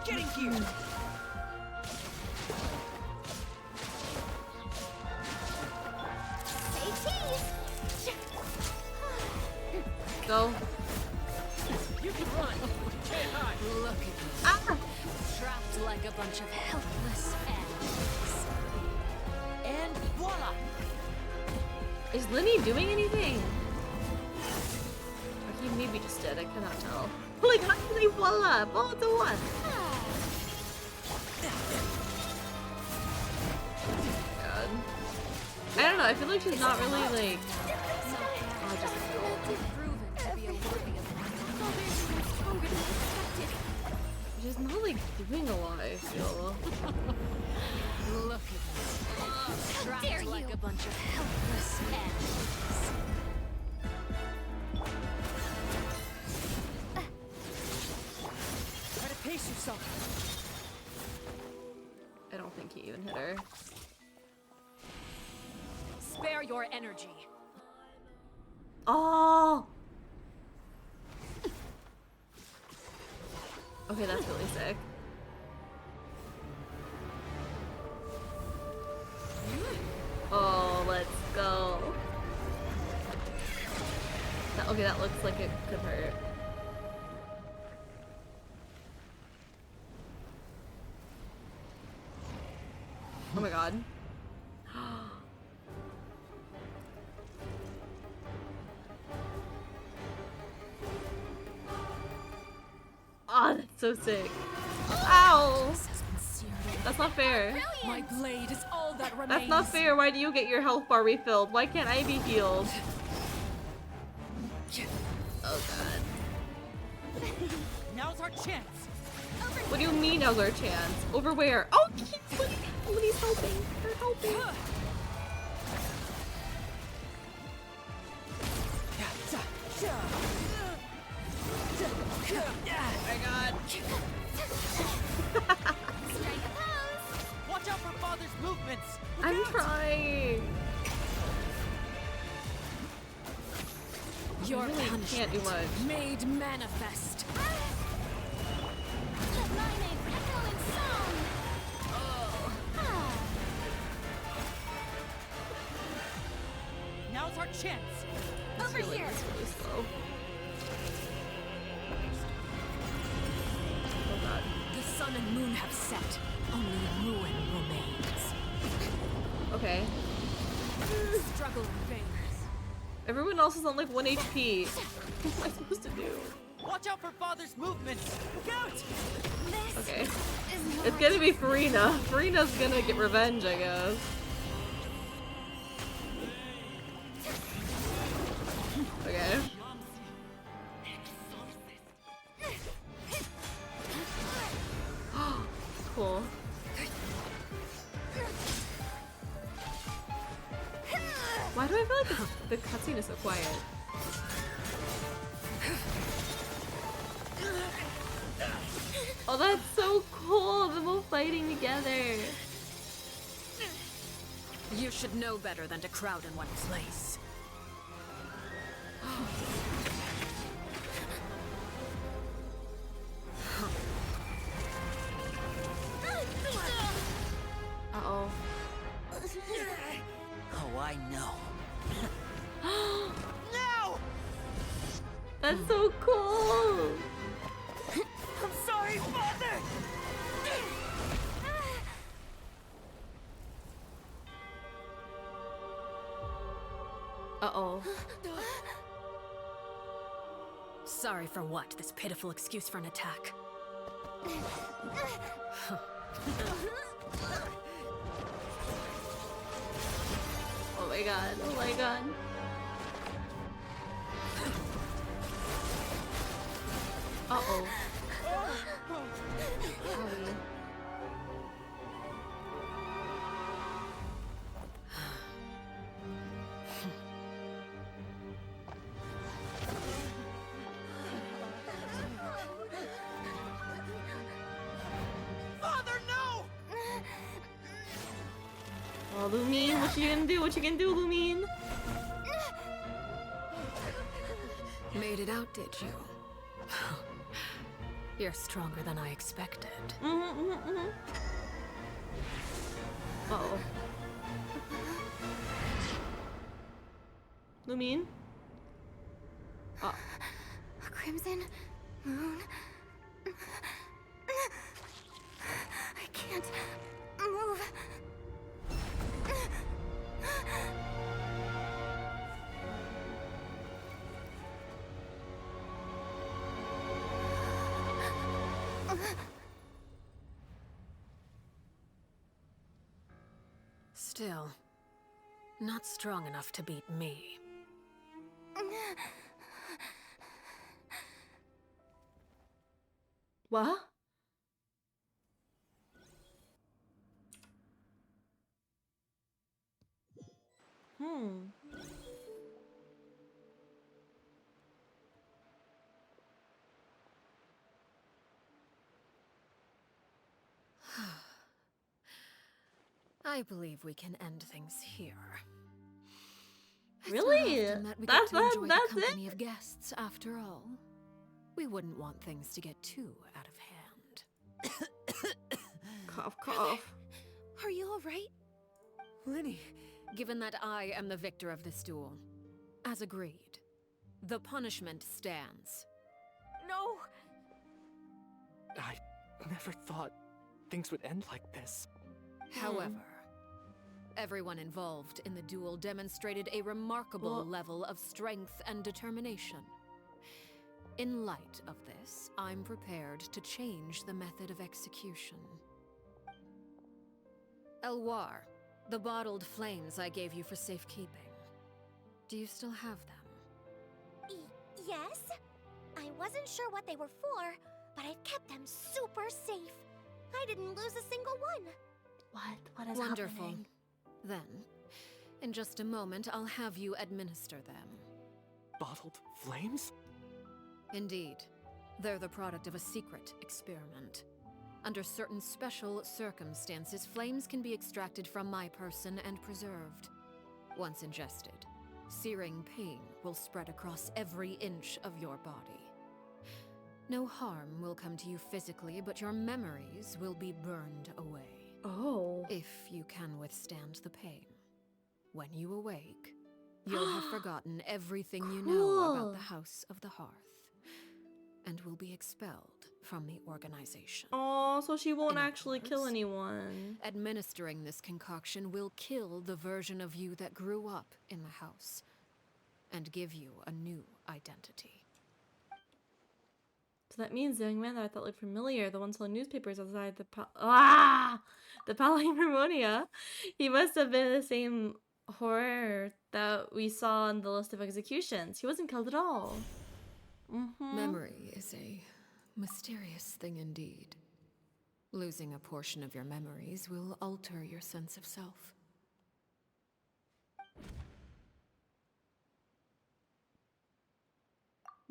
Getting here! Go. You can run! Can't hide! Look at you. Ah! Trapped like a bunch of helpless animals. And voila! Is Linny doing anything? Or he maybe just did, I cannot tell. Like, actually, voila! Voila to what? God. I don't know, I feel like she's not really like... Oh, just Proven to be a worthy of Stronger than expected. she's not like doing a lot, I feel. Look at this. Trapped like a bunch of helpless animals. Try to pace yourself. I don't think he even hit her. Spare your energy. Oh! Okay, that's really sick. Oh, let's go. Okay, that looks like it could hurt. Oh my god. Oh, that's so sick. Ow! That's not fair. My blade is all that remains. That's not fair. Why do you get your health bar refilled? Why can't I be healed? Oh god. Now's our chance. What do you mean now's our chance? Over where? Oh, somebody's helping. They're helping. Oh my god. Watch out for father's movements. I'm trying. Your really can't do much. Made manifest. Now's our chance. Over here. It's really slow. Oh god. The sun and moon have set. Only ruin remains. Okay. Struggle in vain. Everyone else is on like 1 HP. What am I supposed to do? Watch out for father's movements. Look out! Okay. It's gonna be Farina. Farina's gonna get revenge, I guess. Okay. Cool. Why do I feel like the cutscene is so quiet? Oh, that's so cool! Them all fighting together. You should know better than to crowd in one place. Uh-oh. That's so cool. I'm sorry, Father! Uh-oh. Sorry for what? This pitiful excuse for an attack. Oh my god, oh my god. Uh-oh. Father, no! Oh, Lumine, what you gonna do? What you gonna do, Lumine? Made it out, did you? You're stronger than I expected. Uh-oh. Lumine? A crimson moon. I can't move. Still, not strong enough to beat me. What? I believe we can end things here. Really? It's not often that we That's get to enjoy that's the company it? of guests, after all. We wouldn't want things to get too out of hand. Cough, cough. Are you all right? Lenny. Given that I am the victor of this duel, as agreed, the punishment stands. No! I never thought things would end like this. However, everyone involved in the duel demonstrated a remarkable level of strength and determination. In light of this, I'm prepared to change the method of execution. Elwar, the bottled flames I gave you for safekeeping. Do you still have them? Yes? I wasn't sure what they were for, but I've kept them super safe. I didn't lose a single one. What is Wonderful. happening? Then, in just a moment, I'll have you administer them. Bottled flames? Indeed. They're the product of a secret experiment. Under certain special circumstances, flames can be extracted from my person and preserved. Once ingested, searing pain will spread across every inch of your body. No harm will come to you physically, but your memories will be burned away. Oh. If you can withstand the pain. When you awake, you'll have forgotten everything you know about the House of the Hearth, and will be expelled from the organization. Oh, so she won't In other actually kill words, anyone. Administering this concoction will kill the version of you that grew up in the house, and give you a new identity. So that means the young man that I thought looked familiar, the one selling newspapers outside the Palimormonia, he must have been the same horror that we saw in the list of executions. He wasn't killed at all. Memory is a mysterious thing indeed. Losing a portion of your memories will alter your sense of self.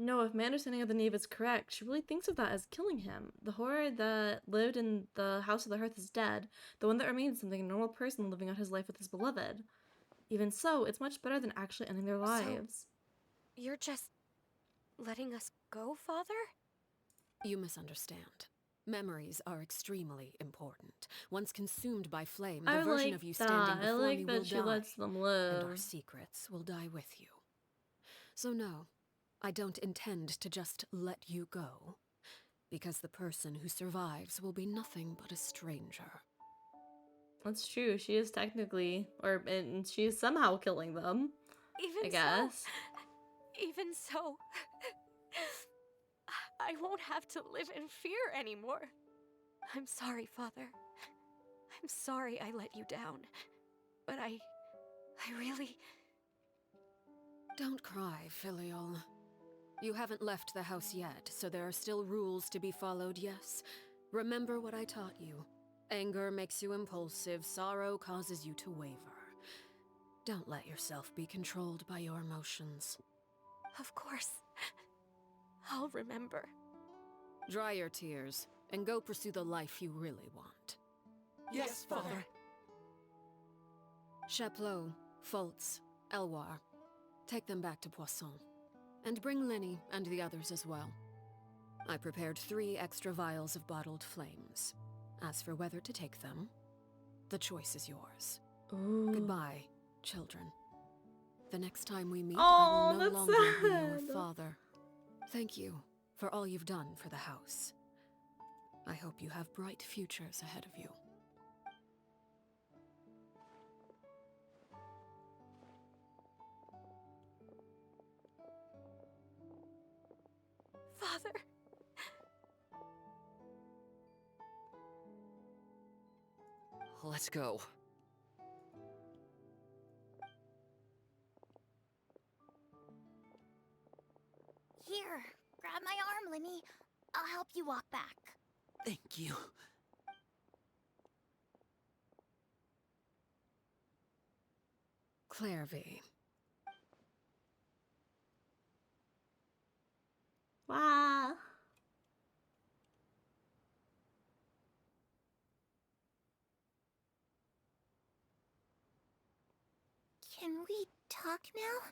No, if my understanding of the knave is correct, she really thinks of that as killing him. The horror that lived in the House of the Hearth is dead. The one that remains something a normal person living out his life with his beloved. Even so, it's much better than actually ending their lives. So, you're just letting us go, Father? You misunderstand. Memories are extremely important. Once consumed by flame, the version of you standing before me will die, lets them live. and our secrets will die with you. So no, I don't intend to just let you go, because the person who survives will be nothing but a stranger. That's true. She is technically, and she is somehow killing them. I guess. Even so, I won't have to live in fear anymore. I'm sorry, Father. I'm sorry I let you down. But I really... Don't cry, Filial. You haven't left the house yet, so there are still rules to be followed, yes? Remember what I taught you. Anger makes you impulsive, sorrow causes you to waver. Don't let yourself be controlled by your emotions. Of course. I'll remember. Dry your tears, and go pursue the life you really want. Yes, Father. Chaplot, Fultz, Elwar. Take them back to Poisson. And bring Lenny and the others as well. I prepared 3 extra vials of bottled flames. As for whether to take them, the choice is yours. Ooh. Goodbye, children. The next time we meet, Oh, I will no that's longer be sad. your father. Thank you for all you've done for the house. I hope you have bright futures ahead of you. Father. Let's go. Here, grab my arm, Lenny. I'll help you walk back. Thank you. Clairvy. Wow. Can we talk now?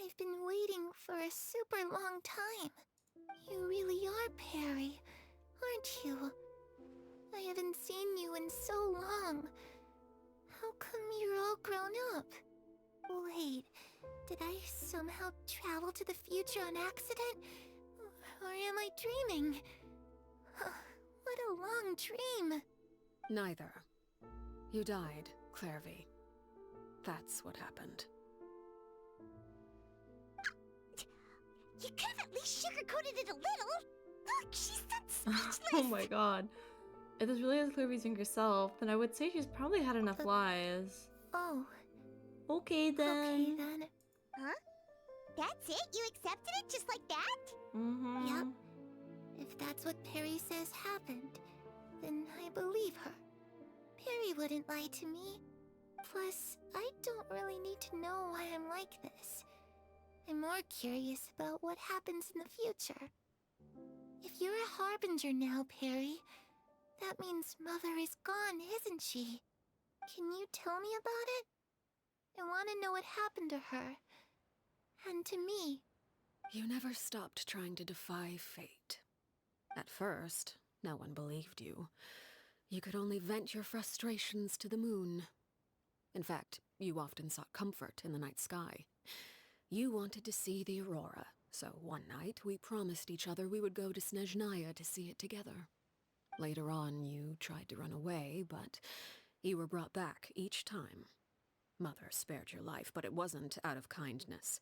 I've been waiting for a super long time. You really are Perry, aren't you? I haven't seen you in so long. How come you're all grown up? Wait, did I somehow travel to the future on accident? Or am I dreaming? What a long dream. Neither. You died, Clairvy. That's what happened. You could have at least sugarcoated it a little. Look, she's done speechless. Oh my god. If this really is Clairvy's younger self, then I would say she's probably had enough lies. Oh. Okay then. Okay then. Huh? That's it? You accepted it just like that? Mm-hmm. Yep. If that's what Perry says happened, then I believe her. Perry wouldn't lie to me. Plus, I don't really need to know why I'm like this. I'm more curious about what happens in the future. If you're a harbinger now, Perry, that means Mother is gone, isn't she? Can you tell me about it? I want to know what happened to her. And to me. You never stopped trying to defy fate. At first, no one believed you. You could only vent your frustrations to the moon. In fact, you often sought comfort in the night sky. You wanted to see the aurora, so one night we promised each other we would go to Snezhnaya to see it together. Later on, you tried to run away, but you were brought back each time. Mother spared your life, but it wasn't out of kindness.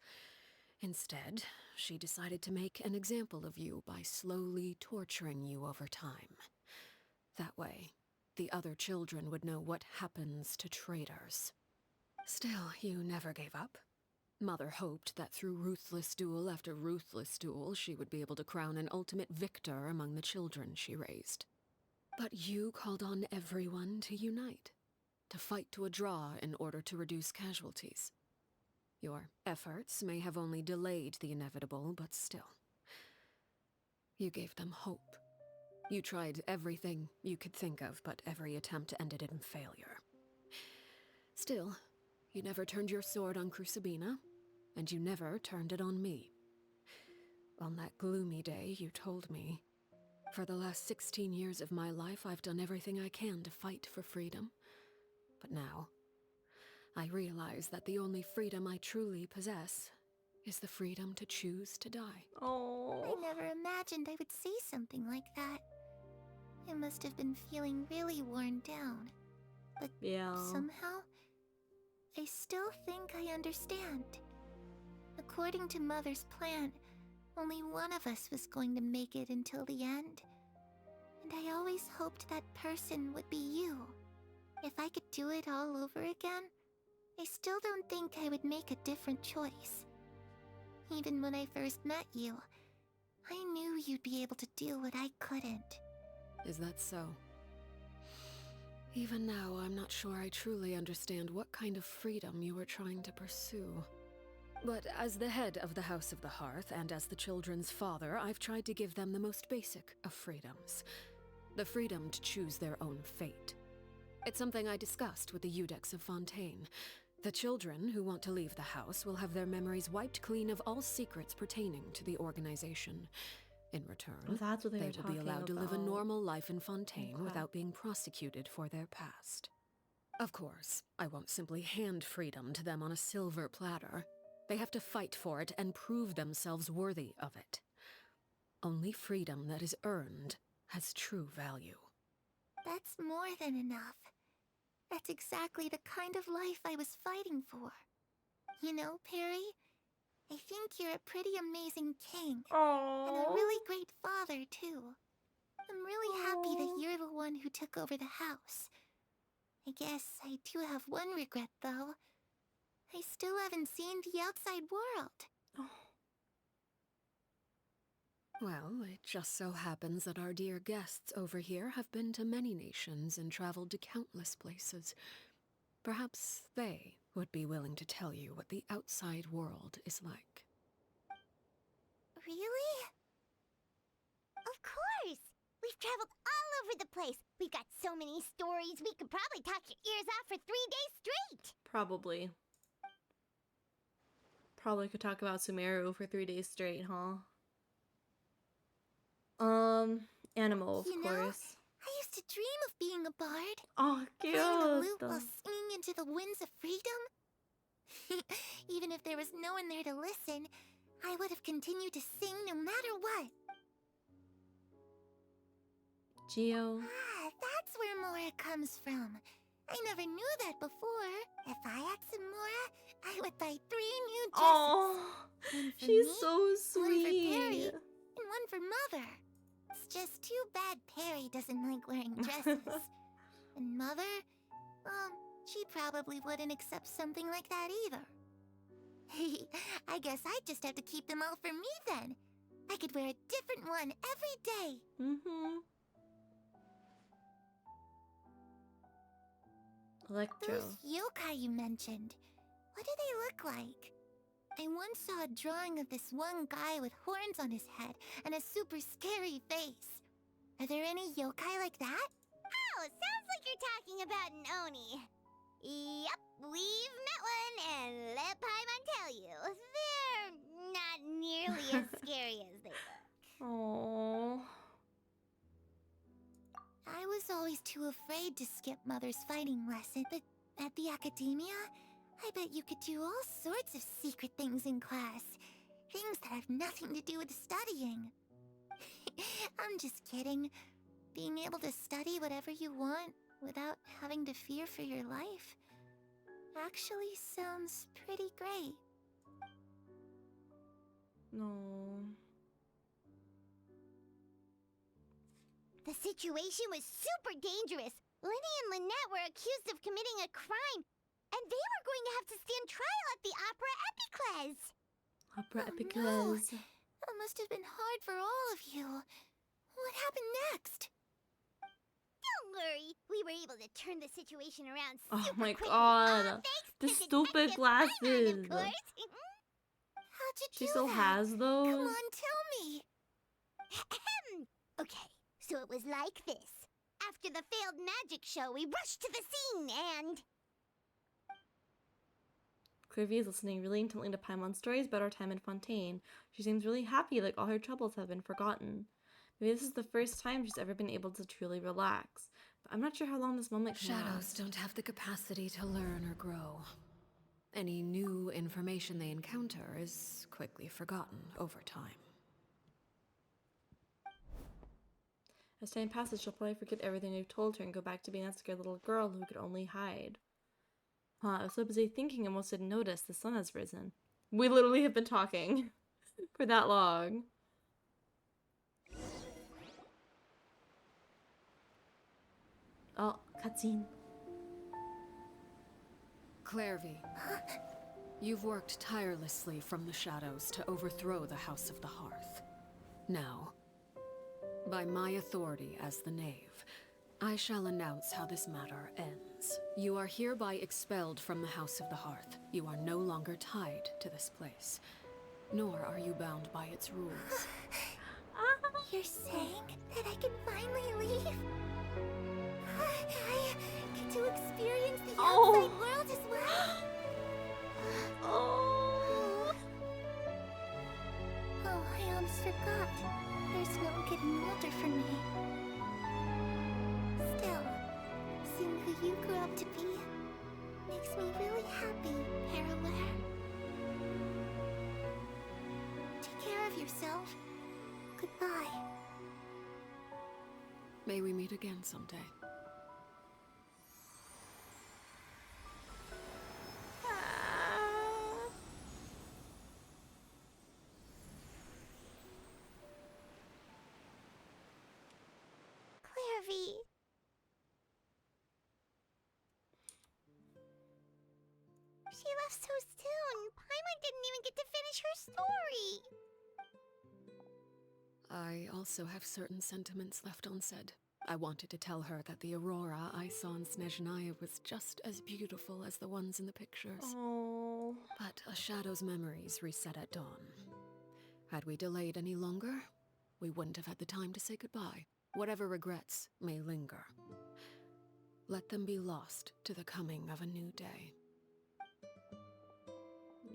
Instead, she decided to make an example of you by slowly torturing you over time. That way, the other children would know what happens to traitors. Still, you never gave up. Mother hoped that through ruthless duel after ruthless duel, she would be able to crown an ultimate victor among the children she raised. But you called on everyone to unite, to fight to a draw in order to reduce casualties. Your efforts may have only delayed the inevitable, but still. You gave them hope. You tried everything you could think of, but every attempt ended in failure. Still, you never turned your sword on Crucibina, and you never turned it on me. On that gloomy day, you told me, "For the last 16 years of my life, I've done everything I can to fight for freedom. But now, I realize that the only freedom I truly possess is the freedom to choose to die. Oh. I never imagined I would say something like that. I must have been feeling really worn down. But somehow, I still think I understand. According to Mother's plan, only one of us was going to make it until the end. And I always hoped that person would be you. If I could do it all over again, I still don't think I would make a different choice. Even when I first met you, I knew you'd be able to do what I couldn't. Is that so? Even now, I'm not sure I truly understand what kind of freedom you were trying to pursue. But as the head of the House of the Hearth, and as the children's father, I've tried to give them the most basic of freedoms. The freedom to choose their own fate. It's something I discussed with the Iudex of Fontaine. The children who want to leave the house will have their memories wiped clean of all secrets pertaining to the organization. In return, they're to be allowed to live a normal life in Fontaine without being prosecuted for their past. Of course, I won't simply hand freedom to them on a silver platter. They have to fight for it and prove themselves worthy of it. Only freedom that is earned has true value. That's more than enough. That's exactly the kind of life I was fighting for. You know, Perry, I think you're a pretty amazing king. Aww. And a really great father, too. I'm really happy that you're the one who took over the house. I guess I do have one regret, though. I still haven't seen the outside world. Well, it just so happens that our dear guests over here have been to many nations and traveled to countless places. Perhaps they would be willing to tell you what the outside world is like. Really? Of course! We've traveled all over the place. We've got so many stories, we could probably talk your ears off for 3 days straight! Probably. Probably could talk about Sumeru for 3 days straight, huh? Animal, of course. I used to dream of being a bard. Oh, cute! Playing the lute while singing into the winds of freedom. Even if there was no one there to listen, I would have continued to sing no matter what. Geo. That's where Mora comes from. I never knew that before. If I had some Mora, I would buy 3 new dresses. Oh, she's me, so sweet. One for Perry, and one for Mother. It's just too bad Perry doesn't like wearing dresses. And Mother, she probably wouldn't accept something like that either. I guess I'd just have to keep them all for me then. I could wear a different one every day. Electro. Those yokai you mentioned, what do they look like? I once saw a drawing of this one guy with horns on his head and a super scary face. Are there any yokai like that? Oh, sounds like you're talking about an Oni. Yep, we've met one, and let Paimon tell you, they're not nearly as scary as they look. Aww. I was always too afraid to skip Mother's fighting lesson, but at the academia, I bet you could do all sorts of secret things in class. Things that have nothing to do with studying. I'm just kidding. Being able to study whatever you want without having to fear for your life actually sounds pretty great. No. The situation was super dangerous. Lenny and Lynette were accused of committing a crime, and they were going to have to stand trial at the Opera Epiclese. Opera No. Epiclese. That must have been hard for all of you. What happened next? Don't worry, we were able to turn the situation around super Oh my quickly. god. Thanks The to stupid Detective glasses. Paimon, of course. How'd you She do still that? has those? Come on, tell me. Okay, so it was like this. After the failed magic show, we rushed to the scene and... Clivy is listening really intently to Paimon's stories about our time in Fontaine. She seems really happy, like all her troubles have been forgotten. Maybe this is the first time she's ever been able to truly relax. But I'm not sure how long this moment can Shadows last. don't have the capacity to learn or grow. Any new information they encounter is quickly forgotten over time. As time passes, she'll probably forget everything we've told her and go back to being that scared little girl who could only hide. Huh, I was so busy thinking I almost didn't notice the sun has risen. We literally have been talking for that long. Oh, cutscene. Clairvy, you've worked tirelessly from the shadows to overthrow the House of the Hearth. Now, by my authority as the Knave, I shall announce how this matter ends. You are hereby expelled from the House of the Hearth. You are no longer tied to this place, nor are you bound by its rules. You're saying that I can finally leave? I get to experience the outside world as well? Oh, I almost forgot. There's no getting older for me. Still, seeing who you grew up to be makes me really happy, Parallel. Take care of yourself. Goodbye. May we meet again someday. Clairvy. She left so soon. Paimon didn't even get to finish her story. I also have certain sentiments left unsaid. I wanted to tell her that the aurora I saw in Snezhnaya was just as beautiful as the ones in the pictures. Oh. But a shadow's memories reset at dawn. Had we delayed any longer, we wouldn't have had the time to say goodbye. Whatever regrets may linger, let them be lost to the coming of a new day.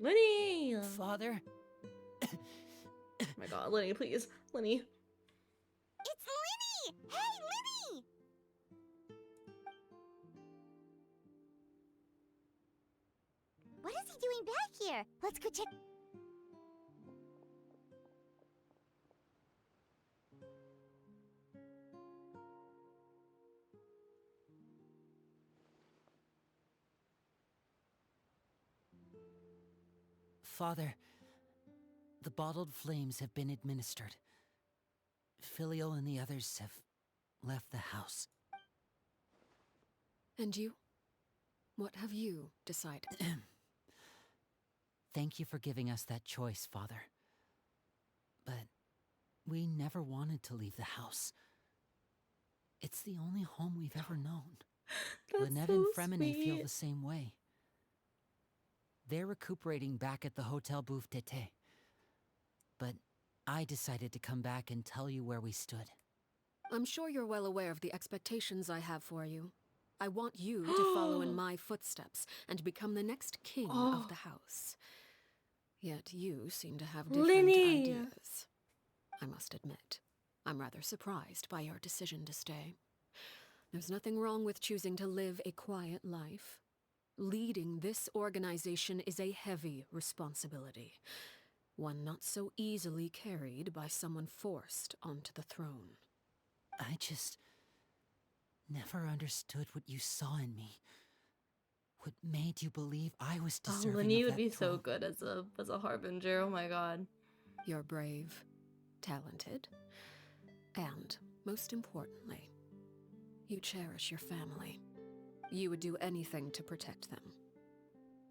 Lenny! Father? Oh my god, Lenny, please. Lenny. It's Lenny! Hey, Lenny! What is he doing back here? Let's go check. Father, the bottled flames have been administered. Filial and the others have left the house. And you? What have you decided? Thank you for giving us that choice, Father. But we never wanted to leave the house. It's the only home we've ever known. Leneve and Fremine feel the same way. They're recuperating back at the Hotel Bouffe d'été. But I decided to come back and tell you where we stood. I'm sure you're well aware of the expectations I have for you. I want you to follow in my footsteps and become the next king of the house. Yet you seem to have different ideas. I must admit, I'm rather surprised by your decision to stay. There's nothing wrong with choosing to live a quiet life. Leading this organization is a heavy responsibility, one not so easily carried by someone forced onto the throne. I just never understood what you saw in me. What made you believe I was deserving of that Lenny would be throne? so good as a harbinger. Oh my god. You're brave, talented, and, most importantly, you cherish your family. You would do anything to protect them,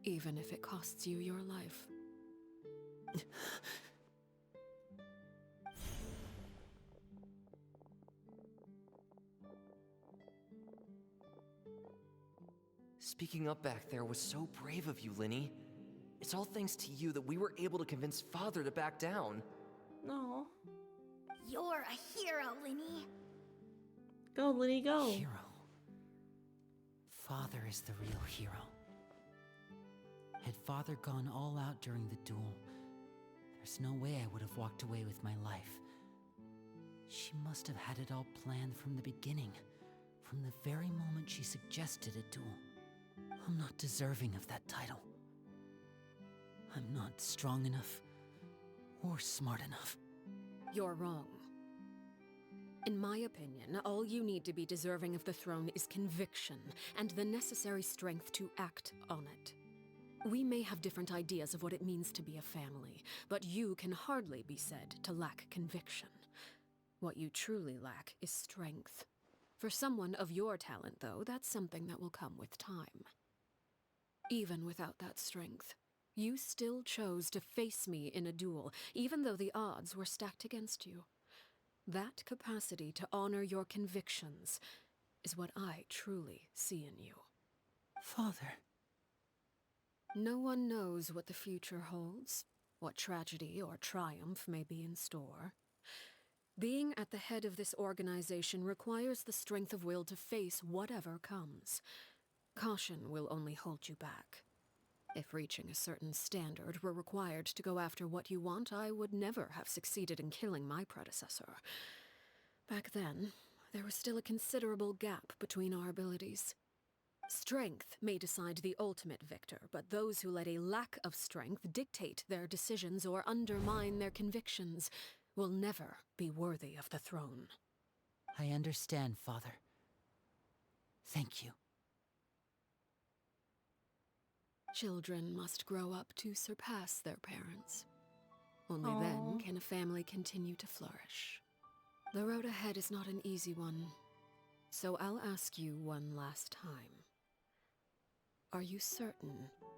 even if it costs you your life. Speaking up back there was so brave of you, Lenny. It's all thanks to you that we were able to convince Father to back down. No. You're a hero, Lenny. Go, Lenny, go. Hero. Father is the real hero. Had Father gone all out during the duel, there's no way I would have walked away with my life. She must have had it all planned from the beginning, from the very moment she suggested a duel. I'm not deserving of that title. I'm not strong enough or smart enough. You're wrong. In my opinion, all you need to be deserving of the throne is conviction and the necessary strength to act on it. We may have different ideas of what it means to be a family, but you can hardly be said to lack conviction. What you truly lack is strength. For someone of your talent, though, that's something that will come with time. Even without that strength, you still chose to face me in a duel, even though the odds were stacked against you. That capacity to honor your convictions is what I truly see in you. Father. No one knows what the future holds, what tragedy or triumph may be in store. Being at the head of this organization requires the strength of will to face whatever comes. Caution will only hold you back. If reaching a certain standard were required to go after what you want, I would never have succeeded in killing my predecessor. Back then, there was still a considerable gap between our abilities. Strength may decide the ultimate victor, but those who let a lack of strength dictate their decisions or undermine their convictions will never be worthy of the throne. I understand, Father. Thank you. Children must grow up to surpass their parents. Only then can a family continue to flourish. The road ahead is not an easy one, so I'll ask you one last time. Are you certain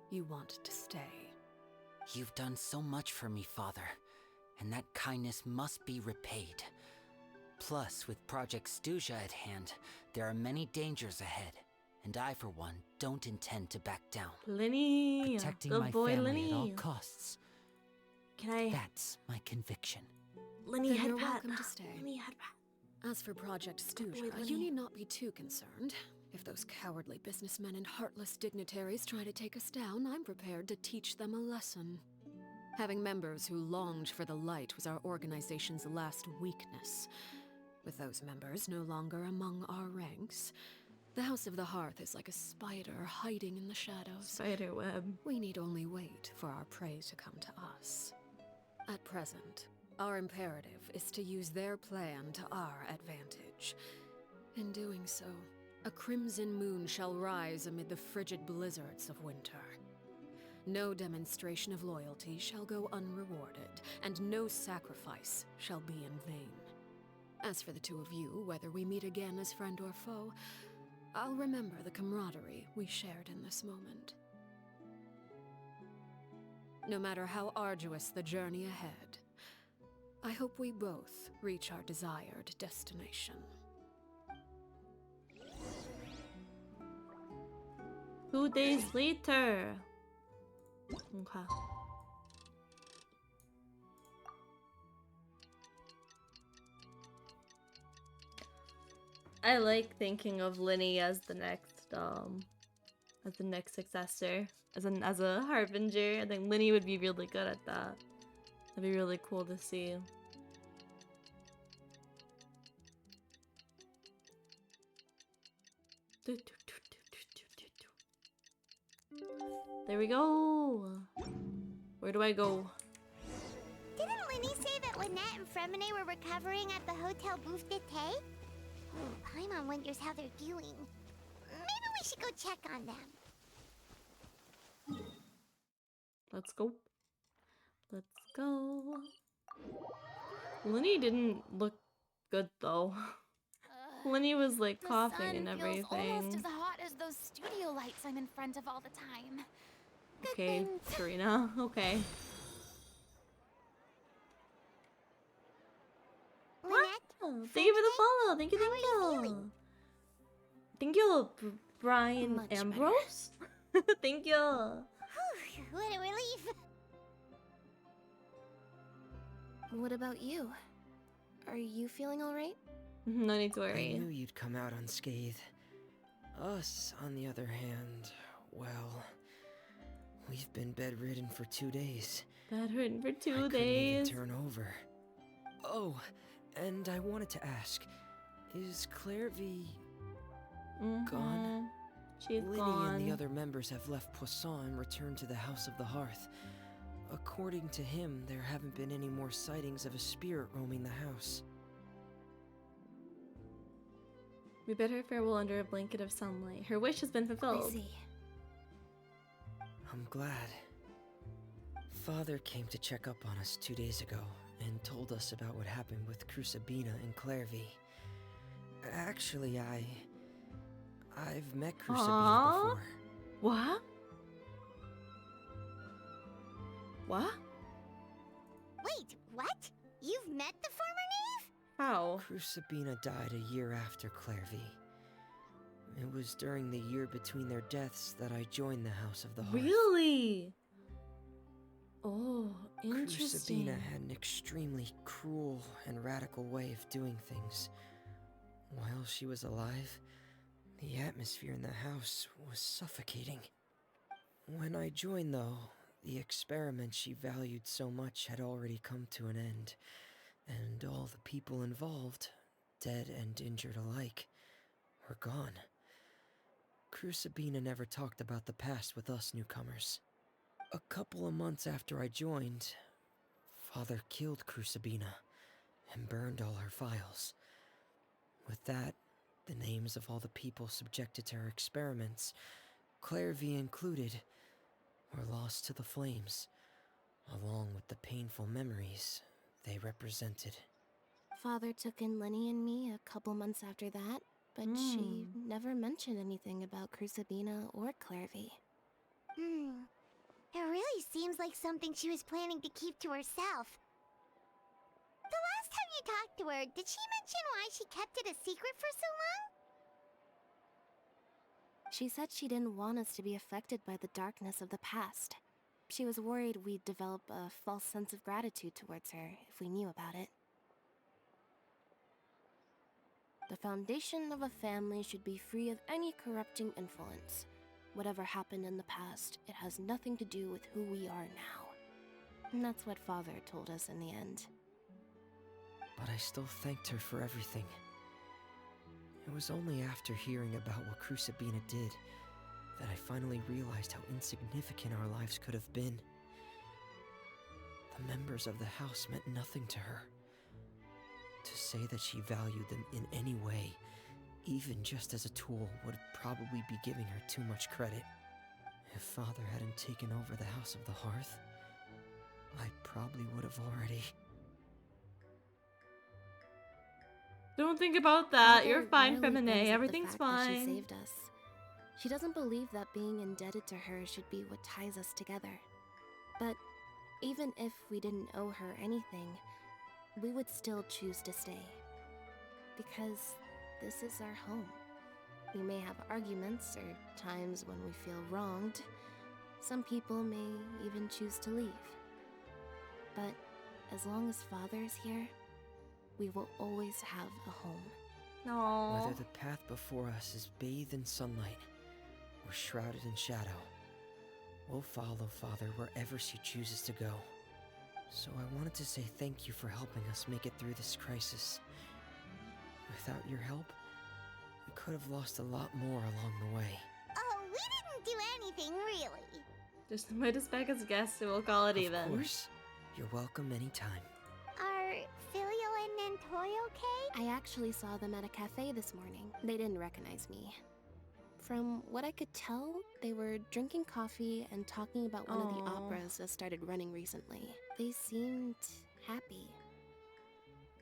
you want to stay? You've done so much for me, Father, and that kindness must be repaid. Plus, with Project Stuja at hand, there are many dangers ahead, and I, for one, don't intend to back down. Lenny! Protecting Good my boy, family Lenny. at all costs. That's my conviction. Lenny, Then head you're pat. welcome to stay. Lenny, head pat. As for Project Stuja, Lenny. you need not be too concerned. If those cowardly businessmen and heartless dignitaries try to take us down, I'm prepared to teach them a lesson. Having members who longed for the light was our organization's last weakness. With those members no longer among our ranks, the House of the Hearth is like a spider hiding in the shadows. Spider web. We need only wait for our prey to come to us. At present, our imperative is to use their plan to our advantage. In doing so, a crimson moon shall rise amid the frigid blizzards of winter. No demonstration of loyalty shall go unrewarded, and no sacrifice shall be in vain. As for the two of you, whether we meet again as friend or foe, I'll remember the camaraderie we shared in this moment. No matter how arduous the journey ahead, I hope we both reach our desired destination. 2 days later. Okay. I like thinking of Lenny as the next successor, as a harbinger. I think Lenny would be really good at that. That'd be really cool to see. There we go. Where do I go? Didn't Lenny say that Lynette and Fremine were recovering at the Hotel Bouffe d'été? Paimon wonders how they're doing. Maybe we should go check on them. Let's go. Let's go. Lenny didn't look good though. Lenny was like coughing and everything. The sun feels almost as hot as those studio lights I'm in front of all the time. Okay, Serena. Okay. Lynette? Thank you for the follow. Thank you, thank you. Thank you, Brian Ambrose. Thank you. Whew, what a relief. What about you? Are you feeling alright? No need to worry. I knew you'd come out unscathed. Us, on the other hand, well, we've been bedridden for 2 days. Bedridden for 2 I couldn't days. even turn over. Oh, and I wanted to ask, is Claire V gone? She's Lenny gone. and the other members have left Poisson and returned to the House of the Hearth. according to him, there haven't been any more sightings of a spirit roaming the house. We bid her farewell under a blanket of sunlight. Her wish has been fulfilled. I see. I'm glad. Father came to check up on us 2 days ago and told us about what happened with Crusabina and Clairvy. Actually, I've met Crusabina before. What? What? Wait, what? You've met the former knave? How? Crusabina died a year after Clairvy. It was during the year between their deaths that I joined the House of the Hearth. Really? Oh, interesting. Crusabina had an extremely cruel and radical way of doing things. While she was alive, the atmosphere in the house was suffocating. When I joined, though, the experiment she valued so much had already come to an end, and all the people involved, dead and injured alike, were gone. Crusabina never talked about the past with us newcomers. A couple of months after I joined, Father killed Crusabina and burned all her files. With that, the names of all the people subjected to her experiments, Clairvy included, were lost to the flames, along with the painful memories they represented. Father took in Lenny and me a couple months after that, but she never mentioned anything about Crusabina or Clairvy. It really seems like something she was planning to keep to herself. The last time you talked to her, did she mention why she kept it a secret for so long? She said she didn't want us to be affected by the darkness of the past. She was worried we'd develop a false sense of gratitude towards her if we knew about it. The foundation of a family should be free of any corrupting influence. Whatever happened in the past, it has nothing to do with who we are now. And that's what Father told us in the end. But I still thanked her for everything. It was only after hearing about what Crusabina did that I finally realized how insignificant our lives could have been. The members of the house meant nothing to her. To say that she valued them in any way, even just as a tool, would probably be giving her too much credit. If Father hadn't taken over the House of the Hearth, I probably would have already... Don't think about that. Father You're fine, rarely Femine. brings up the Everything's fact that fine. She saved us. She doesn't believe that being indebted to her should be what ties us together. But even if we didn't owe her anything, we would still choose to stay. Because this is our home. We may have arguments or times when we feel wronged. Some people may even choose to leave. But as long as Father is here, we will always have a home. Aww. Whether the path before us is bathed in sunlight or shrouded in shadow, we'll follow Father wherever she chooses to go. So I wanted to say thank you for helping us make it through this crisis. Without your help, we could have lost a lot more along the way. Oh, we didn't do anything, really. Just invite us back as guests and we'll call it even. Of course. You're welcome anytime. Are Filio and Nantoy okay? I actually saw them at a cafe this morning. They didn't recognize me. From what I could tell, they were drinking coffee and talking about one of the operas that started running recently. They seemed happy.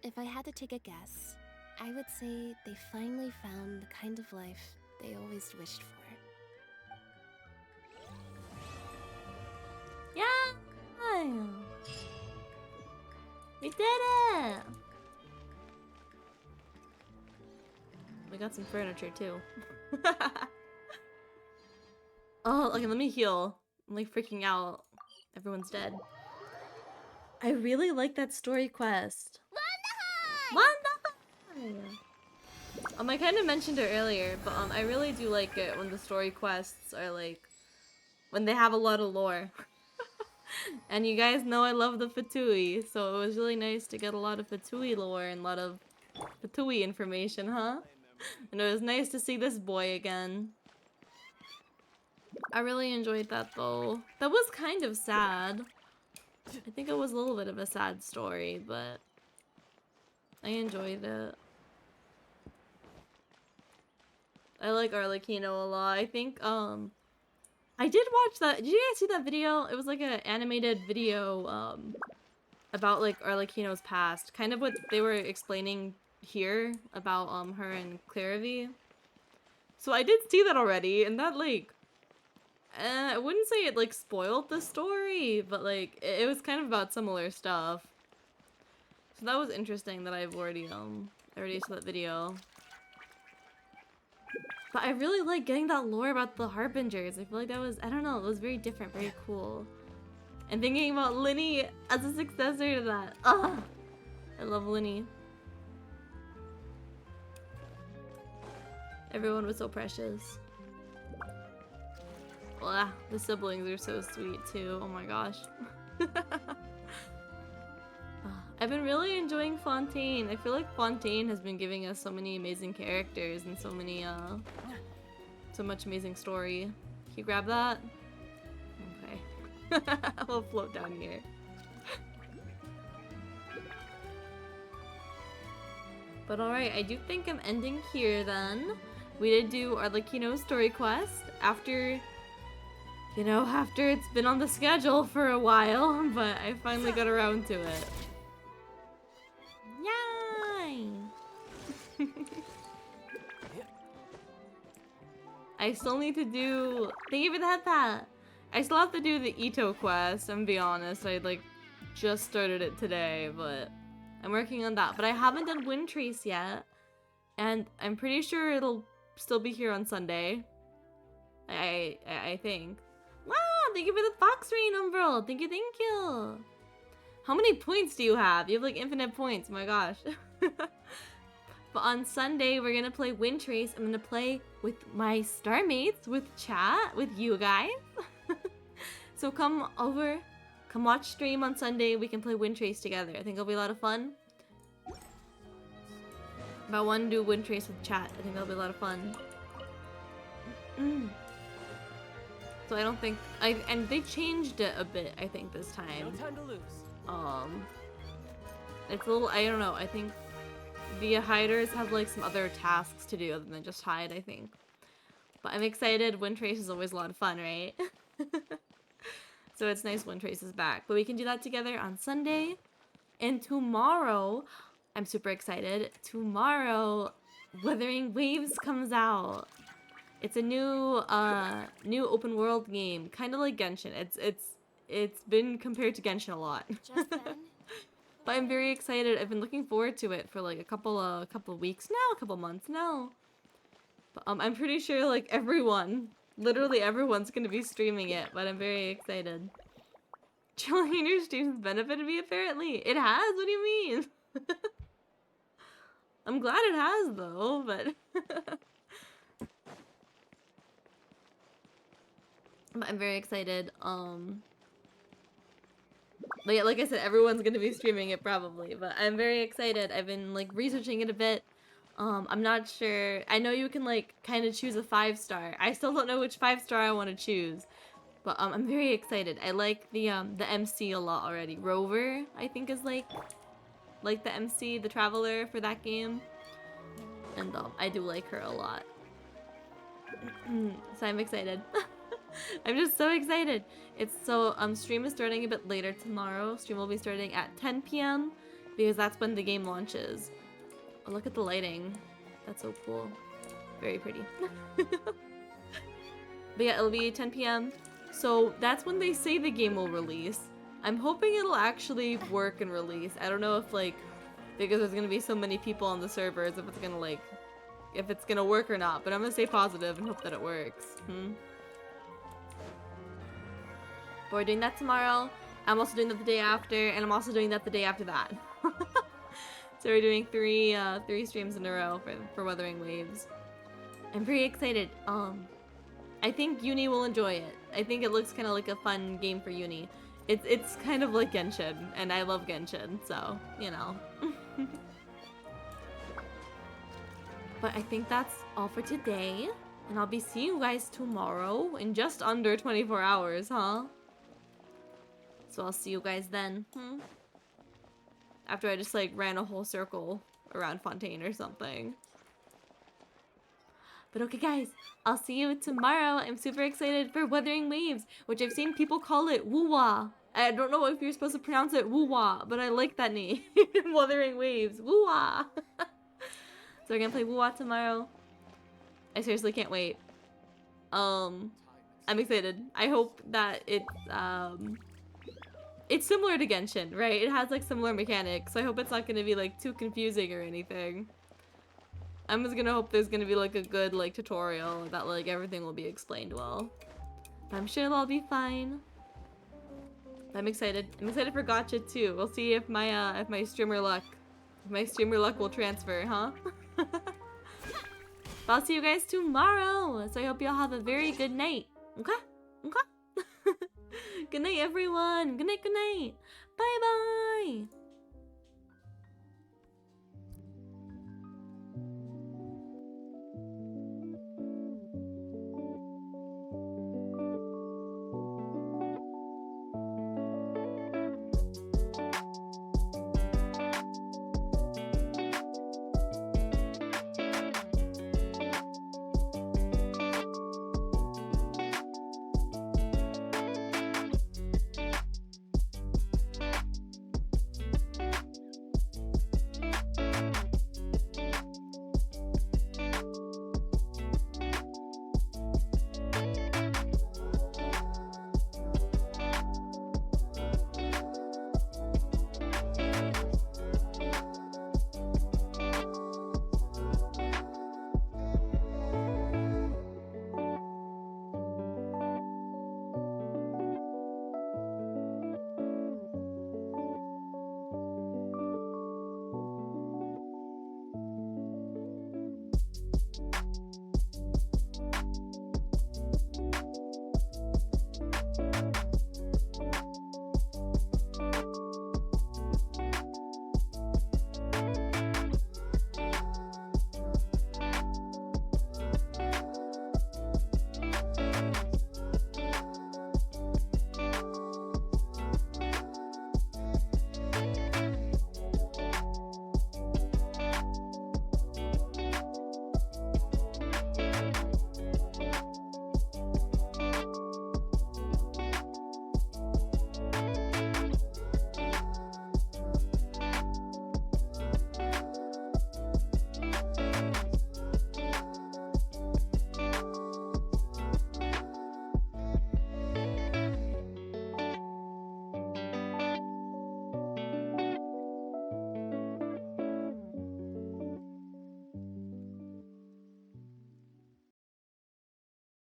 If I had to take a guess, I would say they finally found the kind of life they always wished for. Yeah! We did it! We got some furniture too. Oh, okay, let me heal. I'm like freaking out. Everyone's dead. I really like that story quest. I kind of mentioned it earlier, but I really do like it when the story quests are like, when they have a lot of lore. And you guys know I love the Fatui, so it was really nice to get a lot of Fatui lore and a lot of Fatui information, huh? And it was nice to see this boy again. I really enjoyed that though. That was kind of sad. I think it was a little bit of a sad story, but I enjoyed it. I like Arlecchino a lot. I think, I did watch that. Did you guys see that video? It was like an animated video, about like Arlecchino's past. Kind of what they were explaining here about, her and Claravy. So I did see that already, and that, like, I wouldn't say it, like, spoiled the story, but, like, it was kind of about similar stuff. So that was interesting that I've already saw that video. But I really like getting that lore about the Harbingers. I feel like that was, I don't know, it was very different, very cool. And thinking about Linny as a successor to that. Ugh! I love Linny. Everyone was so precious. Blah, the siblings are so sweet too. Oh my gosh. I've been really enjoying Fontaine. I feel like Fontaine has been giving us so many amazing characters and so many, so much amazing story. Can you grab that? Okay. We'll float down here. But alright, I do think I'm ending here then. We did do Arlecchino's story quest after, you know, after it's been on the schedule for a while, but I finally got around to it. Yay! I still need to do, thank you for the head pat. I still have to do the Ito quest, I'm gonna be honest. I like just started it today, but I'm working on that. But I haven't done Wind Trace yet, and I'm pretty sure it'll still be here on Sunday. I think. Wow, thank you for the Fox Rain Umbral. Thank you. How many points do you have? You have like infinite points, my gosh. But on Sunday, we're gonna play Wind Trace. I'm gonna play with my Starmates, with chat, with you guys. So come over, come watch stream on Sunday. We can play Wind Trace together. I think it'll be a lot of fun. If I want to do Wind Trace with chat, I think that'll be a lot of fun. So I don't think and they changed it a bit, I think, this time. No time to lose. It's a little, I don't know, I think the hiders have like some other tasks to do other than just hide, I think. But I'm excited. Wind Trace is always a lot of fun, right? So it's nice Wind Trace is back. But we can do that together on Sunday. And tomorrow, I'm super excited. Tomorrow, Wuthering Waves comes out. It's a new new open world game, kind of like Genshin. It's been compared to Genshin a lot. But I'm very excited. I've been looking forward to it for like a couple weeks now, a couple months now. But I'm pretty sure like everyone, literally everyone's gonna be streaming it. But I'm very excited. Chilling your streams benefited me apparently. It has. What do you mean? I'm glad it has though. But but I'm very excited. Like I said, everyone's gonna be streaming it probably, but I'm very excited. I've been like researching it a bit. I'm not sure. I know you can like kind of choose a 5-star. I still don't know which 5-star I want to choose, but I'm very excited. I like the MC a lot already. Rover, I think, is like the MC, the traveler for that game, and I do like her a lot. So I'm excited. I'm just so excited. It's so stream is starting a bit later tomorrow. Stream will be starting at 10 p.m. because that's when the game launches. Oh, look at the lighting. That's so cool. Very pretty. But yeah, it'll be 10 p.m. So that's when they say the game will release. I'm hoping it'll actually work and release. I don't know if like, because there's gonna be so many people on the servers, if it's gonna work or not. But I'm gonna stay positive and hope that it works. But we're doing that tomorrow. I'm also doing that the day after, and I'm also doing that the day after that. So we're doing three streams in a row for Wuthering Waves. I'm very excited. I think Yuni will enjoy it. I think it looks kind of like a fun game for Yuni. It's kind of like Genshin, and I love Genshin, so you know. But I think that's all for today, and I'll be seeing you guys tomorrow in just under 24 hours, huh? So I'll see you guys then. After I just like ran a whole circle around Fontaine or something. But okay guys, I'll see you tomorrow. I'm super excited for Wuthering Waves, which I've seen people call it Woo-Wah. I don't know if you're supposed to pronounce it Woo-Wah, but I like that name. Wuthering Waves, Woo-Wah. So we're gonna play Woo-Wah tomorrow. I seriously can't wait. I'm excited. I hope that it's similar to Genshin, right? It has like similar mechanics, so I hope it's not gonna be like too confusing or anything. I'm just gonna hope there's gonna be like a good like tutorial that like everything will be explained well. But I'm sure it'll all be fine. But I'm excited. I'm excited for Gotcha too. We'll see if my streamer luck will transfer, huh? But I'll see you guys tomorrow. So I hope y'all have a very good night. Okay? Okay? Good night, everyone. Good night, good night. Bye-bye.